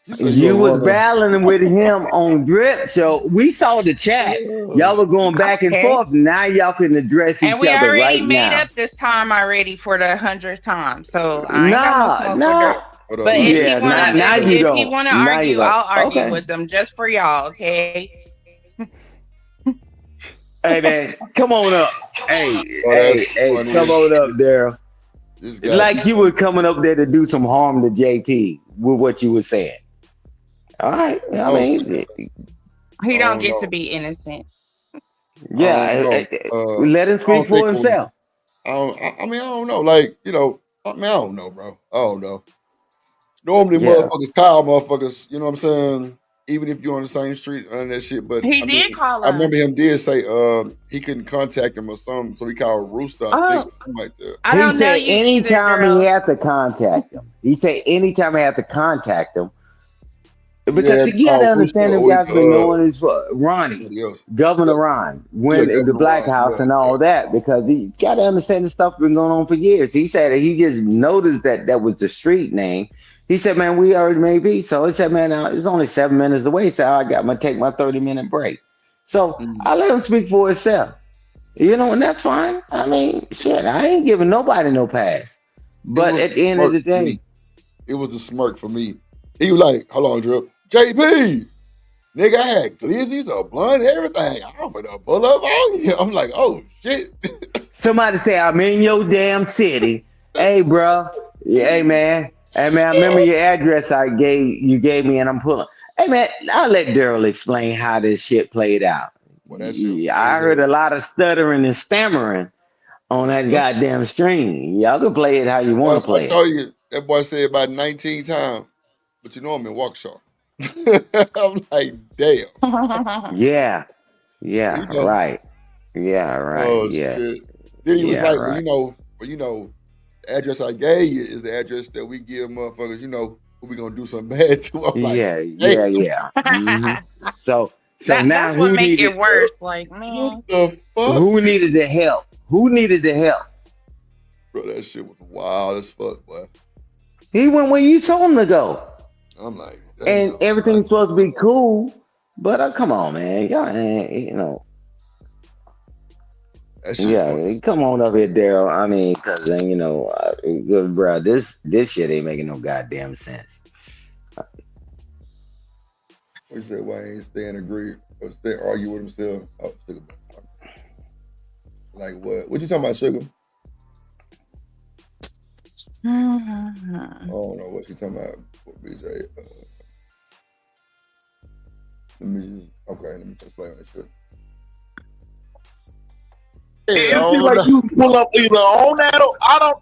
You was battling with him on Drip Show. We saw the chat. Y'all were going back and forth. Now y'all can address each other right now. And we already made up this time already for the 100th time. So I ain't got no smoke for But if he wanna argue, I'll argue with them just for y'all, okay? Hey man, come on up. Hey, come on up, Daryl. Like you were coming up there to do some harm to JP with what you were saying. All right. I mean, he don't get to be innocent. Yeah, let him speak for himself. I mean, I don't know. Like, you know, I mean, I don't know, bro. I don't know. Normally, Yeah. motherfuckers call motherfuckers. You know what I'm saying? Even if you're on the same street and that shit. But He I did mean, call I us. remember him did say he couldn't contact him or something, so he called Rooster. I think Oh, something like that. I He don't know said you either, anytime he girl. had to contact him. He said anytime he had to contact him. Because Yeah, you got to Rooster understand them or guys been knowing this Ronnie, somebody else. Governor Yeah, Ron, yeah, when the Governor Black Ron. House and all that, because he got to understand this stuff been going on for years. He said that he just noticed that that was the street name. He said, man, we already may be. So he said, man, it's only 7 minutes away. So I got to take my 30-minute break. So I let him speak for himself. You know, and that's fine. I mean, shit, I ain't giving nobody no pass. It But was at a the end of smirk the for me. day, It was a smirk for me. He was like, "Hold on, Drip, JP, nigga, I had glizzies, a blunt, everything. I'm gonna pull up on you." I'm like, "Oh shit." somebody say, I'm in your damn city. Hey, bro. Hey, man. Hey, man, I remember Shit. your address you gave me, and I'm pulling. Hey, man, I'll let Daryl explain how this shit played out. Well, that shit was I crazy. heard a lot of stuttering and stammering on that Huh? goddamn stream. Y'all can play it how you want to I play it. told you that boy said about 19 times, but you know I'm in Waukesha. I'm like, damn. Yeah. You Yeah, know. right. Yeah, right. Oh Yeah. shit. Then he was Yeah, like, right. the address I gave you is the address that we give motherfuckers, who we gonna do something bad to. I'm like, Yeah, damn, yeah, yeah. So now That's what who make needed it worse. Like, what man. the fuck? who needed the help? Who needed the help? Bro, that shit was wild as fuck, boy. He went where you told him to go. I'm like, And damn. everything's supposed to be cool. But come on, man. Y'all, That shit funny. yeah, come on up here, Daryl. I mean, because, bro, this shit ain't making no goddamn sense. He said, why ain't stay and agree or stay argue with himself? Oh, sugar. Like what? What you talking about, sugar? I don't know what you talking about, BJ. Let me just play on that shit. It seems like you pull up either on that or I don't.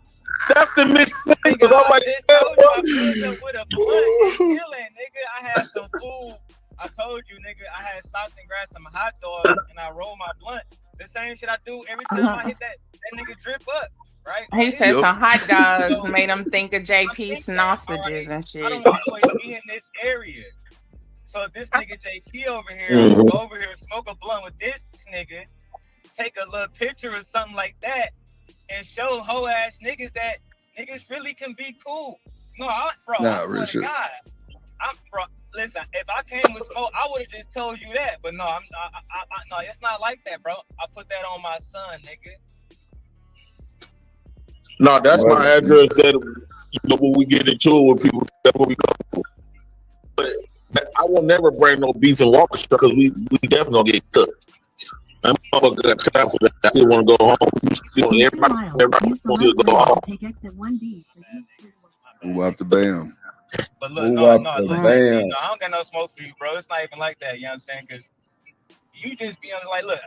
That's the mistake. Nigga, I'm I like, just told you I pulled up with a blunt and killing, nigga. I had some food. I told you, nigga, I had stopped and grabbed some hot dogs and I rolled my blunt. The same shit I do every time I hit that nigga drip up, right? He said some hot dogs So, made him think of JP thinking, sausages and I shit. don't always be in this area. So this nigga JP over here, go over here, smoke a blunt with this nigga, take a little picture or something like that, and show hoe ass niggas that niggas really can be cool. No, I swear to God, bro. Listen, if I came with smoke, I would have just told you that. But no, no, it's not like that, bro. I put that on my son, nigga. no, that's my address. That when we get into it with people, that's where we go. But I will never bring no beef and walk because we definitely gonna get cooked. That motherfucker got time for that. I still want to go home. Everybody wants to go home. Move out the bam. But look, Move no, out the listen, bam. I don't got no smoke for you, bro. It's not even like that. You know what I'm saying? Because you just be on like, look,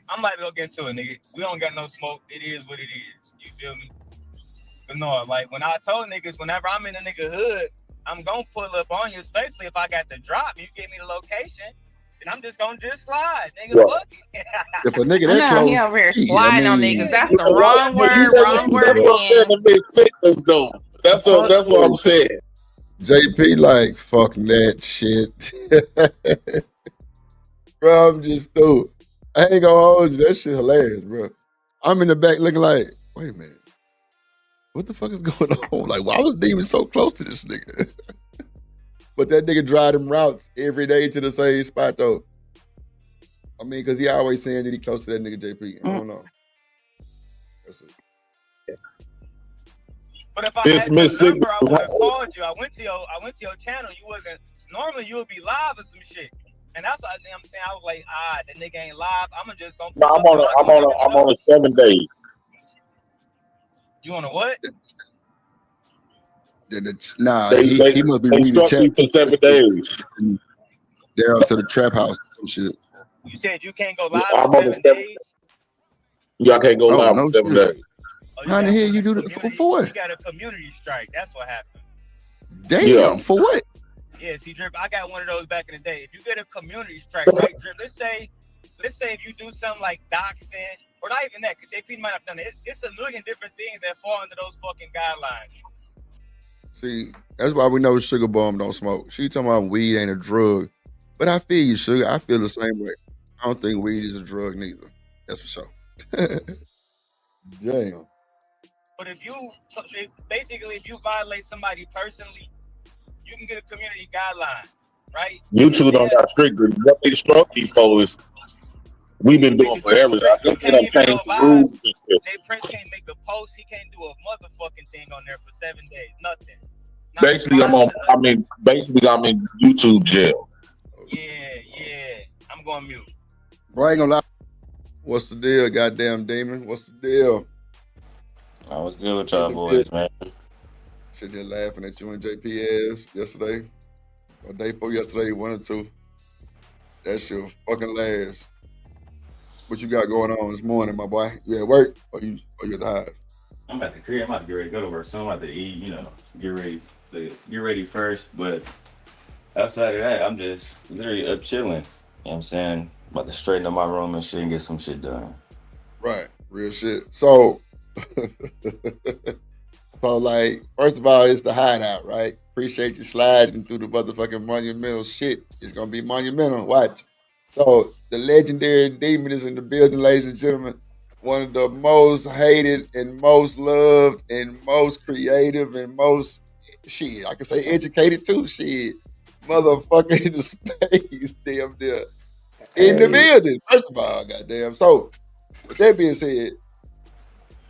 I'm not gonna get into it, nigga. We don't got no smoke. It is what it is. You feel me? But no, like when I told niggas, whenever I'm in a nigga hood, I'm gonna pull up on you, especially if I got the drop. You give me the location, then I'm just gonna slide, nigga. Right. Fuck it. If a nigga I that know close, he over here shit, sliding on niggas. That's the wrong word again. That's what I'm saying. JP like fuck that shit. Bro, I'm just through. I ain't gonna hold you. That shit hilarious, bro. I'm in the back looking like, wait a minute. What the fuck is going on? Like, why was Demon so close to this nigga? But that nigga drive them routes every day to the same spot though. I mean, because he always saying that he close to that nigga JP. I don't know. That's it. But if I had your number, I would have called you. I went to your channel. You wasn't normally you would be live or some shit. And that's what I'm saying. I was like, the nigga ain't live. I'm just gonna. No, I'm on a 7 days. You on a what? Nah, they he must be reading struck me for 7 days. They're up to the trap house and shit. You said you can't go live I'm for on 7 days? Yeah, I can't go live no for 7 shit. days. How the hell you do that for You what? got a community strike. That's what happened. Damn, for what? Yeah, see, Drip, I got one of those back in the day. If you get a community strike, right, Drip, let's say if you do something like doxing, or not even that, because JP might have done it. It's a million different things that fall under those fucking guidelines. See, that's why we know Sugar Bomb don't smoke. She talking about weed ain't a drug. But I feel you, Sugar. I feel the same way. I don't think weed is a drug neither. That's for sure. Damn. But if you violate somebody personally, you can get a community guideline, right? YouTube don't got stricter. What they struck people is we've been doing forever. I think they don't change the rules. Jay Prince can't make a post. He can't do a motherfucking thing on there for 7 days. Nothing. Basically, I'm in YouTube jail. Yeah. I'm going mute. Bro, I ain't gonna lie. What's the deal, goddamn Damon? What's the deal? I was good with y'all boys, man. Shit, just laughing at you and JPS yesterday. Or day before yesterday, 1 or 2. That shit was fucking hilarious. What you got going on this morning, my boy? You at work or you at the hive? I'm at the crib. I'm about to get ready to go to work. So I'm about to eat, get ready first. But outside of that, I'm just literally up chilling. You know what I'm saying? About to straighten up my room and shit and get some shit done. Right. Real shit. So, like, first of all, it's the Hideout, right? Appreciate you sliding through the motherfucking monumental shit. It's going to be monumental. Watch. So, the legendary Demon is in the building, ladies and gentlemen. One of the most hated and most loved and most creative and most, shit, I can say educated too, shit. Motherfucker in the space, damn near. In the building, first of all, goddamn. So, with that being said,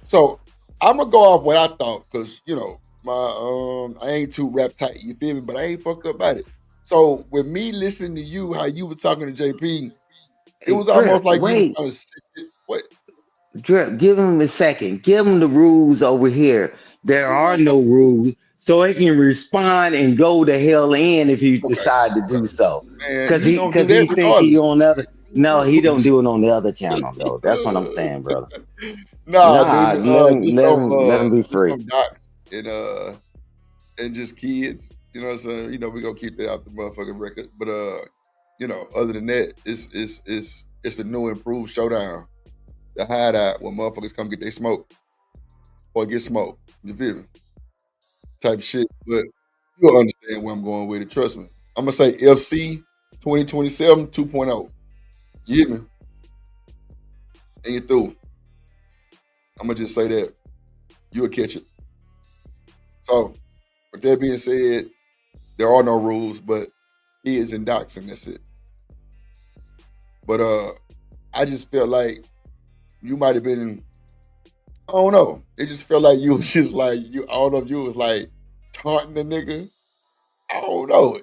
so I'm gonna go off what I thought, because I ain't too rap tight, you feel me? But I ain't fucked up about it. So with me listening to you, how you were talking to JP, it was almost like you were trying to sit. What? Drip, give him a second. Give him the rules over here. There are no rules, so he can respond and go to hell in if he decide to do so. Because he think he on the other. No, he don't do it on the other channel though. That's what I'm saying, brother. Nah, let him be free. Docs and just kids. You know what I'm saying? We gonna keep that out the motherfucking record. But other than that, it's a new improved showdown. The Hideout where motherfuckers come get their smoke or get smoked. You feel me? Type shit. But you'll understand where I'm going with it. Trust me. I'm gonna say FC 2027 2.0. You hear me? And you're through. I'm gonna just say that. You'll catch it. So, with that being said, there are no rules, but kids and doxing, that's it. But I just felt like you might have been, I don't know. It just felt like you was just like, I don't know if you was like taunting the nigga. I don't know.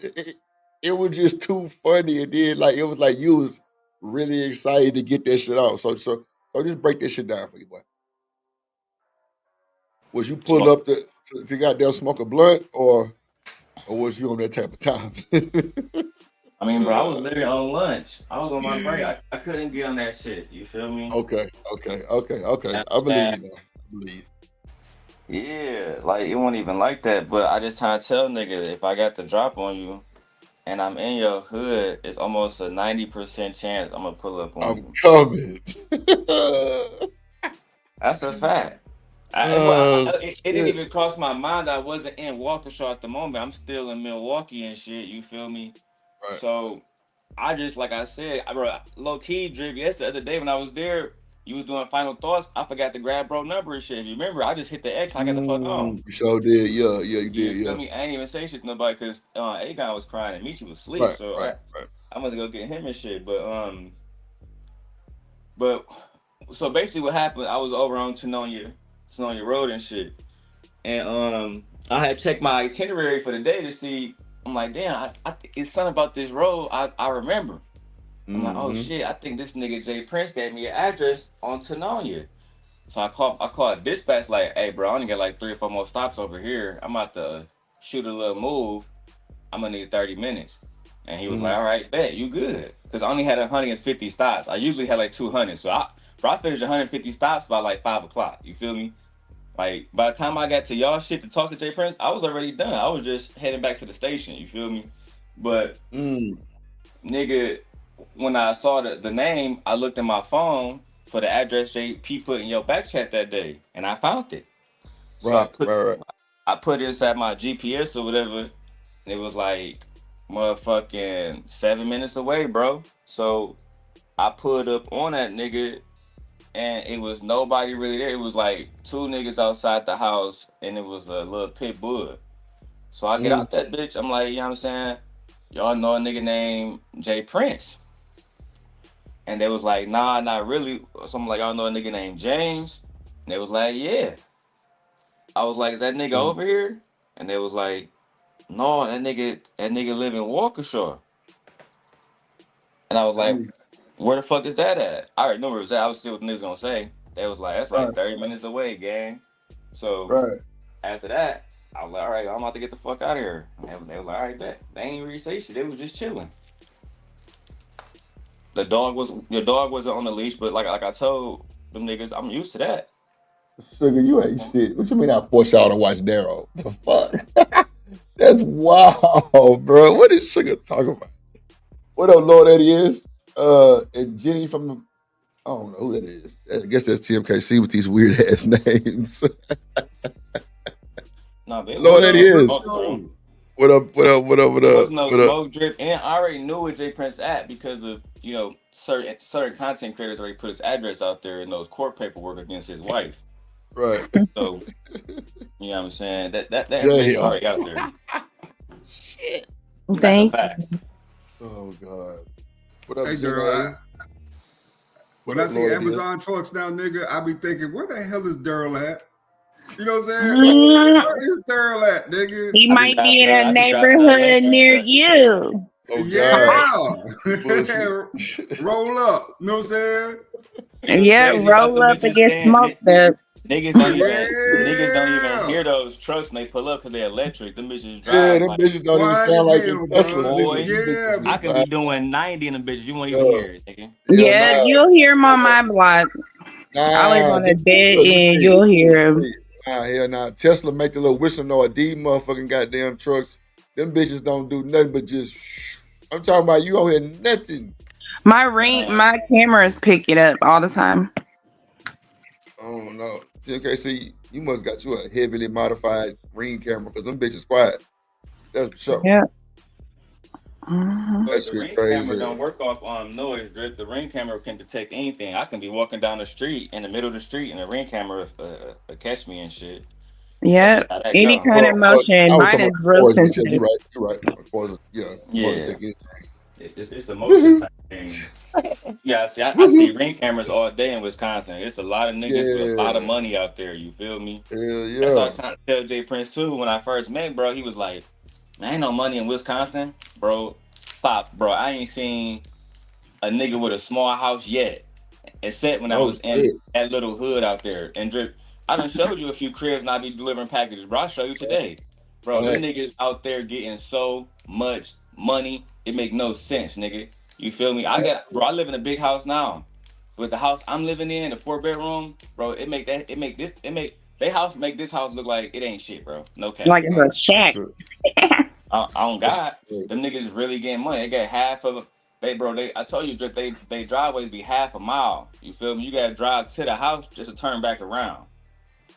It was just too funny. And then it was like you was really excited to get that shit off. So just break that shit down for you, boy. Was you pulled up to goddamn smoke a blunt or was you on that type of time? I mean, bro, I was literally on lunch. I was on my break. I couldn't get on that shit. You feel me? Okay. I believe you, man. Yeah, like it wasn't even like that. But I just trying to tell nigga, if I got the drop on you and I'm in your hood, it's almost a 90% chance I'm gonna pull up on you. I'm coming. That's a fact. It didn't even cross my mind. I wasn't in Waukesha at the moment. I'm still in Milwaukee and shit. You feel me? Right. So I just, like I said, low key, Drip, the other day when I was there, you was doing final thoughts. I forgot to grab bro number and shit. If you remember, I just hit the X. I got the fuck on. You sure did. Yeah, you did. You feel me? I ain't even say shit to nobody because A-Guy was crying and Michi was asleep. Right, so right. I'm gonna go get him and shit. But so basically what happened, I was over on Tenonia Road and shit. And I had checked my itinerary for the day to see. I'm like, damn, it's something about this road I remember. I'm like, oh shit, I think this nigga Jay Prince gave me an address on Tenonia. So I called dispatch like, hey bro, I only got like 3 or 4 more stops over here. I'm about to shoot a little move. I'm gonna need 30 minutes. And he was like, all right, bet, you good. Because I only had 150 stops. I usually had like 200. So I finished 150 stops by like 5 o'clock. You feel me? Like by the time I got to y'all shit to talk to Jay Prince, I was already done. I was just heading back to the station. You feel me? But nigga, when I saw the name, I looked at my phone for the address JP put in your back chat that day, and I found it. So I put it inside my GPS or whatever, and it was like motherfucking 7 minutes away, bro. So I put up on that nigga, and it was nobody really there. It was like 2 niggas outside the house, and it was a little pit bull. So I get out that bitch. I'm like, you know what I'm saying? Y'all know a nigga named Jay Prince. And they was like, nah, not really. So I'm like, y'all know a nigga named James? And they was like, yeah. I was like, is that nigga over here? And they was like, no, that nigga live in Waukesha. And I was like, where the fuck is that at? I already know where it was at. I was still what the niggas gonna say. They was like, that's like 30 minutes away, gang. So after that, I was like, all right, I'm about to get the fuck out of here. And they was like, all right, bet. They ain't really say shit. They was just chilling. Your dog wasn't on the leash, but like I told them niggas, I'm used to that. Sugar, you ain't shit. What you mean I force y'all to watch Daryl? The fuck? That's wild, bro. What is Sugar talking about? What up, Lord Eddie is? And Jenny from the, I don't know who that is. I guess that's TMKC with these weird ass names. Nah, but Lord Eddie is. What up? There was no smoke drip, and I already knew where Jay Prince at because of certain content creators already put his address out there in those court paperwork against his wife. Right. So you know what I'm saying? That information already out there. Shit. That's a fact. Oh God. What up, hey, Daryl? When I see Amazon trucks now, nigga, I be thinking, where the hell is Daryl at? You know what I'm saying? Where is Daryl at, nigga? He might be in a neighborhood near you. Oh, yeah. Roll up. You know what I'm saying? Yeah, roll up and get smoked up. Niggas don't even hear those trucks when they pull up because they're electric. Them bitches drive. Yeah, them bitches don't even sound like them Teslas. Boy, I can be doing 90 in them bitches. You won't even hear it, nigga. Yeah, you'll hear him on my block. I live on a dead end. You'll hear him. Nah, hell nah. Tesla make the little whistle noise. These motherfucking goddamn trucks, them bitches don't do nothing but just. I'm talking about you don't hear nothing. My cameras pick it up all the time. I don't know. Okay, see, you must got you a heavily modified Ring camera because them bitches quiet. That's for sure. Yeah. But the Ring camera don't work off noise drip. The Ring camera can detect anything. I can be walking down the street in the middle of the street, and the Ring camera catch me and shit. Yeah, any kind of motion. Mine is real sensitive. You're right. It's a motion type thing. Yeah, see, I see Ring cameras all day in Wisconsin. It's a lot of niggas with a lot of money out there. You feel me? Hell yeah. That's what I was trying to tell Jay Prince too. When I first met, bro, he was like, "Man, ain't no money in Wisconsin, bro. Stop, bro. I ain't seen a nigga with a small house yet, except when I was in that little hood out there." And Drip, I done showed you a few cribs and I be delivering packages, bro. I'll show you today, bro. Them niggas out there getting so much money, it make no sense, nigga. You feel me? I live in a big house now. With the house I'm living in, the 4-bedroom, bro, they make this house look like it ain't shit, bro. No cap. Like it's a shack. I don't got them niggas really getting money. They got half of I told you, Drip, they driveways be half a mile. You feel me? You gotta drive to the house just to turn back around.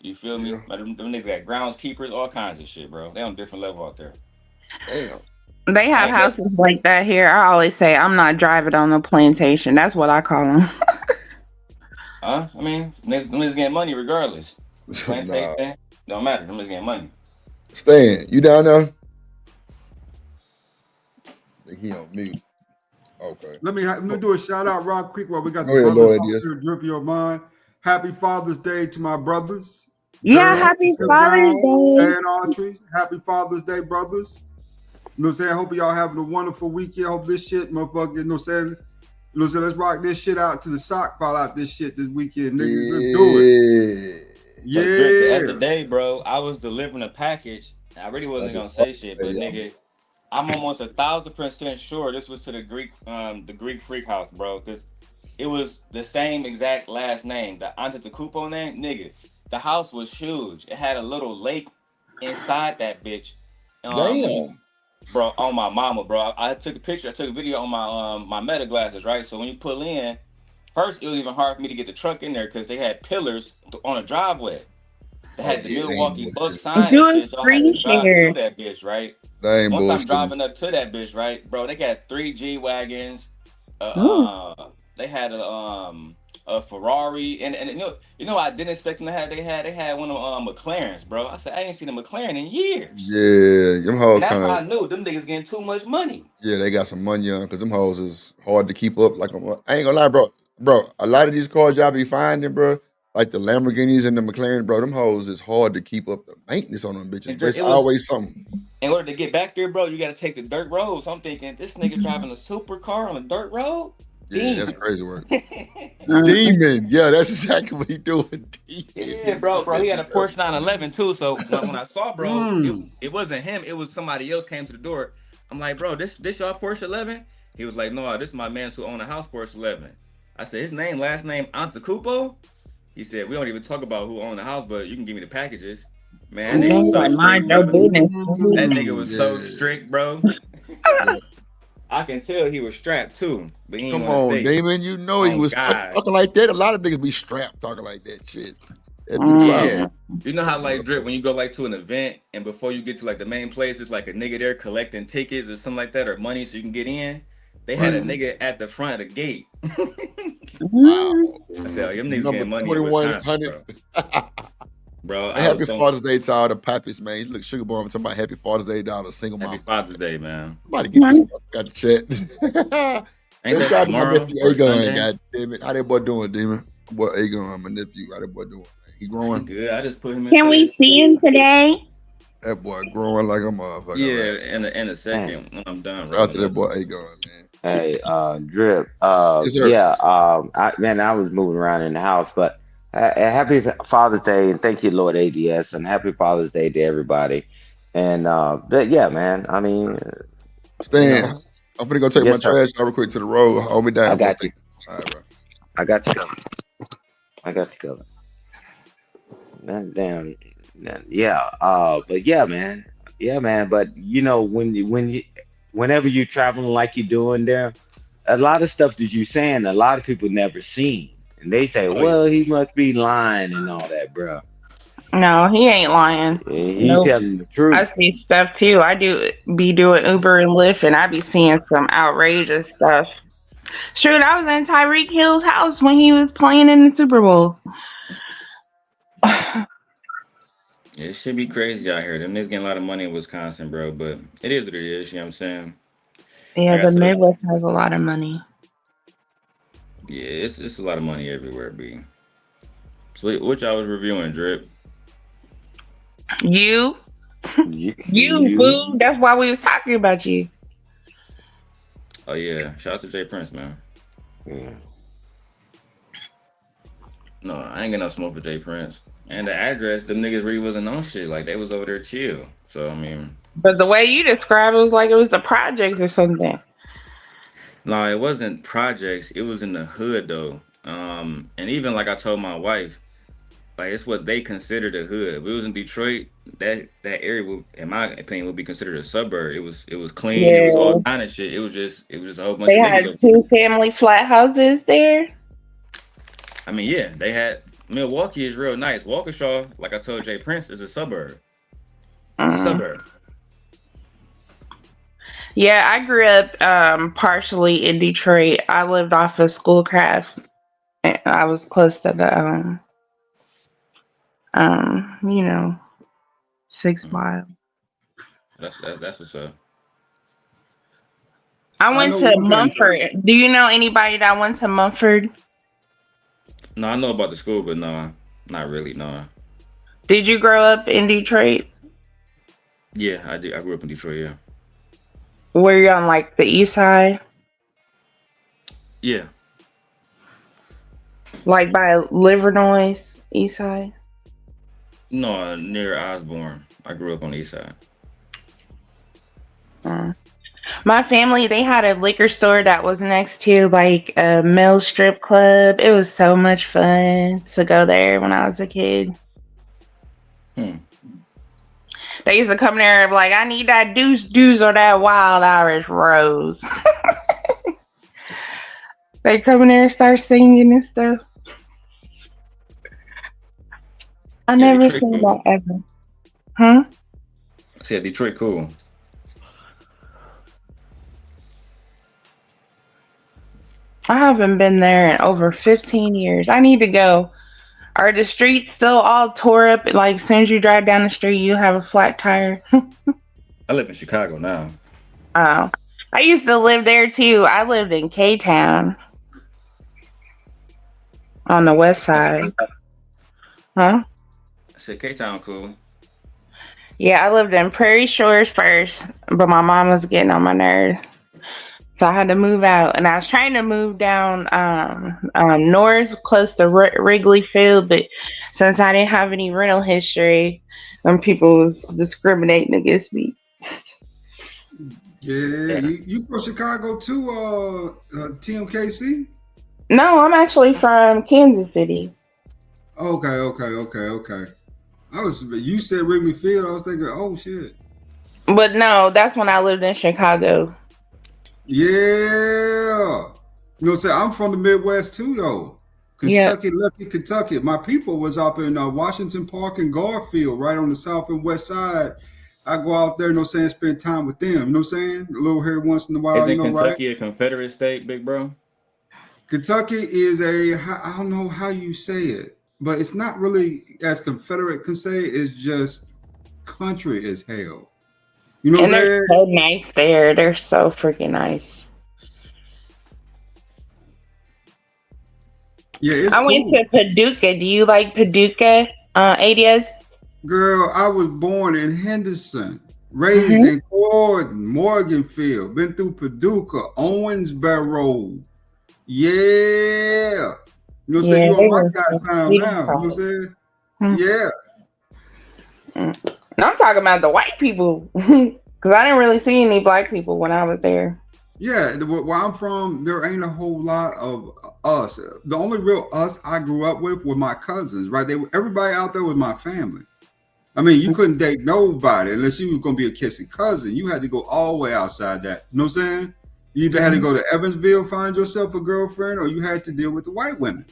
You feel me? But them niggas got groundskeepers, all kinds of shit, bro. They on a different level out there. Damn. They have houses like that here. I always say I'm not driving on a plantation. That's what I call them. I mean, niggas getting money regardless. Plantation, don't matter. Them niggas getting money. Stan, you down there? I think he on mute. Okay. Let me do a shout out real quick while we got the brothers to drip your mind. Happy Father's Day to my brothers. Yeah, happy Father's Day. And Audrey. Happy Father's Day, brothers. You know what I'm saying? Hope y'all having a wonderful weekend. Hope this shit, motherfucker, you know what I'm saying? You know what I'm saying? Let's rock this shit out to the sock fall out this shit this weekend, niggas. Let's do it. Yeah. The other day, bro, I was delivering a package. I really wasn't gonna say shit, but nigga, I'm almost 1,000% sure this was to the Greek Freak House, bro, because it was the same exact last name, the Antetokounmpo name, nigga. The house was huge. It had a little lake inside that bitch. When you, Damn. bro, on my mama, bro. I took a picture. I took a video on my Meta glasses, right? So when you pull in, first it was even hard for me to get the truck in there because they had pillars on a driveway. They Oh had the yeah, they ain't Milwaukee Bucks bullshit. sign and Do a shit, so I had to screen drive share. through that bitch, right? They ain't Once I'm bullshitting. driving up to that bitch, right, bro, they got 3 G-Wagons. Ooh. They had a Ferrari, and you know what I didn't expect them to have. They had one of McLarens, bro. I said I ain't seen a McLaren in years, Yeah, them and hoes that's kind how of. I knew them niggas getting too much money. Yeah, they got some money on because them hoes is hard to keep up. Like I ain't gonna lie, bro. Bro, a lot of these cars y'all be finding, bro, like the Lamborghinis and the McLaren, bro. Them hoes is hard to keep up the maintenance on them bitches, And but it's it was always something. in order to get back there, bro. You got to take the dirt road. So I'm thinking this nigga driving a supercar on a dirt road. Yeah, that's Demon. crazy work. Mm. Demon, yeah, that's exactly what he doing. Yeah, Demon, bro. He had a nigga, Porsche 911 too. So when I saw bro, Mm. it wasn't him. It was somebody else came to the door. I'm like, bro, this y'all Porsche 11? He was like, no, this is my man who own a house Porsche 11. I said, his last name Antacupo. He said, we don't even talk about who owned the house, but you can give me the packages. Man, that nigga was Then so like mind strict, your bro. business. That nigga was so yeah, strict, bro. yeah. I can tell he was strapped too, but he didn't Come want to on, say it. Demon. You know he On was God. talking like that. A lot of niggas be strapped talking like that shit. That'd be the problem. Yeah. You know how like Drip, when you go like to an event and before you get to like the main place, it's like a nigga there collecting tickets or something like that or money so you can get in. They had a Right. nigga at the front of the gate. Wow. I said, oh, them niggas Number getting money in Wisconsin, 2100. bro. Bro, I was Happy so Father's Day to all the pappies, man. You look Sugar Boy, I'm talking about Happy Father's Day to all the single happy mom. Father's Day, man. Somebody get this fuck out the chat. Ain't Baby, that shout out to my tomorrow nephew or A-Gun, Sunday? god damn it. How that boy doing, Demon? Boy A-Gun, my nephew. How that boy doing, man? He He growing? good. I just put him Can into we this. see him today? That boy growing like a motherfucker, Yeah, man. in a Man. second when I'm done Shout out to rolling that up. boy A-Gun, man. Hey, Drip. Yes, sir. Yeah. I was moving around in the house, but happy Father's Day and thank you, Lord ADS, and happy Father's Day to everybody. And but yeah, man. I mean, you Stan, know, I'm finna go take my yes, sir. trash out real quick to the road. Hold me I down for a got you. second. All right, bro. I got you covered. I got you covered. Man, damn. Yeah. But yeah, man. Yeah, man. But you know, whenever you're traveling like you're doing there, a lot of stuff that you're saying, a lot of people never seen, and they say, Oh yeah. "Well, he must be lying and all that, bro." No, he ain't lying. He Nope. telling the I truth. see stuff too. I do be doing Uber and Lyft, and I be seeing some outrageous stuff. Shoot, I was in Tyreek Hill's house when he was playing in the Super Bowl. Yeah, it should be crazy out here. Them niggas getting a lot of money in Wisconsin, bro. But it is what it is. You know what I'm saying? Yeah, Like I the said, Midwest has a lot of money. yeah, it's a lot of money everywhere, B. So what y'all was reviewing, Drip? You, you, You, boo. That's why we was talking about you. Oh yeah, shout out to Jay Prince, man. yeah. No, I ain't got no smoke for Jay Prince. And the address, them niggas really wasn't on shit. Like they was over there chill. So I mean, But the way you described it was like it was the projects or something. no, it wasn't projects. It was in the hood though. And even like I told my wife, like it's what they consider the hood. If it was in Detroit, that area would, in my opinion, would be considered a suburb. It was clean. It was all Yeah, kind of shit. It was just a whole bunch they of niggas had over there. 2 family flat houses there. I mean, yeah, they had Milwaukee is real nice. Waukesha, like I told Jay Prince, is a suburb. It's a Mm. suburb. Yeah, I grew up partially in Detroit. I lived off of Schoolcraft. And I was close to the you know, 6 Mile. That's what's up. I I went know to one thing. Mumford. Do you know anybody that went to Mumford? No, I know about the school, but no, not really. No. Did you grow up in Detroit? Yeah, I did. I grew up in Detroit. Yeah. Were you on like the east side? Yeah. Like by Livernois, east side? No, near Osborne. I grew up on the east side. My family, they had a liquor store that was next to like a male strip club. It was so much fun to go there when I was a kid. They used to come there and be like, I need that deuce or that wild Irish rose. They come in there and start singing and stuff. I never Detroit seen cool. that ever. Huh? I said Detroit cool. I haven't been there in over 15 years. I need to go. Are the streets still all tore up? Like, as soon as you drive down the street, you have a flat tire? I live in Chicago now. Oh. I used to live there too. I lived in K-Town on the west side. Huh? I said K-Town cool. Yeah, I lived in Prairie Shores first, but my mom was getting on my nerves. So I had to move out, and I was trying to move down north, close to Wrigley Field, but since I didn't have any rental history, people was discriminating against me. Yeah, you from Chicago too, TMKC? No, I'm actually from Kansas City. Okay. You said Wrigley Field. I was thinking, oh shit. But no, that's when I lived in Chicago. Yeah. You know what I'm saying? I'm from the Midwest too, though. Kentucky, Lucky, Kentucky. My people was up in Washington Park and Garfield, right on the south and west side. I go out there, you know what I'm saying, spend time with them. You know what I'm saying? A little here once in a while, Isn't you know, Kentucky right? a Confederate state, big bro? Kentucky is I don't know how you say it, but it's not really as Confederate can say. It's just country as hell. You know what I'm And they're saying? so nice there. They're so freaking nice. Yeah, it's I cool. went to Paducah. Do you like Paducah, ADS? Girl, I was born in Henderson, raised in Gordon, Morganfield, been through Paducah, Owensboro. Yeah. You know what I'm saying? You on my side of town now. You know what I'm saying? Yeah. No, I'm talking about the white people. Because I didn't really see any black people when I was there. Yeah, where I'm from, there ain't a whole lot of us. The only real us I grew up with were my cousins, right? Everybody out there was my family. I mean, you couldn't date nobody unless you was gonna be a kissing cousin. You had to go all the way outside that. You know what I'm saying? You either had to go to Evansville, find yourself a girlfriend, or you had to deal with the white women.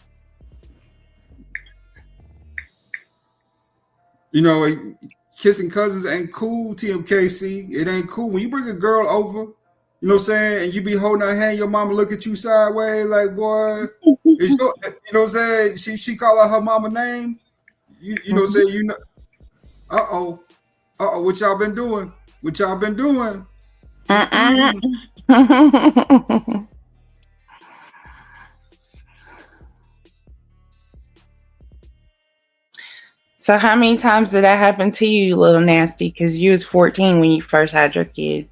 You know, kissing cousins ain't cool, TMKC. It ain't cool. When you bring a girl over, you know what I'm saying, and you be holding her hand, your mama look at you sideways like, boy, you know what I'm saying? She call her mama name. You know what I'm saying? You know, what y'all been doing? What y'all been doing? So how many times did that happen to you, you little nasty? Because you was 14 when you first had your kid.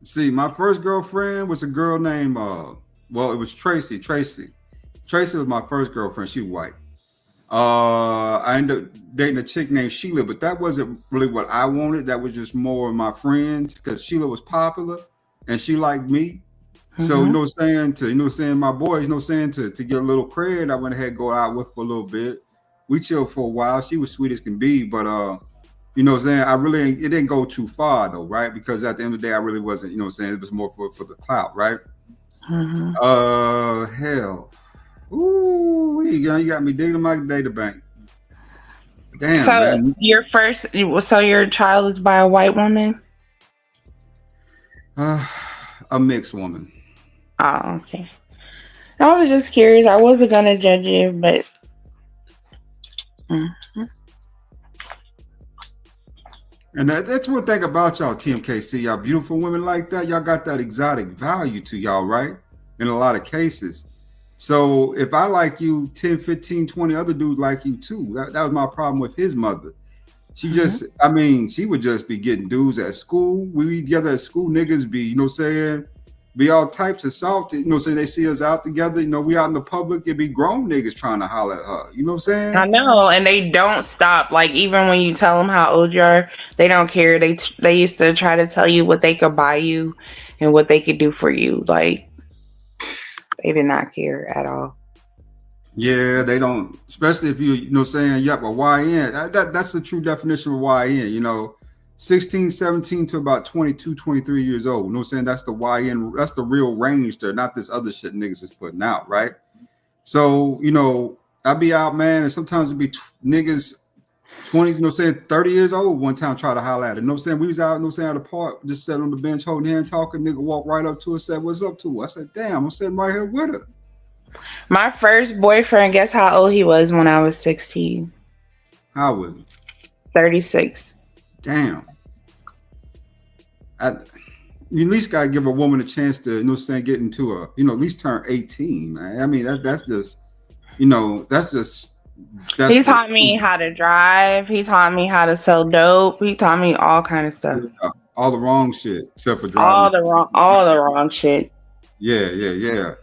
See, my first girlfriend was a girl named, it was Tracy. Tracy was my first girlfriend. She was white. I ended up dating a chick named Sheila, but that wasn't really what I wanted. That was just more of my friends because Sheila was popular and she liked me. So, you know what I'm saying, my boys, you know what I'm saying, to get a little cred, I went ahead and go out with for a little bit. We chilled for a while. She was sweet as can be, but you know what I'm saying, it didn't go too far though, right? Because at the end of the day, I really wasn't, you know what I'm saying, it was more for the clout, right? Hell. Ooh, you got me digging my data bank. Damn, so man. Your child is by a white woman? A mixed woman. Oh, okay. I was just curious. I wasn't gonna judge you, but and that's one thing about y'all, TMKC. Y'all beautiful women like that. Y'all got that exotic value to y'all, right? In a lot of cases. So if I like you, 10, 15, 20 other dudes like you too. That was my problem with his mother. She just, she would just be getting dudes at school. We be together at school, niggas be, you know what I'm saying, be all types of salty. You know what I'm saying? They see us out together. You know, we out in the public, it be grown niggas trying to holler at her. You know what I'm saying? I know, and they don't stop. Like, even when you tell them how old you are, they don't care. They used to try to tell you what they could buy you and what they could do for you. Like, they did not care at all. Yeah, they don't, especially if you know saying, yep, a YN. That's the true definition of YN, 16, 17 to about 22, 23 years old. You know what I'm saying? That's the YN, that's the real range there, not this other shit niggas is putting out, right? So, I be out, man, and sometimes it be niggas 20, 30 years old one time try to holler at it. You know what I'm saying? We was out, at the park, just sat on the bench holding hand, talking, nigga walked right up to her, said, what's up to her? I said, damn, I'm sitting right here with her. My first boyfriend, guess how old he was when I was 16? How was it? 36. Damn. You at least gotta give a woman a chance to, get into at least turn 18, man. I mean, that's just, that's just. He taught me how to drive. He taught me how to sell dope. He taught me all kind of stuff. All the wrong shit, except for driving. All the wrong shit. Yeah.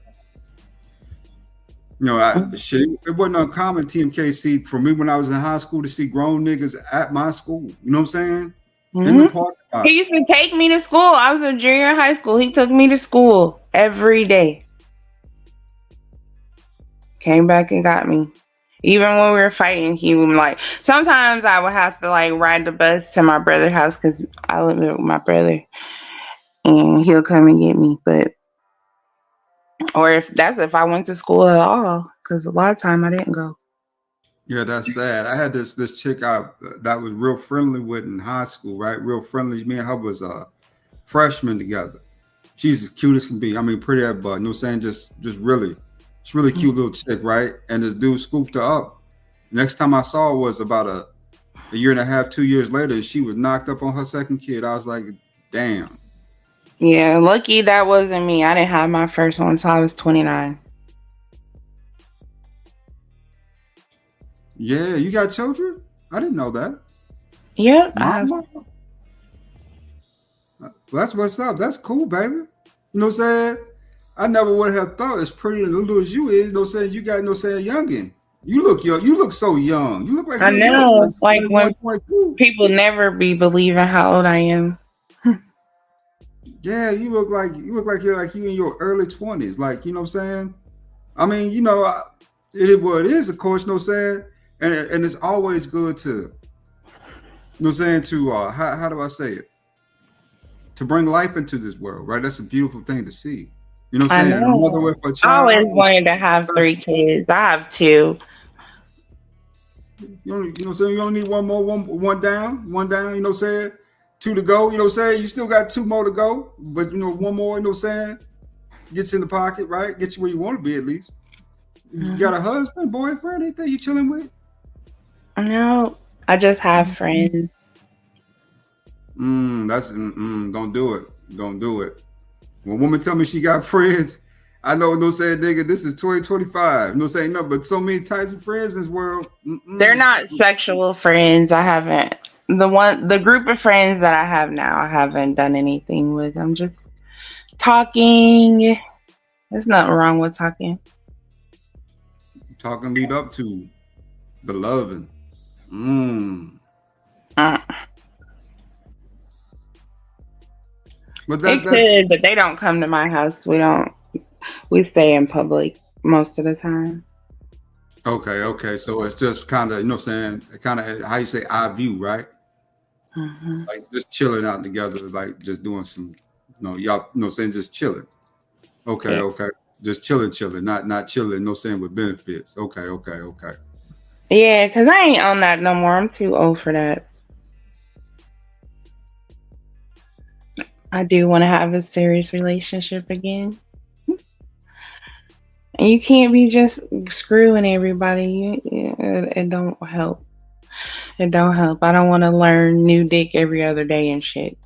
Shit, it wasn't uncommon, TMKC, for me when I was in high school to see grown niggas at my school. You know what I'm saying? Mm-hmm. In the parking lot. He used to take me to school. I was a junior in high school. He took me to school every day. Came back and got me. Even when we were fighting, he would sometimes I would have to ride the bus to my brother's house because I lived with my brother. And he'll come and get me. Or if I went to school at all, because a lot of time I didn't go. Yeah, that's sad. I had this chick that was real friendly with in high school, right? Real friendly. Me and her was freshmen together. She's as cute as can be. I mean, pretty as butt. You know what I'm saying? Just really, it's really cute little chick, right? And this dude scooped her up. Next time I saw her was about a year and a half, 2 years later. She was knocked up on her second kid. I was like, damn. Yeah, lucky that wasn't me. I didn't have my first one until I was 29. Yeah, you got children? I didn't know that. Yeah, I have. Well, that's what's up. That's cool, baby. You know what I'm saying? I never would have thought as pretty and little as you is. You know what I'm saying? You got youngin'. You look young. You look so young. You look like I know. Like when 22. people never be believing how old I am. Yeah, you look like you're in your early 20s. Like, you know what I'm saying? I mean, it is what it is, of course, you know what I'm saying? And it's always good to, you know what I'm saying, to how do I say it? To bring life into this world, right? That's a beautiful thing to see. You know what I'm saying? I know. A mother with a I child. always wanted to have 3 kids. I have 2. You know what I'm saying? You only need one more, one down, you know what I'm saying? 2 to go, you know what I'm saying? You still got 2 more to go, but one more, you know what I'm saying? Get you in the pocket, right? Get you where you want to be at least. You got a husband, boyfriend, anything you chilling with? No, I just have friends. Don't do it. Don't do it. When a woman tell me she got friends, I know no saying, nigga, this is 2025. No saying no, but so many types of friends in this world. They're not sexual friends. I haven't. The group of friends that I have now, I haven't done anything with. I'm just talking. There's nothing wrong with talking. Talking lead up to the loving. But but they don't come to my house. We stay in public most of the time. Okay. So it's just kind of, you know what I'm saying, kind of how you say I view, right? Mm-hmm. Like just chilling out together, like just doing some, y'all, you know what I'm saying, just chilling. Okay, yeah. Okay. Just chilling, not chilling, you know what I'm saying, with benefits. Okay. Yeah, because I ain't on that no more. I'm too old for that. I do want to have a serious relationship again. And you can't be just screwing everybody. It don't help. It don't help. I don't want to learn new dick every other day and shit.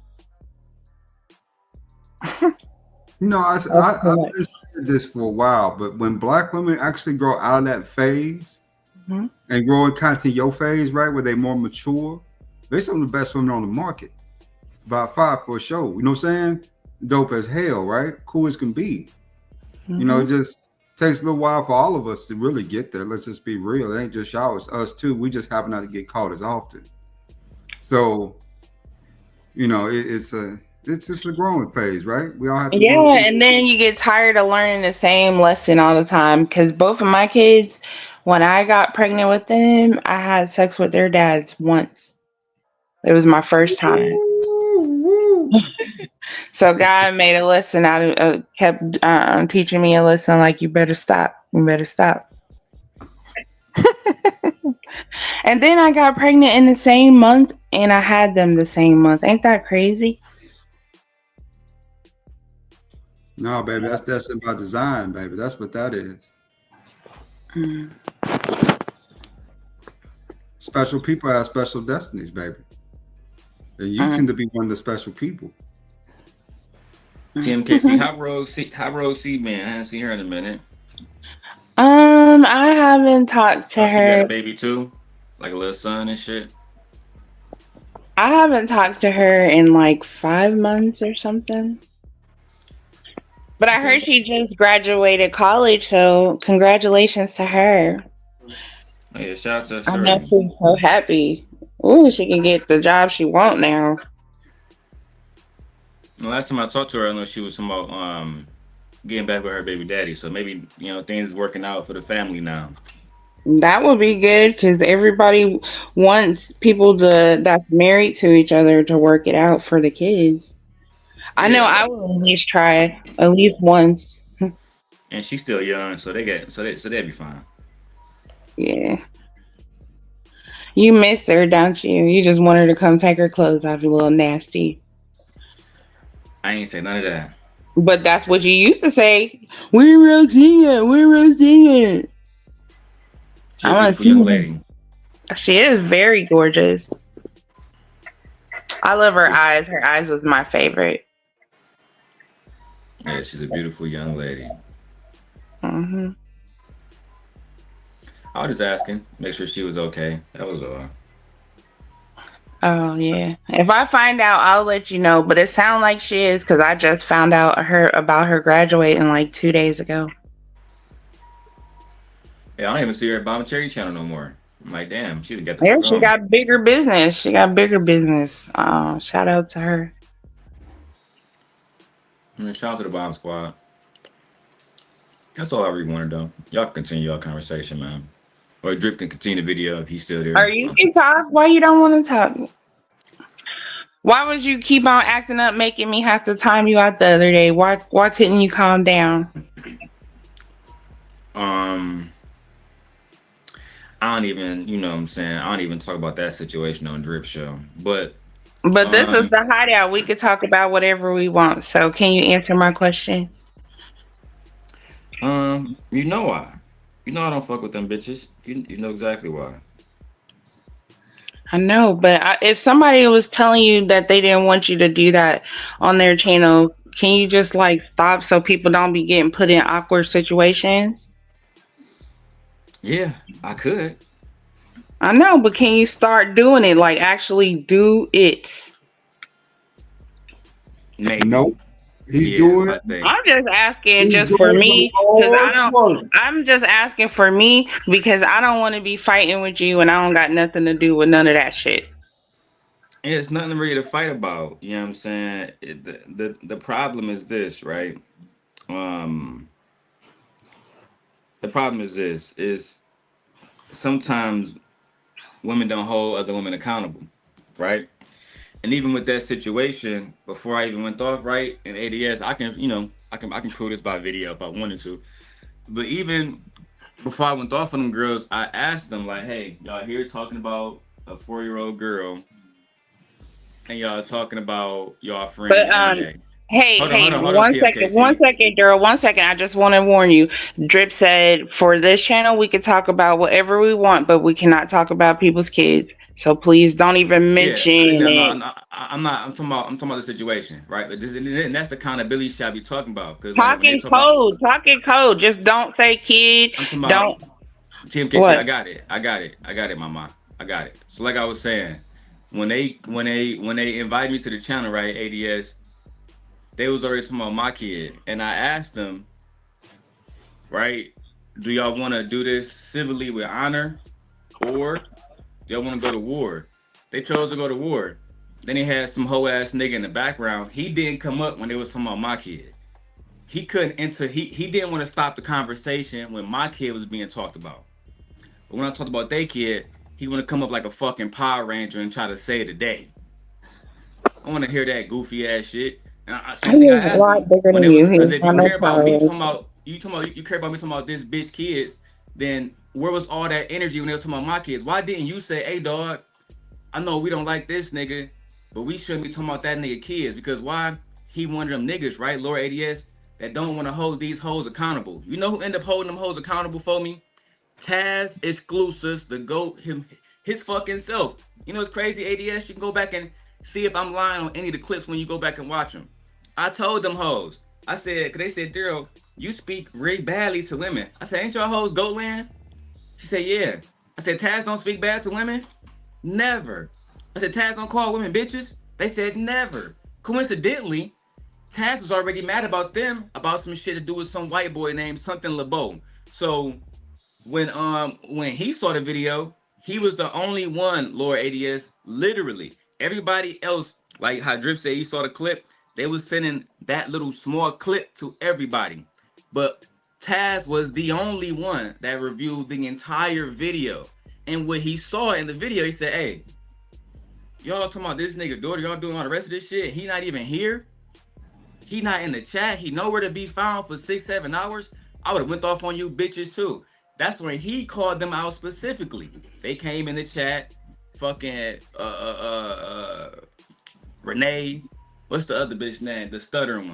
I've been saying this for a while, but when Black women actually grow out of that phase and grow in kind of to your phase, right, where they're more mature, they're some of the best women on the market. About 5 for a show. You know what I'm saying? Dope as hell, right? Cool as can be. It just takes a little while for all of us to really get there. Let's just be real. It ain't just y'all, it's us too. We just happen not to get caught as often. So, it's It's just a growing phase, right? We all have to Yeah, grow through. and then you get tired of learning the same lesson all the time. Because both of my kids, when I got pregnant with them, I had sex with their dads once. It was my first time. So God made a lesson out of kept teaching me a lesson like you better stop. You better stop. And then I got pregnant in the same month and I had them the same month. Ain't that crazy? No, baby, that's about design, baby. That's what that is. Mm. Special people have special destinies, baby. And you seem to be one of the special people. TMKC, how Rose C man? I haven't seen her in a minute. I haven't talked to She got her. a baby too, like a little son and shit. I haven't talked to her in like 5 months or something. But I heard Okay. she just graduated college, so congratulations to her. Oh, yeah, shout out to I know Shorty. she's so happy. Ooh, she can get the job she want now. The last time I talked to her, I know she was about getting back with her baby daddy. So maybe things working out for the family now. That would be good because everybody wants people that's married to each other to work it out for the kids. I know Yeah, I will at least try at least once. and she's still young, so they'll be fine. Yeah. You miss her, don't you? You just want her to come take her clothes off, you little nasty. I ain't say none of that. But that's what you used to say. Where Rosie? Where Rosie? She's I a want to beautiful see young her. lady. She is very gorgeous. I love her She's, eyes. Her eyes was my favorite. yeah, she's a beautiful young lady. Hmm. I was just asking, make sure she was okay. That was all. Oh yeah. If I find out, I'll let you know. But it sounds like she is because I just found out about her graduating like 2 days ago. Yeah, I don't even see her at Bomb Cherry Channel no more. I'm like, damn, she got the Yeah, fuck she on. got bigger business. She got bigger business. Shout out to her. Shout out to the Bomb Squad. That's all I really wanted though. Y'all can continue your conversation, man. Or Drip can continue the video if he's still Or there. you can talk. Why you don't want to talk? Why would you keep on acting up, making me have to time you out the other day? Why couldn't you calm down? I don't even, you know what I'm saying? I don't even talk about that situation on Drip Show. But But this is um the hideout. We could talk about whatever we want. So can you answer my question? you know why. You know I don't fuck with them bitches. You know exactly why. I know, but if somebody was telling you that they didn't want you to do that on their channel, can you just like stop so people don't be getting put in awkward situations? Yeah, I could. I know, but can you start doing it? Like actually do it. Maybe. Nope. He's Yeah, doing I think. I'm just asking he's just for doing the me because Lord's work. I'm just asking for me because I don't want to be fighting with you and I don't got nothing to do with none of that shit. Yeah, it's nothing really to fight about. You know what I'm saying? The problem is this, right? Um, the problem is this is sometimes women don't hold other women accountable, right? And even with that situation, before I even went off, right, in ADS, I can prove this by video if I wanted to. But even before I went off on them girls, I asked them like, hey, y'all here talking about a 4-year-old girl and y'all talking about y'all But friend MJ. Hold on, hey, hold on, one TFKC. second, girl, one second. I just want to warn you. Drip said for this channel we could talk about whatever we want, but we cannot talk about people's kids. So please don't even Yeah, mention no, it. I'm not. I'm talking about the situation, right? But and that's the accountability shit I be talking about. Because like when they Talking talk about, code, talking code. Just don't say kid. I'm talking about Don't TMKC. what? I got it, mama. I got it. So like I was saying, when they invited me to the channel, right? ADS, they was already talking about my kid, and I asked them, right? Do y'all want to do this civilly with honor, or y'all want to go to war? They chose to go to war. Then he had some hoe ass nigga in the background. He didn't come up when it was talking about my kid. He couldn't enter. He didn't want to stop the conversation when my kid was being talked about. But when I talked about their kid, he want to come up like a fucking Power Ranger and try to save the day. I want to hear that goofy ass shit. And same thing I He is a asked lot him bigger when than it was you. because He's if not you no care about Power me Ranger. talking about you care about me talking about this bitch kids, then where was all that energy when they was talking about my kids? Why didn't you say, hey dog, I know we don't like this nigga, but we shouldn't be talking about that nigga kids? Because why? He one of them niggas, right, Lord ADS, that don't want to hold these hoes accountable. You know who end up holding them hoes accountable for me? Taz Exclusives, the GOAT, his fucking self. You know it's crazy, ADS? You can go back and see if I'm lying on any of the clips when you go back and watch them. I told them hoes. I said, cause they said, Daryl, you speak really badly to women. I said, ain't y'all hoes GOAT land? She said, yeah. I said, Taz don't speak bad to women? Never. I said, Taz don't call women bitches? They said never. Coincidentally, Taz was already mad about them about some shit to do with some white boy named something LeBeau. So when he saw the video, he was the only one, Lord ADS, literally. Everybody else, like how Drip said he saw the clip, they was sending that little small clip to everybody. But Taz was the only one that reviewed the entire video. And what he saw in the video, he said, hey, y'all talking about this nigga daughter, y'all doing all the rest of this shit. He not even here. He not in the chat. He nowhere to be found for 6-7 hours. I would have went off on you bitches too. That's when he called them out specifically. They came in the chat, fucking Renee. What's the other bitch name? The stuttering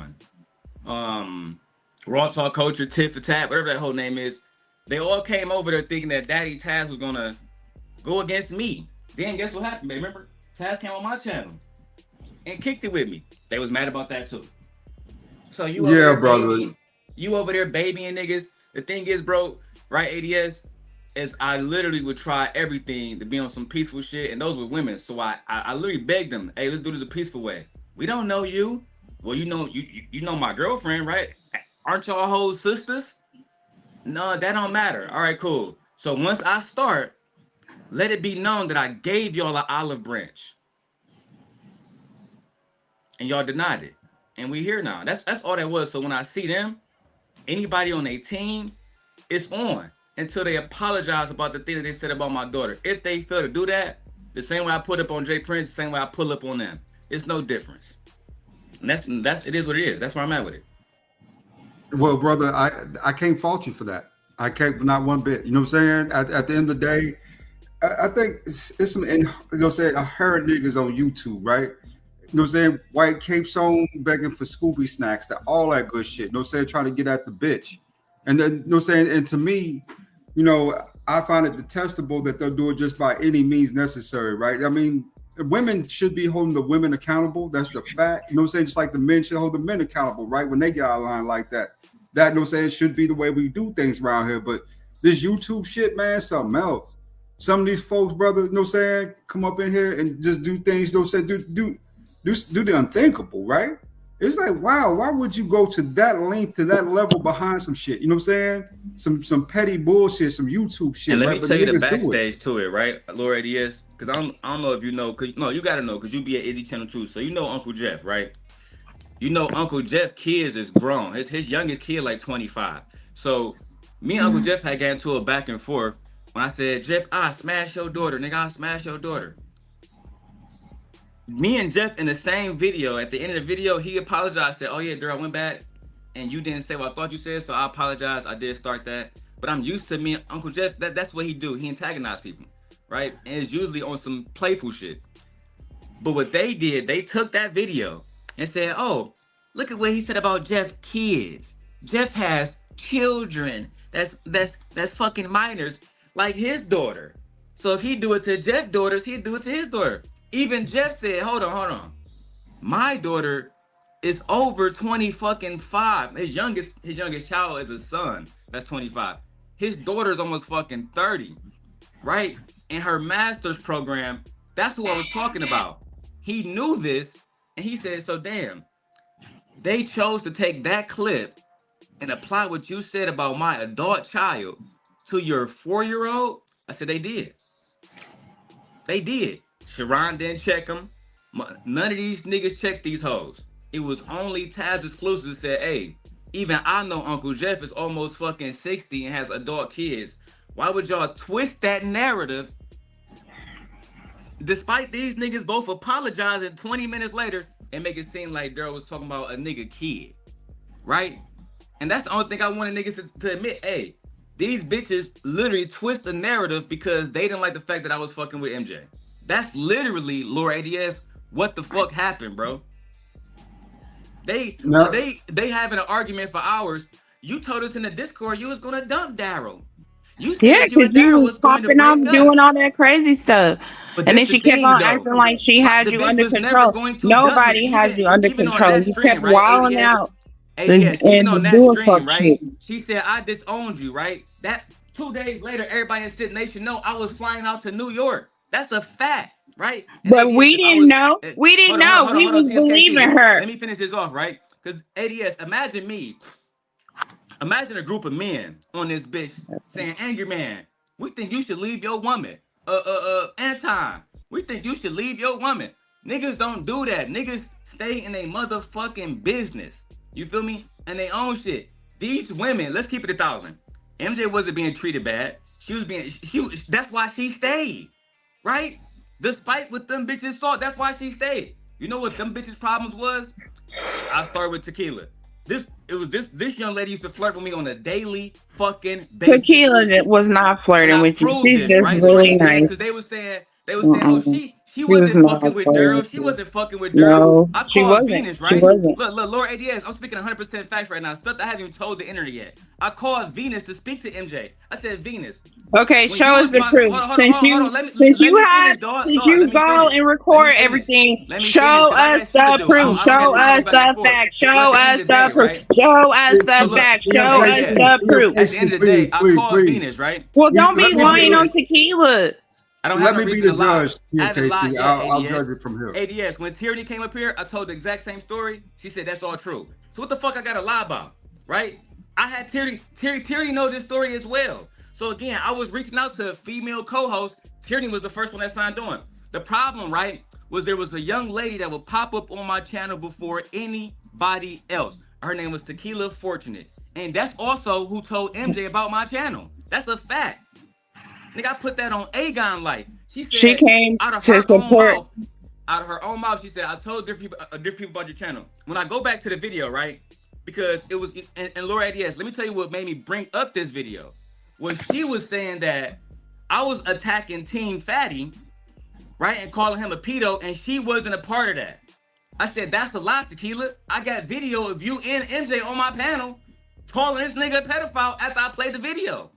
one. Raw Talk Culture, Tit for Tat, whatever that whole name is. They all came over there thinking that Daddy Taz was gonna go against me. Then guess what happened, baby? Remember, Taz came on my channel and kicked it with me. They was mad about that too. So you over there, baby. You over there babying niggas. The thing is, bro, right, ADS, is I literally would try everything to be on some peaceful shit, and those were women. So I literally begged them, hey, let's do this a peaceful way. We don't know you. Well, you know my girlfriend, right? Aren't y'all hoes sisters? No, that don't matter. All right, cool. So once I start, let it be known that I gave y'all an olive branch. And y'all denied it. And we here now. That's all that was. So when I see them, anybody on their team, it's on until they apologize about the thing that they said about my daughter. If they fail to do that, the same way I put up on Jay Prince, the same way I pull up on them. It's no difference. And that's it is what it is. That's where I'm at with it. Well, brother, I can't fault you for that. I can't, not one bit. You know what I'm saying? At the end of the day, I think it's some, you know what I'm saying, I heard niggas on YouTube, right? You know what I'm saying? White capes on, begging for Scooby snacks, all that good shit. You know what I'm saying? Trying to get at the bitch. And then, you know what I'm saying? And to me, you know, I find it detestable that they'll do it just by any means necessary, right? I mean, women should be holding the women accountable. That's the fact. You know what I'm saying? Just like the men should hold the men accountable, right? When they get out of line like that. That, you know what I'm saying, should be the way we do things around here. But this YouTube shit, man, something else. Some of these folks, brother, you know what I'm saying, come up in here and just do things, you know what I'm saying, do the unthinkable, right? It's like, wow, why would you go to that length, to that level behind some shit? You know what I'm saying? Some petty bullshit, some YouTube shit. And let right? me tell you the backstage to it, right, Lord ADS? Because I don't know if you know, because no, you gotta know, because you be at Izzy Channel too. So you know Uncle Jeff, right? You know Uncle Jeff kids is grown. His youngest kid like 25. So me and Uncle Jeff had got into a back and forth when I said, Jeff, I smash your daughter, nigga, I smash your daughter. Me and Jeff in the same video, at the end of the video, he apologized, said, oh yeah, Daryl, I went back and you didn't say what I thought you said, so I apologize. I did start that. But I'm used to me, Uncle Jeff, that's what he do. He antagonize people, right? And it's usually on some playful shit. But what they did, they took that video and said, oh, look at what he said about Jeff kids. Jeff has children that's fucking minors like his daughter. So if he do it to Jeff's daughters, he'd do it to his daughter. Even Jeff said, hold on. My daughter is over 25. His youngest child is a son. That's 25. His daughter's almost fucking 30, right? In her master's program, that's who I was talking about. He knew this, and he said, so damn, they chose to take that clip and apply what you said about my adult child to your 4-year-old? I said, they did. They did. Sharon didn't check him. None of these niggas checked these hoes. It was only Taz exclusive that said, hey, even I know Uncle Jeff is almost fucking 60 and has adult kids. Why would y'all twist that narrative despite these niggas both apologizing 20 minutes later and make it seem like Daryl was talking about a nigga kid, right? And that's the only thing I wanted niggas to admit. Hey, these bitches literally twist the narrative because they didn't like the fact that I was fucking with MJ. That's literally, Lord ADS, what the fuck happened, bro? They having an argument for hours. You told us in the Discord you was gonna dump Daryl. You said you and Daryl was going to break up. Doing all that crazy stuff. But and then she kept on acting like she had you under control. Nobody has you under control. You kept wilding out. ADS, even on that stream, right? She said, I disowned you, right? That 2 days later, everybody in Sit Nation know I was flying out to New York. That's a fact, right? And but ADS, we didn't know. We didn't know. We was believing her. Let me finish this off, right? Because ADS, imagine a group of men on this bitch saying, Angry Man, we think you should leave your woman. Anton, we think you should leave your woman. Niggas don't do that. Niggas stay in a motherfucking business. You feel me? And they own shit. These women, let's keep it 1,000. MJ wasn't being treated bad. That's why she stayed. Right? Despite what them bitches thought, that's why she stayed. You know what them bitches' problems was? I started with Tequila. This young lady used to flirt with me on a daily fucking basis. Tequila was not flirting with you. She's just right? really nice. Because they were saying, oh, she wasn't fucking with Daryl. She wasn't fucking with Daryl. No, I she called wasn't. Venus, right? She wasn't. Look, Lord ADS, I'm speaking 100% facts right now. Stuff that I haven't even told the internet yet. I called Venus to speak to MJ. I said, Venus. Okay, show us the proof. Since you go and record everything, show us the proof. Show us the facts. Show us the proof. Show us the facts. Show us the proof. At the end of the day, I called Venus, right? Well, don't be lying on Tequila. I don't have no reason to lie. I'll judge it from here. ADS, when Tyranny came up here, I told the exact same story. She said that's all true. So what the fuck I gotta lie about, right? I had Tyranny know this story as well. So again, I was reaching out to female co-hosts. Tyranny was the first one that signed on. The problem, right, was there was a young lady that would pop up on my channel before anybody else. Her name was Tequila Fortunate. And that's also who told MJ about my channel. That's a fact. Nigga, I put that on Aegon Life. She said, she came out of to her support. Out of her own mouth, she said, I told different people about your channel. When I go back to the video, right, because it was, and Laura ADS, let me tell you what made me bring up this video. When she was saying that I was attacking Team Fatty, right, and calling him a pedo, and she wasn't a part of that. I said, that's a lie, Tequila. I got video of you and MJ on my panel calling this nigga a pedophile after I played the video.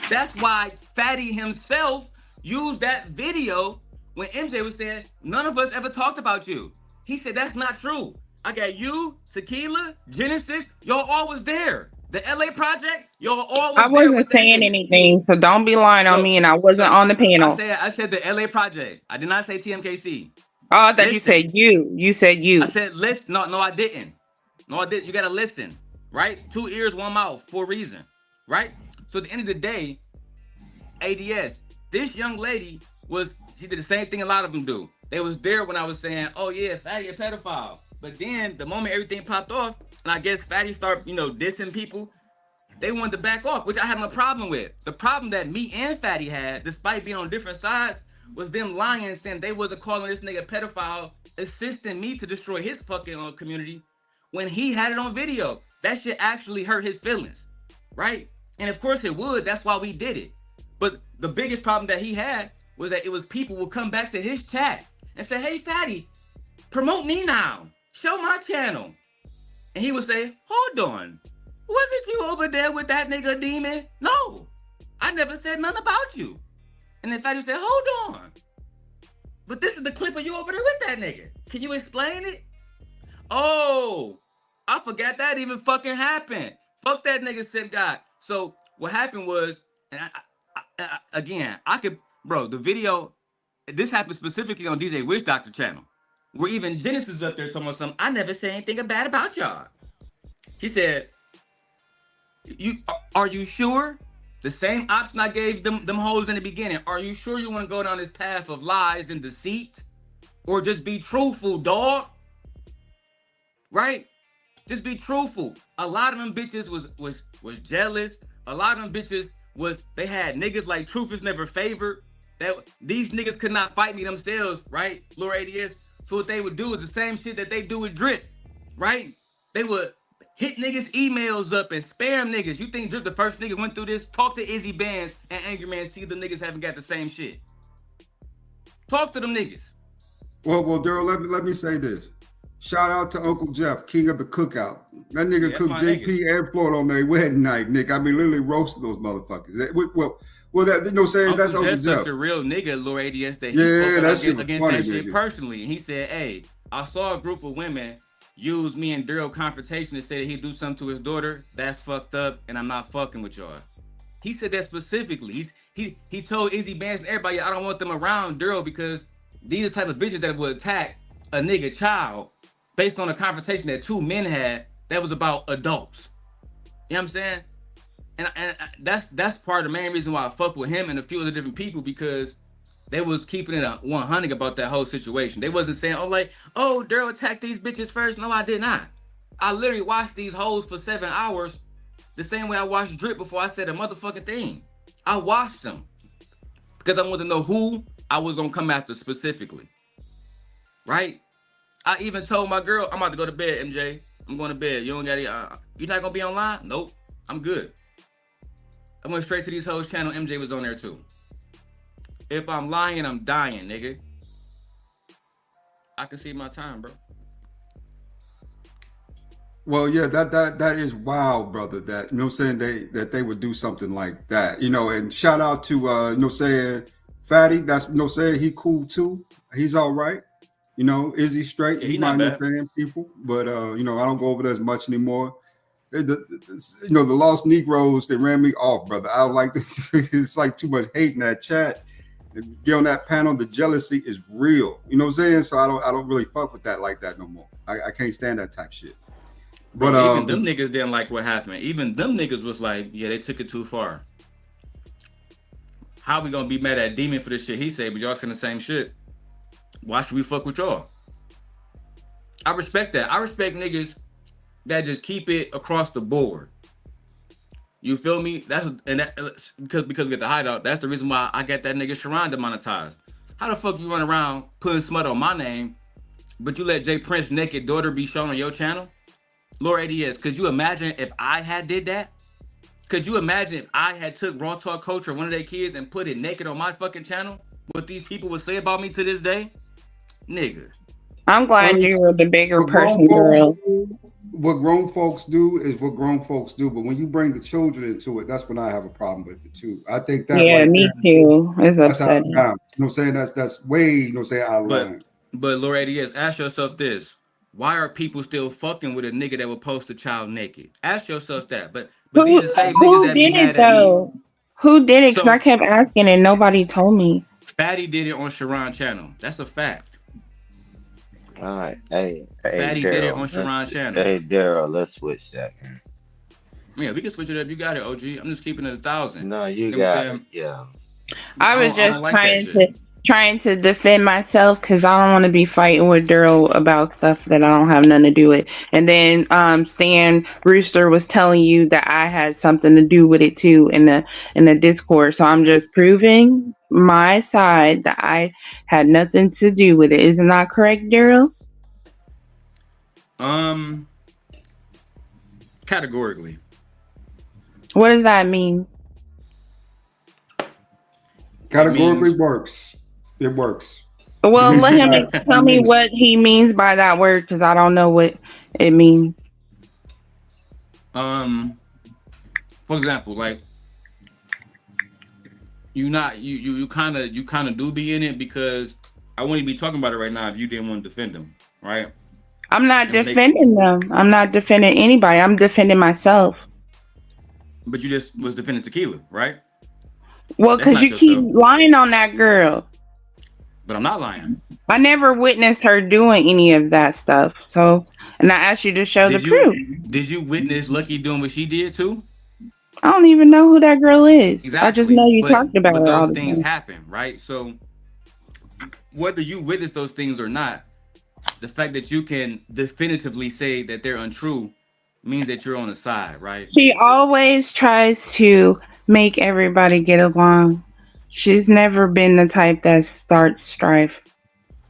That's why Fatty himself used that video when MJ was saying, none of us ever talked about you. He said, that's not true. I got you, Tequila, Genesis, y'all all was there. The LA project, y'all all was there. I wasn't saying anything, so don't be lying on me, and I wasn't on the panel. I said the LA project. I did not say TMKC. Oh, I thought you said you. You said you. I said listen. No, I didn't. No, I didn't. You gotta listen, right? 2 ears, 1 mouth for a reason, right? So at the end of the day, ADS, this young lady she did the same thing a lot of them do. They was there when I was saying, oh yeah, Fatty a pedophile. But then the moment everything popped off, and I guess Fatty started, dissing people, they wanted to back off, which I had no problem with. The problem that me and Fatty had, despite being on different sides, was them lying and saying they wasn't calling this nigga a pedophile, assisting me to destroy his fucking community when he had it on video. That shit actually hurt his feelings, right? And of course it would, that's why we did it. But the biggest problem that he had was that it was people would come back to his chat and say, hey, Fatty, promote me now. Show my channel. And he would say, hold on. Wasn't you over there with that nigga Demon? No, I never said nothing about you. And then Fatty said, hold on. But this is the clip of you over there with that nigga. Can you explain it? Oh, I forgot that even fucking happened. Fuck that nigga Sip God. So what happened was, and the video, this happened specifically on DJ Witch Doctor channel, where even Genesis up there talking about something. I never said anything bad about y'all. She said, are you sure? The same option I gave them hoes in the beginning. Are you sure you want to go down this path of lies and deceit? Or just be truthful, dog. Right? Just be truthful. A lot of them bitches was jealous. A lot of them bitches they had niggas like Truth is never favored. That these niggas could not fight me themselves, right? Lord ADS. So what they would do is the same shit that they do with Drip, right? They would hit niggas' emails up and spam niggas. You think Drip the first nigga went through this? Talk to Izzy Bands and Angry Man, see if the niggas haven't got the same shit. Talk to them niggas. Well, Daryl, let me say this. Shout out to Uncle Jeff, king of the cookout. That nigga cooked JP nigga. And Floyd on their wedding night, Nick. I mean, literally roasted those motherfuckers. That, you know, saying Uncle that's Uncle Jeff. Such a real nigga, Lord ADS, that he spoke against funny, that shit personally. And he said, hey, I saw a group of women use me and Daryl confrontation to say that he'd do something to his daughter. That's fucked up, and I'm not fucking with y'all. He said that specifically. He told Izzy Bands and everybody, I don't want them around Daryl because these are the type of bitches that would attack a nigga child based on a confrontation that two men had that was about adults. You know what I'm saying? And that's part of the main reason why I fuck with him and a few other different people, because they was keeping it a 100 about that whole situation. They wasn't saying, oh, Daryl attacked these bitches first. No, I did not. I literally watched these hoes for 7 hours the same way I watched Drip before I said a motherfucking thing. I watched them because I wanted to know who I was going to come after specifically. Right? I even told my girl, I'm about to go to bed, MJ. I'm going to bed. You don't got you're not going to be online? Nope. I'm good. I went straight to these hoes channel. MJ was on there too. If I'm lying, I'm dying, nigga. I can see my time, bro. Well, yeah, that is wild, brother. That, you know what I'm saying, they would do something like that. You know, and shout out to you know what I'm saying, Fatty. That's, you know what I'm saying, he cool too. He's all right. You know, is he straight? Yeah, he might not fan people, but you know, I don't go over there as much anymore. You know, the Lost Negroes, they ran me off, brother. I don't like it's like too much hate in that chat. Get on that panel, the jealousy is real. You know what I'm saying? So I don't really fuck with that like that no more. I can't stand that type shit. But even them niggas didn't like what happened. Even them niggas was like, yeah, they took it too far. How we gonna be mad at Demon for this shit he said, but y'all saying the same shit? Why should we fuck with y'all? I respect that. I respect niggas that just keep it across the board. You feel me? Because we get the Hideout. That's the reason why I got that nigga Sharon demonetized. How the fuck you run around putting smut on my name, but you let Jay Prince's naked daughter be shown on your channel? Lord ADS, could you imagine if I had did that? Could you imagine if I had took Raw Talk Culture, one of their kids, and put it naked on my fucking channel? What these people would say about me to this day? Nigga. I'm glad you were the bigger person, girl. What grown folks do is what grown folks do, but when you bring the children into it, that's when I have a problem with it too. I think that. Yeah, me too. It's upsetting. You know what I'm saying? That's way, you know what I'm saying, out of line. But Lord ADS, ask yourself this. Why are people still fucking with a nigga that would post a child naked? Ask yourself that. But these are the same niggas that be mad at me. Who did it? Because I kept asking and nobody told me. Fatty did it on Sharon's channel. That's a fact. All right. Hey, Fatty did it on Sharon's channel. Hey, Daryl, let's switch that, man. Yeah, we can switch it up. You got it, OG. I'm just keeping it 1,000. No, you got it. Yeah. I was just trying to defend myself because I don't want to be fighting with Daryl about stuff that I don't have nothing to do with. And then Stan Rooster was telling you that I had something to do with it too in the Discord. So I'm just proving my side that I had nothing to do with it. Isn't that correct, Daryl? Categorically. What does that mean? Categorically works. It works. Well, let him tell me what he means by that word because I don't know what it means. For example, like you kind of do be in it because I wouldn't be talking about it right now if you didn't want to defend them, right? I'm not defending them. I'm not defending anybody. I'm defending myself. But you just was defending Tequila, right? Well, because you keep lying on that girl. But I'm not lying. I never witnessed her doing any of that stuff. So, and I asked you to show the proof. Did you witness Lucky doing what she did too? I don't even know who that girl is. Exactly. I just know you talked about her all the time. Those things happen, right? So whether you witness those things or not, the fact that you can definitively say that they're untrue means that you're on the side, right? She always tries to make everybody get along. She's never been the type that starts strife.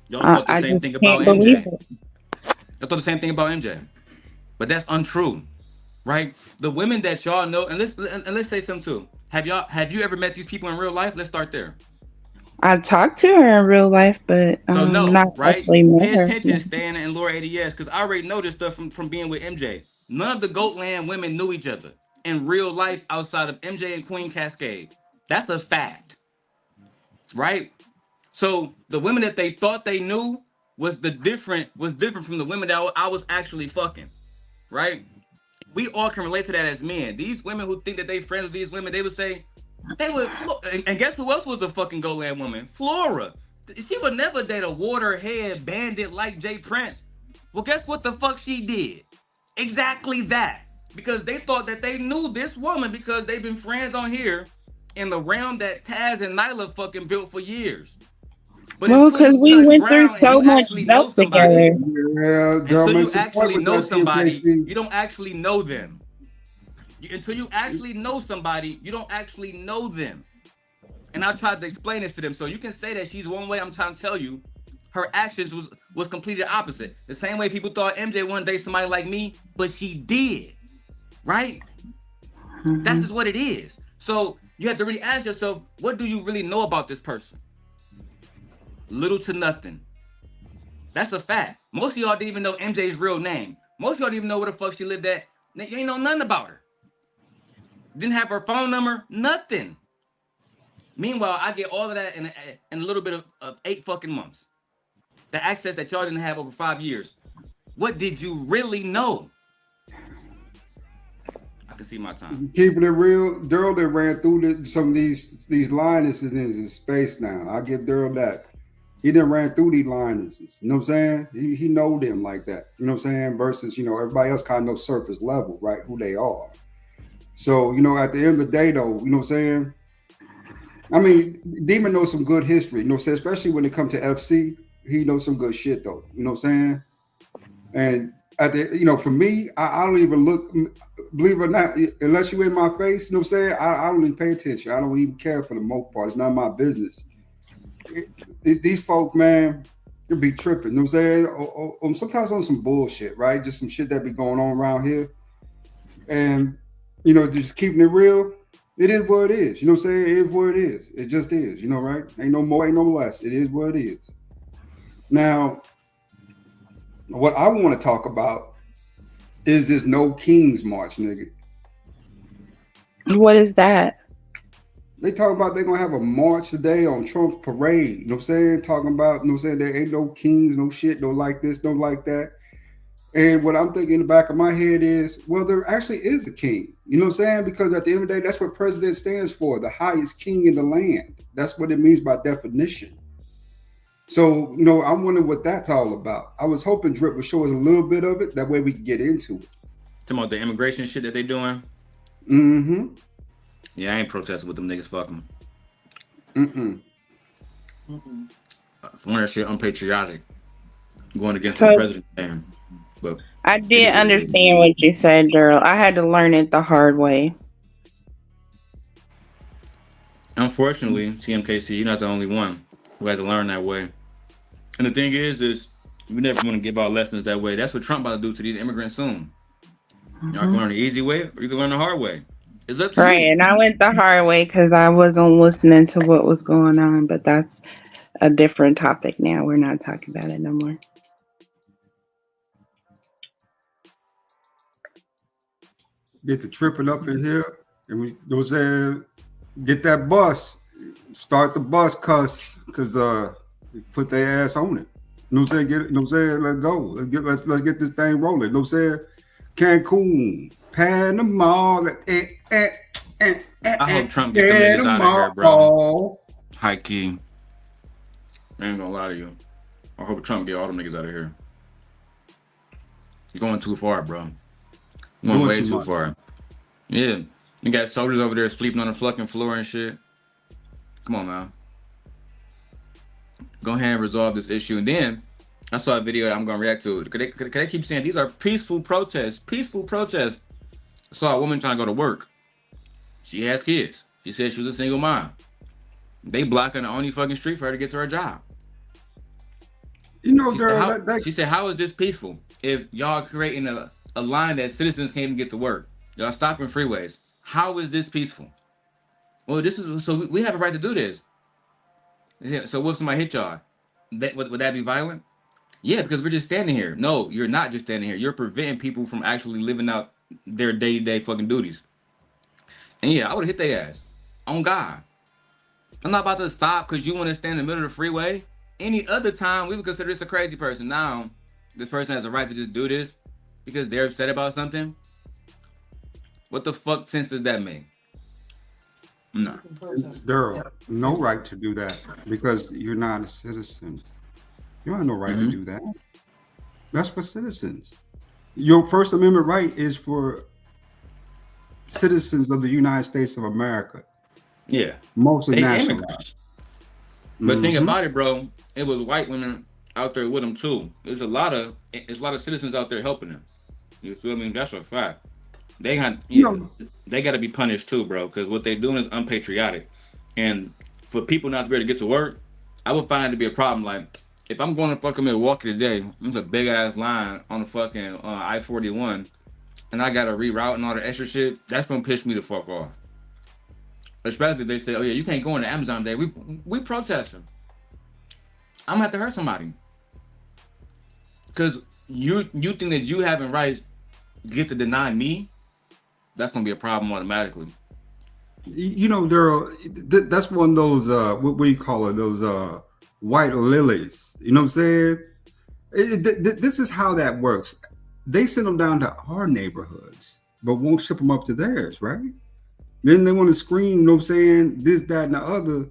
Y'all thought the I same just thing about can't believe MJ. it. Y'all thought the same thing about MJ, but that's untrue, right? The women that y'all know, and let's say something too. Have you ever met these people in real life? Let's start there. I talked to her in real life, but So no, not right? actually met Pay her. attention, Stan and Laura ADS, because I already know this stuff from being with MJ. None of the Goatland women knew each other in real life outside of MJ and Queen Cascade. That's a fact, right? So the women that they thought they knew was different from the women that I was actually fucking, right? We all can relate to that as men. These women who think that they friends with these women, they would say, they would, and guess who else was a fucking Goatland woman? Flora. She would never date a waterhead bandit like Jay Prince. Well, guess what the fuck she did? Exactly that. Because they thought that they knew this woman because they've been friends on here in the realm that Taz and Nyla fucking built for years. But Well, until because you we touch went through ground and so you much actually know stuff somebody, together. Yeah, Daryl until you makes a point actually with know that, somebody, TMKC. you don't actually know them. Until you actually know somebody, you don't actually know them. And I tried to explain this to them. So you can say that she's one way. I'm trying to tell you, her actions was completely opposite. The same way people thought MJ one day somebody like me, but she did, right? That's just what it is. So you have to really ask yourself, what do you really know about this person? Little to nothing. That's a fact. Most of y'all didn't even know MJ's real name. Most of y'all didn't even know where the fuck she lived at. You ain't know nothing about her. Didn't have her phone number, nothing. Meanwhile, I get all of that in a little bit of 8 fucking months. The access that y'all didn't have over 5 years. What did you really know? I can see my time. Keeping it real, Daryl that ran through some of these linuses in space now. I give Daryl that. He done ran through these linuses. You know what I'm saying? He know them like that. You know what I'm saying? Versus, everybody else kind of knows surface level, right? Who they are. So, at the end of the day, though, you know what I'm saying? I mean, Demon knows some good history, you know what I'm saying? Especially when it comes to FC, he knows some good shit, though. You know what I'm saying? And for me, I don't even look, believe it or not, unless you in my face, you know what I'm saying? I don't even pay attention. I don't even care for the most part. It's not my business. These folk, man, they be tripping, you know what I'm saying? Or sometimes on some bullshit, right? Just some shit that be going on around here. And, just keeping it real, it is what it is. You know what I'm saying? It is what it is. It just is, right? Ain't no more, ain't no less. It is what it is. Now, what I want to talk about is this No Kings March, nigga. What is that? They talk about they're going to have a march today on Trump's parade. You know what I'm saying? Talking about, you know what I'm saying? There ain't no kings, no shit, no like this, no like that. And what I'm thinking in the back of my head is, well, there actually is a king. You know what I'm saying? Because at the end of the day, that's what president stands for, the highest king in the land. That's what it means by definition. So, I wonder what that's all about. I was hoping Drip would show us a little bit of it. That way we can get into it. Talking about the immigration shit that they doing? Mm-hmm. Yeah, I ain't protesting with them niggas. Fuck them. One of that shit unpatriotic. Going against the president, man. But I did understand what you said, Daryl. I had to learn it the hard way. Unfortunately, TMKC, you're not the only one who had to learn that way. And the thing is we never want to give our lessons that way. That's what Trump about to do to these immigrants soon. Y'all can learn the easy way or you can learn the hard way. It's up to you. Right, and I went the hard way because I wasn't listening to what was going on, but that's a different topic now. We're not talking about it no more. Get the tripping up in here, and we, you know what I'm saying, get that bus, start the bus, because put their ass on it. You know what I'm saying? You know what I'm saying? Let's go. Let's get this thing rolling. You know what I'm saying? Cancun, Panama. I hope Trump gets them niggas out of here, bro. High key. I ain't gonna lie to you. I hope Trump get all them niggas out of here. You're going too far, bro. You're going way too far. Yeah. You got soldiers over there sleeping on the fucking floor and shit. Come on, man. go ahead and resolve this issue. And then I saw a video that I'm gonna react to. Cause they keep saying these are peaceful protests. Peaceful protests. I saw a woman trying to go to work. She has kids. She said she was a single mom. They blocking the only fucking street for her to get to her job. You know, she said, how is this peaceful if y'all creating a line that citizens can't even get to work? Y'all stopping freeways. How is this peaceful? Well, this is so we have a right to do this. So what if somebody hit y'all? Would that be violent? Yeah, because we're just standing here. No, you're not just standing here. You're preventing people from actually living out their day-to-day fucking duties. And yeah, I would have hit their ass. On God. I'm not about to stop because you want to stand in the middle of the freeway. Any other time, we would consider this a crazy person. Now, this person has a right to just do this because they're upset about something. What the fuck sense does that make? No. Daryl, no right to do that because you're not a citizen. You don't have no right to do that. That's for citizens. Your First Amendment right is for citizens of the United States of America. Yeah. Mostly nationalized. But think about it, bro. It was white women out there with them too. There's a lot of citizens out there helping them. You feel me? That's a fact. They got to be punished too, bro, because what they're doing is unpatriotic. And for people not to be able to get to work, I would find it to be a problem. Like, if I'm going to fucking Milwaukee today, there's a big ass line on the fucking I-41, and I got to reroute and all the extra shit, that's gonna piss me the fuck off. Especially if they say, oh yeah, you can't go into Amazon Day. We protesting. I'm gonna have to hurt somebody. Cause you think that you having rights get to deny me, that's gonna be a problem automatically. You know, Daryl, that's one of those what do you call it? Those white lilies. You know what I'm saying? This is how that works. They send them down to our neighborhoods, but won't ship them up to theirs, right? Then they want to scream, you know what I'm saying, this, that, and the other.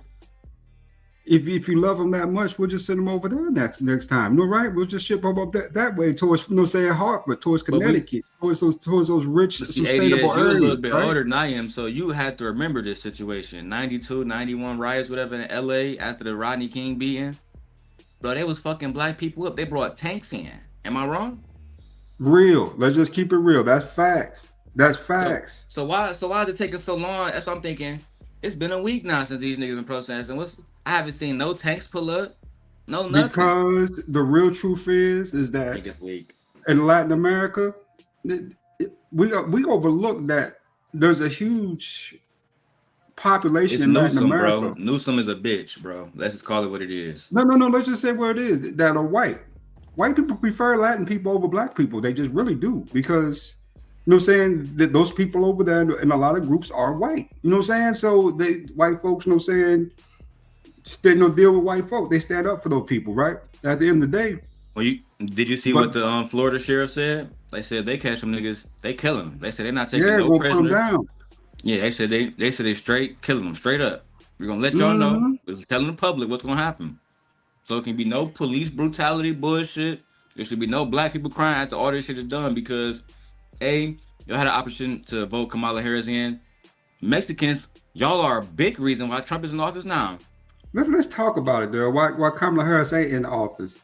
If you love them that much, we'll just send them over there next time. No, right? We'll just ship them up that way towards, you know, saying Hartford, towards Connecticut, towards those rich, sustainable areas. You're a little bit older than I am, so you had to remember this situation. 92, 91 riots, whatever, in LA after the Rodney King beating. Bro, they was fucking black people up. They brought tanks in. Am I wrong? Real. Let's just keep it real. That's facts. That's facts. So why is it taking so long? That's what I'm thinking. It's been a week now since these niggas been protesting. I haven't seen no tanks pull up. No nothing. Because the real truth is that in Latin America, we overlook that there's a huge population in Latin America. Bro. Newsom is a bitch, bro. Let's just call it what it is. No. Let's just say what it is. That are white. White people prefer Latin people over black people. They just really do because. You know what I'm saying? That those people over there in a lot of groups are white. You know what I'm saying? So white folks, you know what I'm saying, deal with white folks. They stand up for those people, right? At the end of the day. Well, did you see what the Florida sheriff said? They said they catch them niggas, they kill them. They said they're not taking no prisoners. Put them down. Yeah, they said they straight killing them straight up. We're gonna let y'all know. We're telling the public what's gonna happen. So it can be no police brutality bullshit. There should be no black people crying after all this shit is done because. Y'all had an option to vote Kamala Harris in. Mexicans, y'all are a big reason why Trump is in office now. Let's talk about it, though. Why Kamala Harris ain't in office?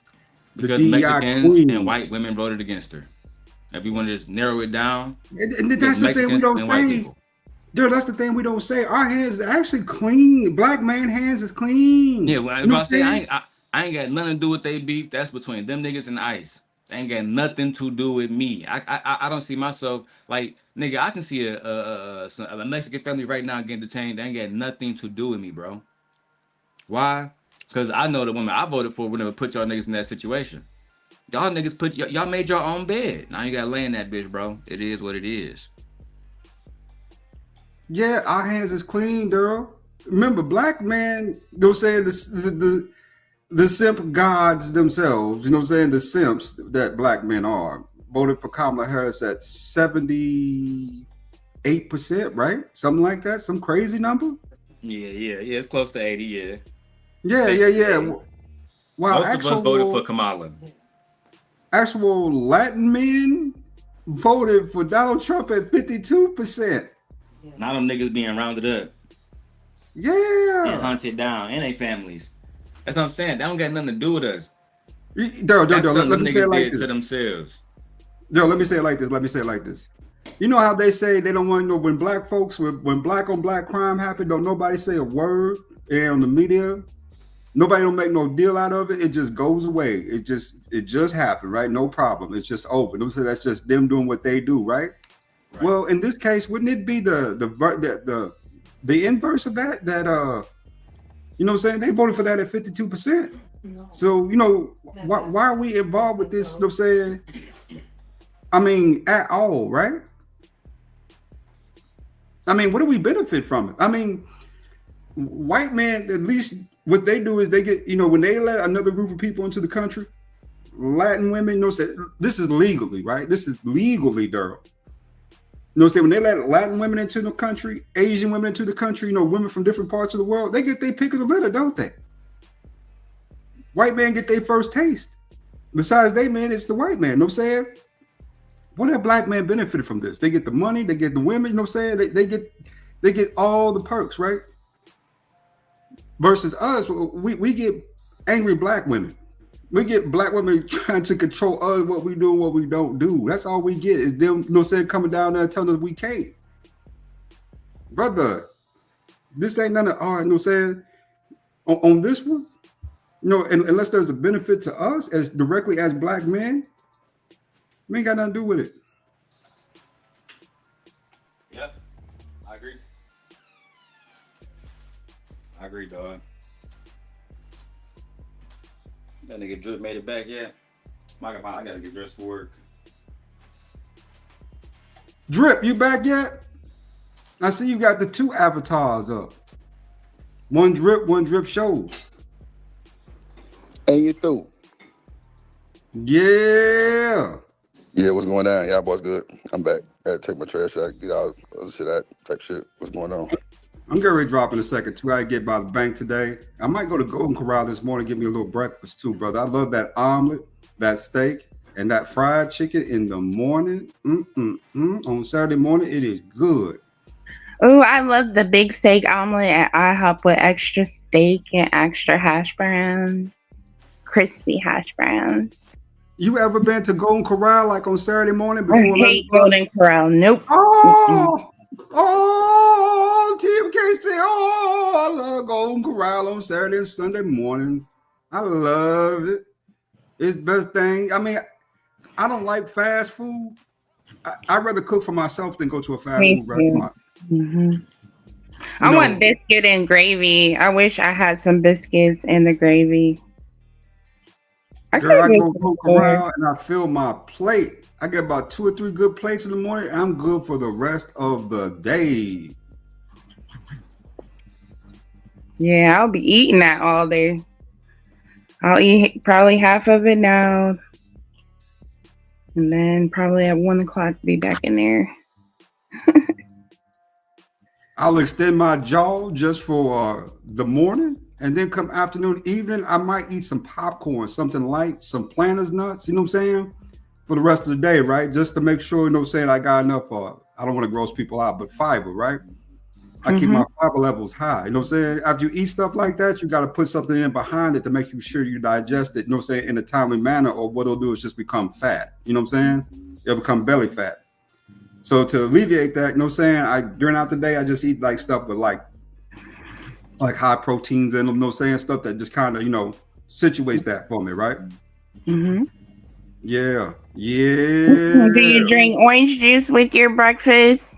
Because Mexicans and white women voted against her. If you want to just narrow it down, and that's the thing we don't say. Dude, that's the thing we don't say. Our hands is actually clean. Black man hands is clean. Yeah, well, I ain't got nothing to do with they beef. That's between them niggas and ICE. Ain't got nothing to do with me. I don't see myself like nigga. I can see a Mexican family right now getting detained. They ain't got nothing to do with me, bro. Why? Because I know the woman I voted for would never put y'all niggas in that situation. Y'all niggas y'all made your own bed. Now you gotta lay in that bitch, bro. It is what it is. Yeah, our hands is clean, girl. Remember, black men. Don't say the simp gods themselves, you know what I'm saying? The simps that black men are voted for Kamala Harris at 78%, right? Something like that, some crazy number. Yeah, it's close to 80. Yeah. Well, most of us voted for Kamala. Actual Latin men voted for Donald Trump at 52%. Now them niggas being rounded up. Yeah. And hunted down, and their families. That's what I'm saying. That don't got nothing to do with us. Daryl, let me say it like this. To themselves. Daryl, let me say it like this. You know how they say they don't want to know when black folks, when black on black crime happen, don't nobody say a word on the media. Nobody don't make no deal out of it. It just goes away. It just happened, right? No problem. It's just over. Don't say that's just them doing what they do, right? Well, in this case, wouldn't it be the inverse of that? That you know what I'm saying? They voted for that at 52%. So, you know, why are we involved with this? You know what I'm saying? I mean, at all, right? I mean, what do we benefit from it? I mean, white men, at least what they do is they get, you know, when they let another group of people into the country, Latin women, you know, say this is legally, right? This is legally, Daryl. You know, say when they let Latin women into the country, Asian women into the country, you know, women from different parts of the world, they get their pick of the litter, don't they? White men get their first taste. Besides they man, it's the white man. You know what I'm saying? What have black men benefited from this? They get the money, they get the women, you know what I'm saying? They get all the perks, right? Versus us, we get angry black women. We get black women trying to control us, what we do and what we don't do. That's all we get is them, you know what I'm saying, coming down there and telling us we can't. Brother, this ain't none of our, you know what I'm saying? On this one, you know, unless there's a benefit to us as directly as black men, we ain't got nothing to do with it. Yeah, I agree. I agree, dog. That nigga Drip made it back yet? I gotta get dressed for work. Drip, you back yet? I see you got the 2 avatars up. One drip show. And you through? Yeah. Yeah, what's going on? Yeah, boys, good. I'm back. I had to take my trash out, get all other shit out, type shit. What's going on? I'm getting ready to drop in a second too. I get by the bank today. I might go to Golden Corral this morning, get me a little breakfast too, brother. I love that omelet, that steak, and that fried chicken in the morning. On Saturday morning, it is good. Oh, I love the big steak omelet at IHOP with extra steak and extra hash browns, crispy hash browns. You ever been to Golden Corral like on Saturday morning before? I hate Golden Corral. Nope. Oh, TMK say, I love Golden Corral on Saturday and Sunday mornings. I love it. It's the best thing. I mean, I don't like fast food. I'd rather cook for myself than go to a fast food restaurant. I want biscuit and gravy. I wish I had some biscuits and the gravy. Girl, I go to Golden Corral and I fill my plate. I get about 2 or 3 good plates in the morning. And I'm good for the rest of the day. Yeah, I'll be eating that all day. I'll eat probably half of it now. And then probably at 1 o'clock be back in there. I'll extend my jaw just for the morning. And then come afternoon, evening, I might eat some popcorn, something light, some Planters nuts, you know what I'm saying? For the rest of the day, right? Just to make sure, you know what I'm saying, I got enough, I don't want to gross people out, but fiber, right? I keep my fiber levels high. You know what I'm saying? After you eat stuff like that, you got to put something in behind it to make you sure you digest it, you know what I'm saying, in a timely manner, or what it'll do is just become fat. You know what I'm saying? It'll become belly fat. So to alleviate that, you know what I'm saying, during out the day, I just eat like stuff with like high proteins in them, you know what I'm saying, stuff that just kind of, you know, situates that for me, right? Yeah. Do you drink orange juice with your breakfast?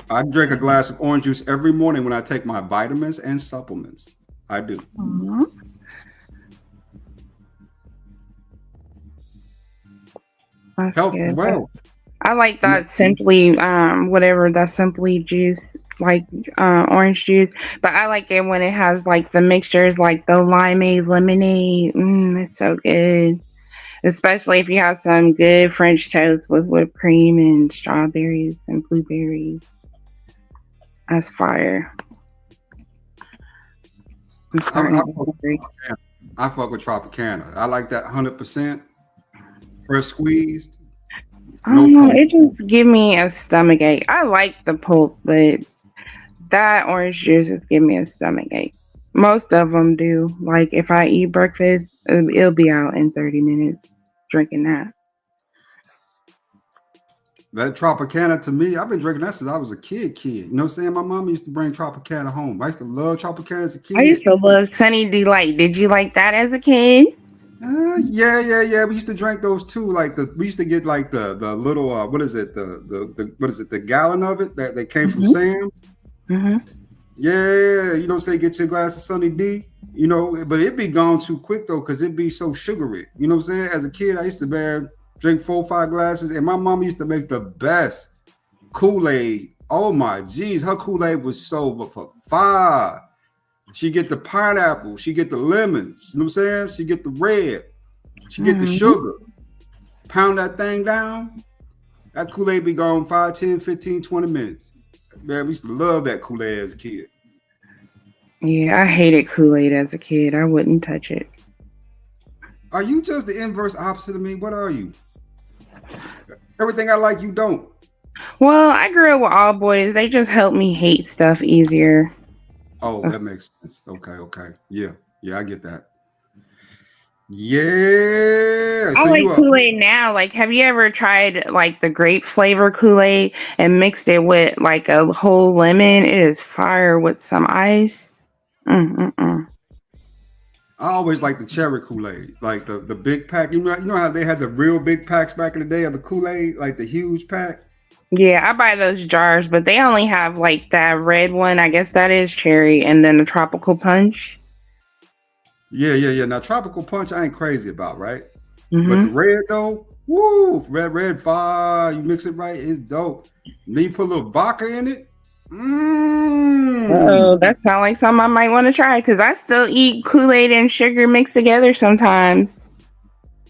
I drink a glass of orange juice every morning when I take my vitamins and supplements. I do. That's Health good. and wealth. I like that Simply, whatever that Simply juice, like orange juice. But I like it when it has like the mixtures, like the limeade lemonade. It's so good. Especially if you have some good French toast with whipped cream and strawberries and blueberries. That's fire. I'm starting to get hungry. I fuck with Tropicana. I like that 100% fresh squeezed. I don't know. It just give me a stomach ache. I like the pulp, but that orange juice just give me a stomach ache. Most of them do. Like if I eat breakfast, it'll be out in 30 minutes drinking that. That Tropicana to me, I've been drinking that since I was a kid. You know what I'm saying? My mom used to bring Tropicana home. I used to love Tropicana as a I used kid. to love Sunny Delight. Did you like that as a kid? Yeah. We used to drink those too. Like we used to get like the little what is it? The what is it? The gallon of it that came from Sam's. Mm-hmm. Yeah, you know, say get your glass of Sunny D. You know, but it'd be gone too quick though, because it'd be so sugary. You know what I'm saying? As a kid, I used to drink 4 or 5 glasses, and my mom used to make the best Kool-Aid. Oh my geez, her Kool-Aid was so fire. She get the pineapple, she get the lemons, you know what I'm saying? She get the red, she get the sugar. Pound that thing down, that Kool-Aid be gone 5, 10, 15, 20 minutes. Man, we used to love that Kool-Aid as a kid. Yeah, I hated Kool-Aid as a kid. I wouldn't touch it. Are you just the inverse opposite of me? What are you? Everything I like, you don't. Well, I grew up with all boys. They just helped me hate stuff easier. Oh, that makes sense. Okay. Yeah, I get that. Yeah. I So like you are. Kool-Aid now. Like, have you ever tried like the grape flavor Kool-Aid and mixed it with like a whole lemon? It is fire with some ice. I always like the cherry Kool-Aid, like the big pack. You know how they had the real big packs back in the day of the Kool-Aid, like the huge pack. Yeah, I buy those jars, but they only have like that red one. I guess that is cherry, and then the tropical punch. Yeah. Now tropical punch, I ain't crazy about, right? Mm-hmm. But the red though, woo, red fire. You mix it right, it's dope. And then you put a little vodka in it. Oh, that sounds like something I might want to try because I still eat Kool-Aid and sugar mixed together sometimes.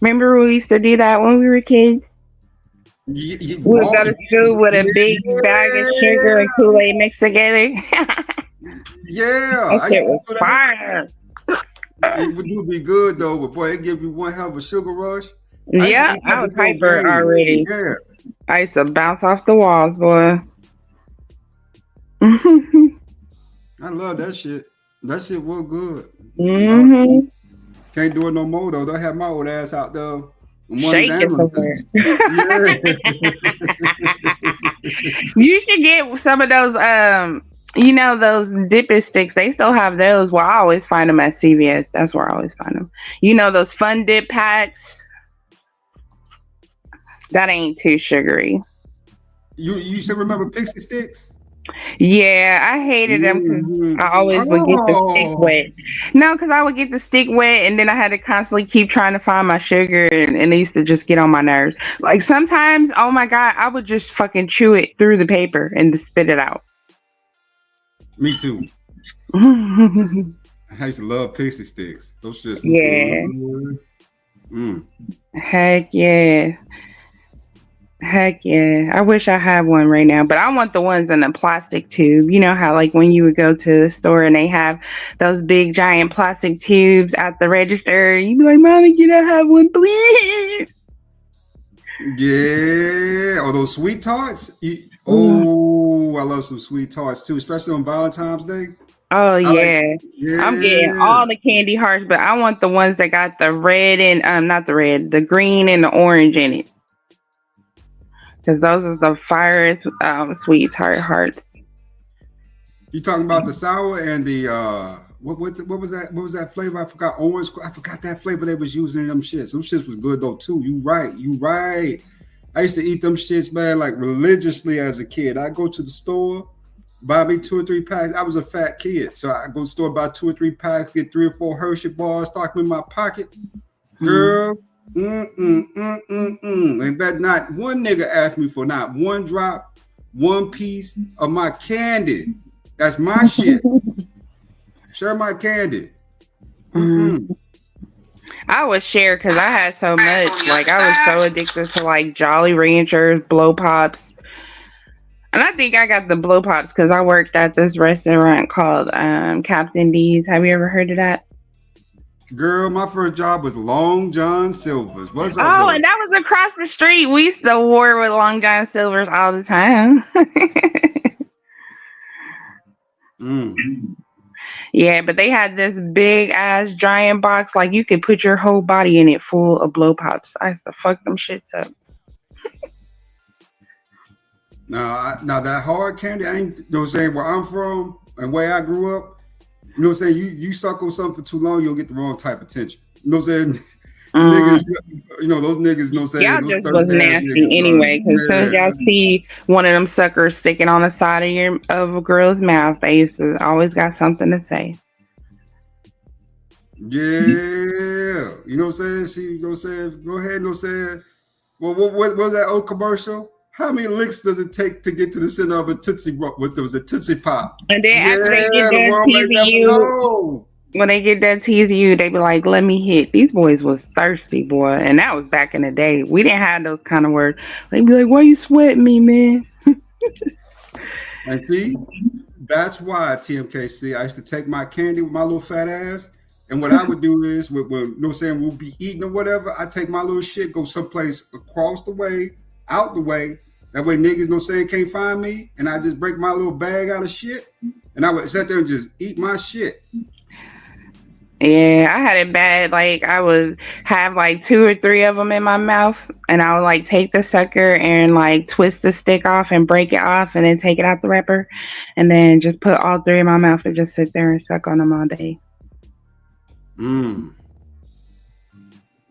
Remember we used to do that when we were kids? We would go to school with a big bag of sugar and Kool-Aid mixed together. Yeah, that shit was fire. It would be good though, but boy, it give you one hell of a sugar rush. Yeah, I was hyper already. Yeah. I used to bounce off the walls, boy. I love that shit. That shit was good. Mm-hmm. Can't do it no more though. Don't have my old ass out there. Shaking somewhere. You should get some of those you know those dipping sticks. They still have those. Well, I always find them at CVS. That's where I always find them. You know those fun dip packs? That ain't too sugary. You still remember Pixie Sticks? Yeah, I hated them because I always would get the stick wet. No, because I would get the stick wet and then I had to constantly keep trying to find my sugar and it used to just get on my nerves. Like sometimes, oh my God, I would just fucking chew it through the paper and just spit it out. Me too. I used to love Pixie Sticks. Those shits. Yeah. Heck yeah. Heck yeah. I wish I had one right now, but I want the ones in a plastic tube. You know how like when you would go to the store and they have those big giant plastic tubes at the register, you'd be like, Mommy, can I have one, please? Yeah. Or those sweet tarts. Oh, I love some sweet tarts too, especially on Valentine's Day. Oh yeah. I'm getting all the candy hearts, but I want the ones that got the red and not the red, the green and the orange in it. Because those are the firest sweet tart hearts. You talking about the sour and the what was that? What was that flavor? I forgot. Orange. I forgot that flavor they was using in them shits. Them shits was good though too. You right. I used to eat them shits, man, like religiously as a kid. I go to the store, buy me 2 or 3 packs. I was a fat kid, so I go to the store, buy 2 or 3 packs, get 3 or 4 Hershey bars, stock them in my pocket. Girl, and bet not one nigga asked me for not one drop, one piece of my candy. That's my shit. Share my candy. I would share because I had so much. Like I was so addicted to like Jolly Ranchers, Blow Pops. And I think I got the Blow Pops because I worked at this restaurant called Captain D's. Have you ever heard of that? Girl, my first job was Long John Silver's. What's up? Oh, and that was across the street. We used to war with Long John Silver's all the time. Yeah, but they had this big ass giant box, like you could put your whole body in it full of blow pops. I used to fuck them shits up. Now that hard candy, I ain't, you know what I'm saying, where I'm from and where I grew up, you know what I'm saying, you suck on something for too long, you'll get the wrong type of attention. You know what I'm saying? Niggas, you know, those niggas, you know what I'm saying? Y'all Those just was nasty niggas, anyway, because as soon as yeah. y'all see one of them suckers sticking on the side of a girl's mouth, they used to always got something to say. Yeah, you know what I'm saying? You know what I'm saying? Go ahead, you know what I'm saying? Well, what was that old commercial? How many licks does it take to get to the center of a Tootsie Roll? What there was a Tootsie Pop? And then after they get the done world may teasing never you, know. when they get done teasing you, they be like, "Let me hit." These boys was thirsty, boy, and that was back in the day. We didn't have those kind of words. They be like, "Why you sweating me, man?" And see, that's why TMKC, I used to take my candy with my little fat ass. And what I would do is, when you know what I'm saying, we'll be eating or whatever, I take my little shit, go someplace across the way, out the way. That way niggas, you know what I'm saying, can't find me. And I just break my little bag out of shit. And I would sit there and just eat my shit. Yeah, I had it bad. Like I would have like 2 or 3 of them in my mouth, and I would like take the sucker and like twist the stick off and break it off, and then take it out the wrapper, and then just put all 3 in my mouth and just sit there and suck on them all day.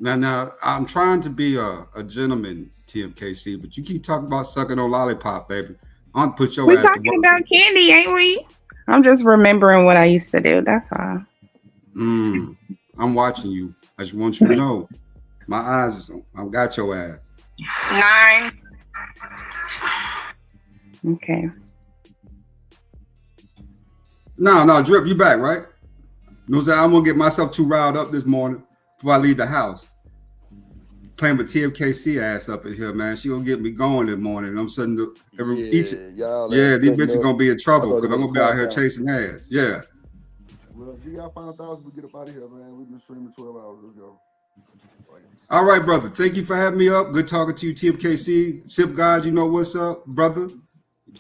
Now, I'm trying to be a gentleman, TMKC, but you keep talking about sucking on lollipop, baby. I'm gonna put your We ass to talking work. about candy, ain't we? I'm just remembering what I used to do. That's all. I'm watching you. I just want you to know, my eyes is on. I got your ass. 9. Okay. No, Drip, you back, right? You know what I'm saying? I'm gonna get myself too riled up this morning before I leave the house. Playing with TMKC ass up in here, man. She gonna get me going this morning. I'm sudden these bitches are gonna be in trouble because I'm gonna be out here chasing ass. Yeah. Well, if you got final thoughts, we get up out of here, man. We've been streaming 12 hours. Let's go. All right, brother. Thank you for having me up. Good talking to you, TMKC. Sip guys, you know what's up, brother.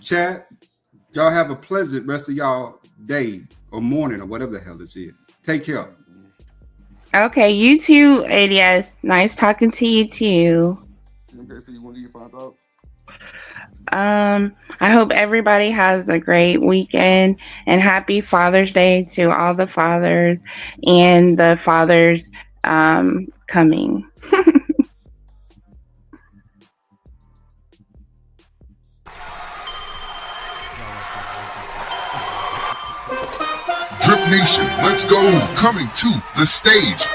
Chat. Y'all have a pleasant rest of y'all day or morning or whatever the hell this is. Take care. Okay, you too, ADS. Nice talking to you too. Okay, so you want to get final thoughts? I hope everybody has a great weekend and happy Father's Day to all the fathers and the fathers coming. Drip Nation, let's go. Coming to the stage.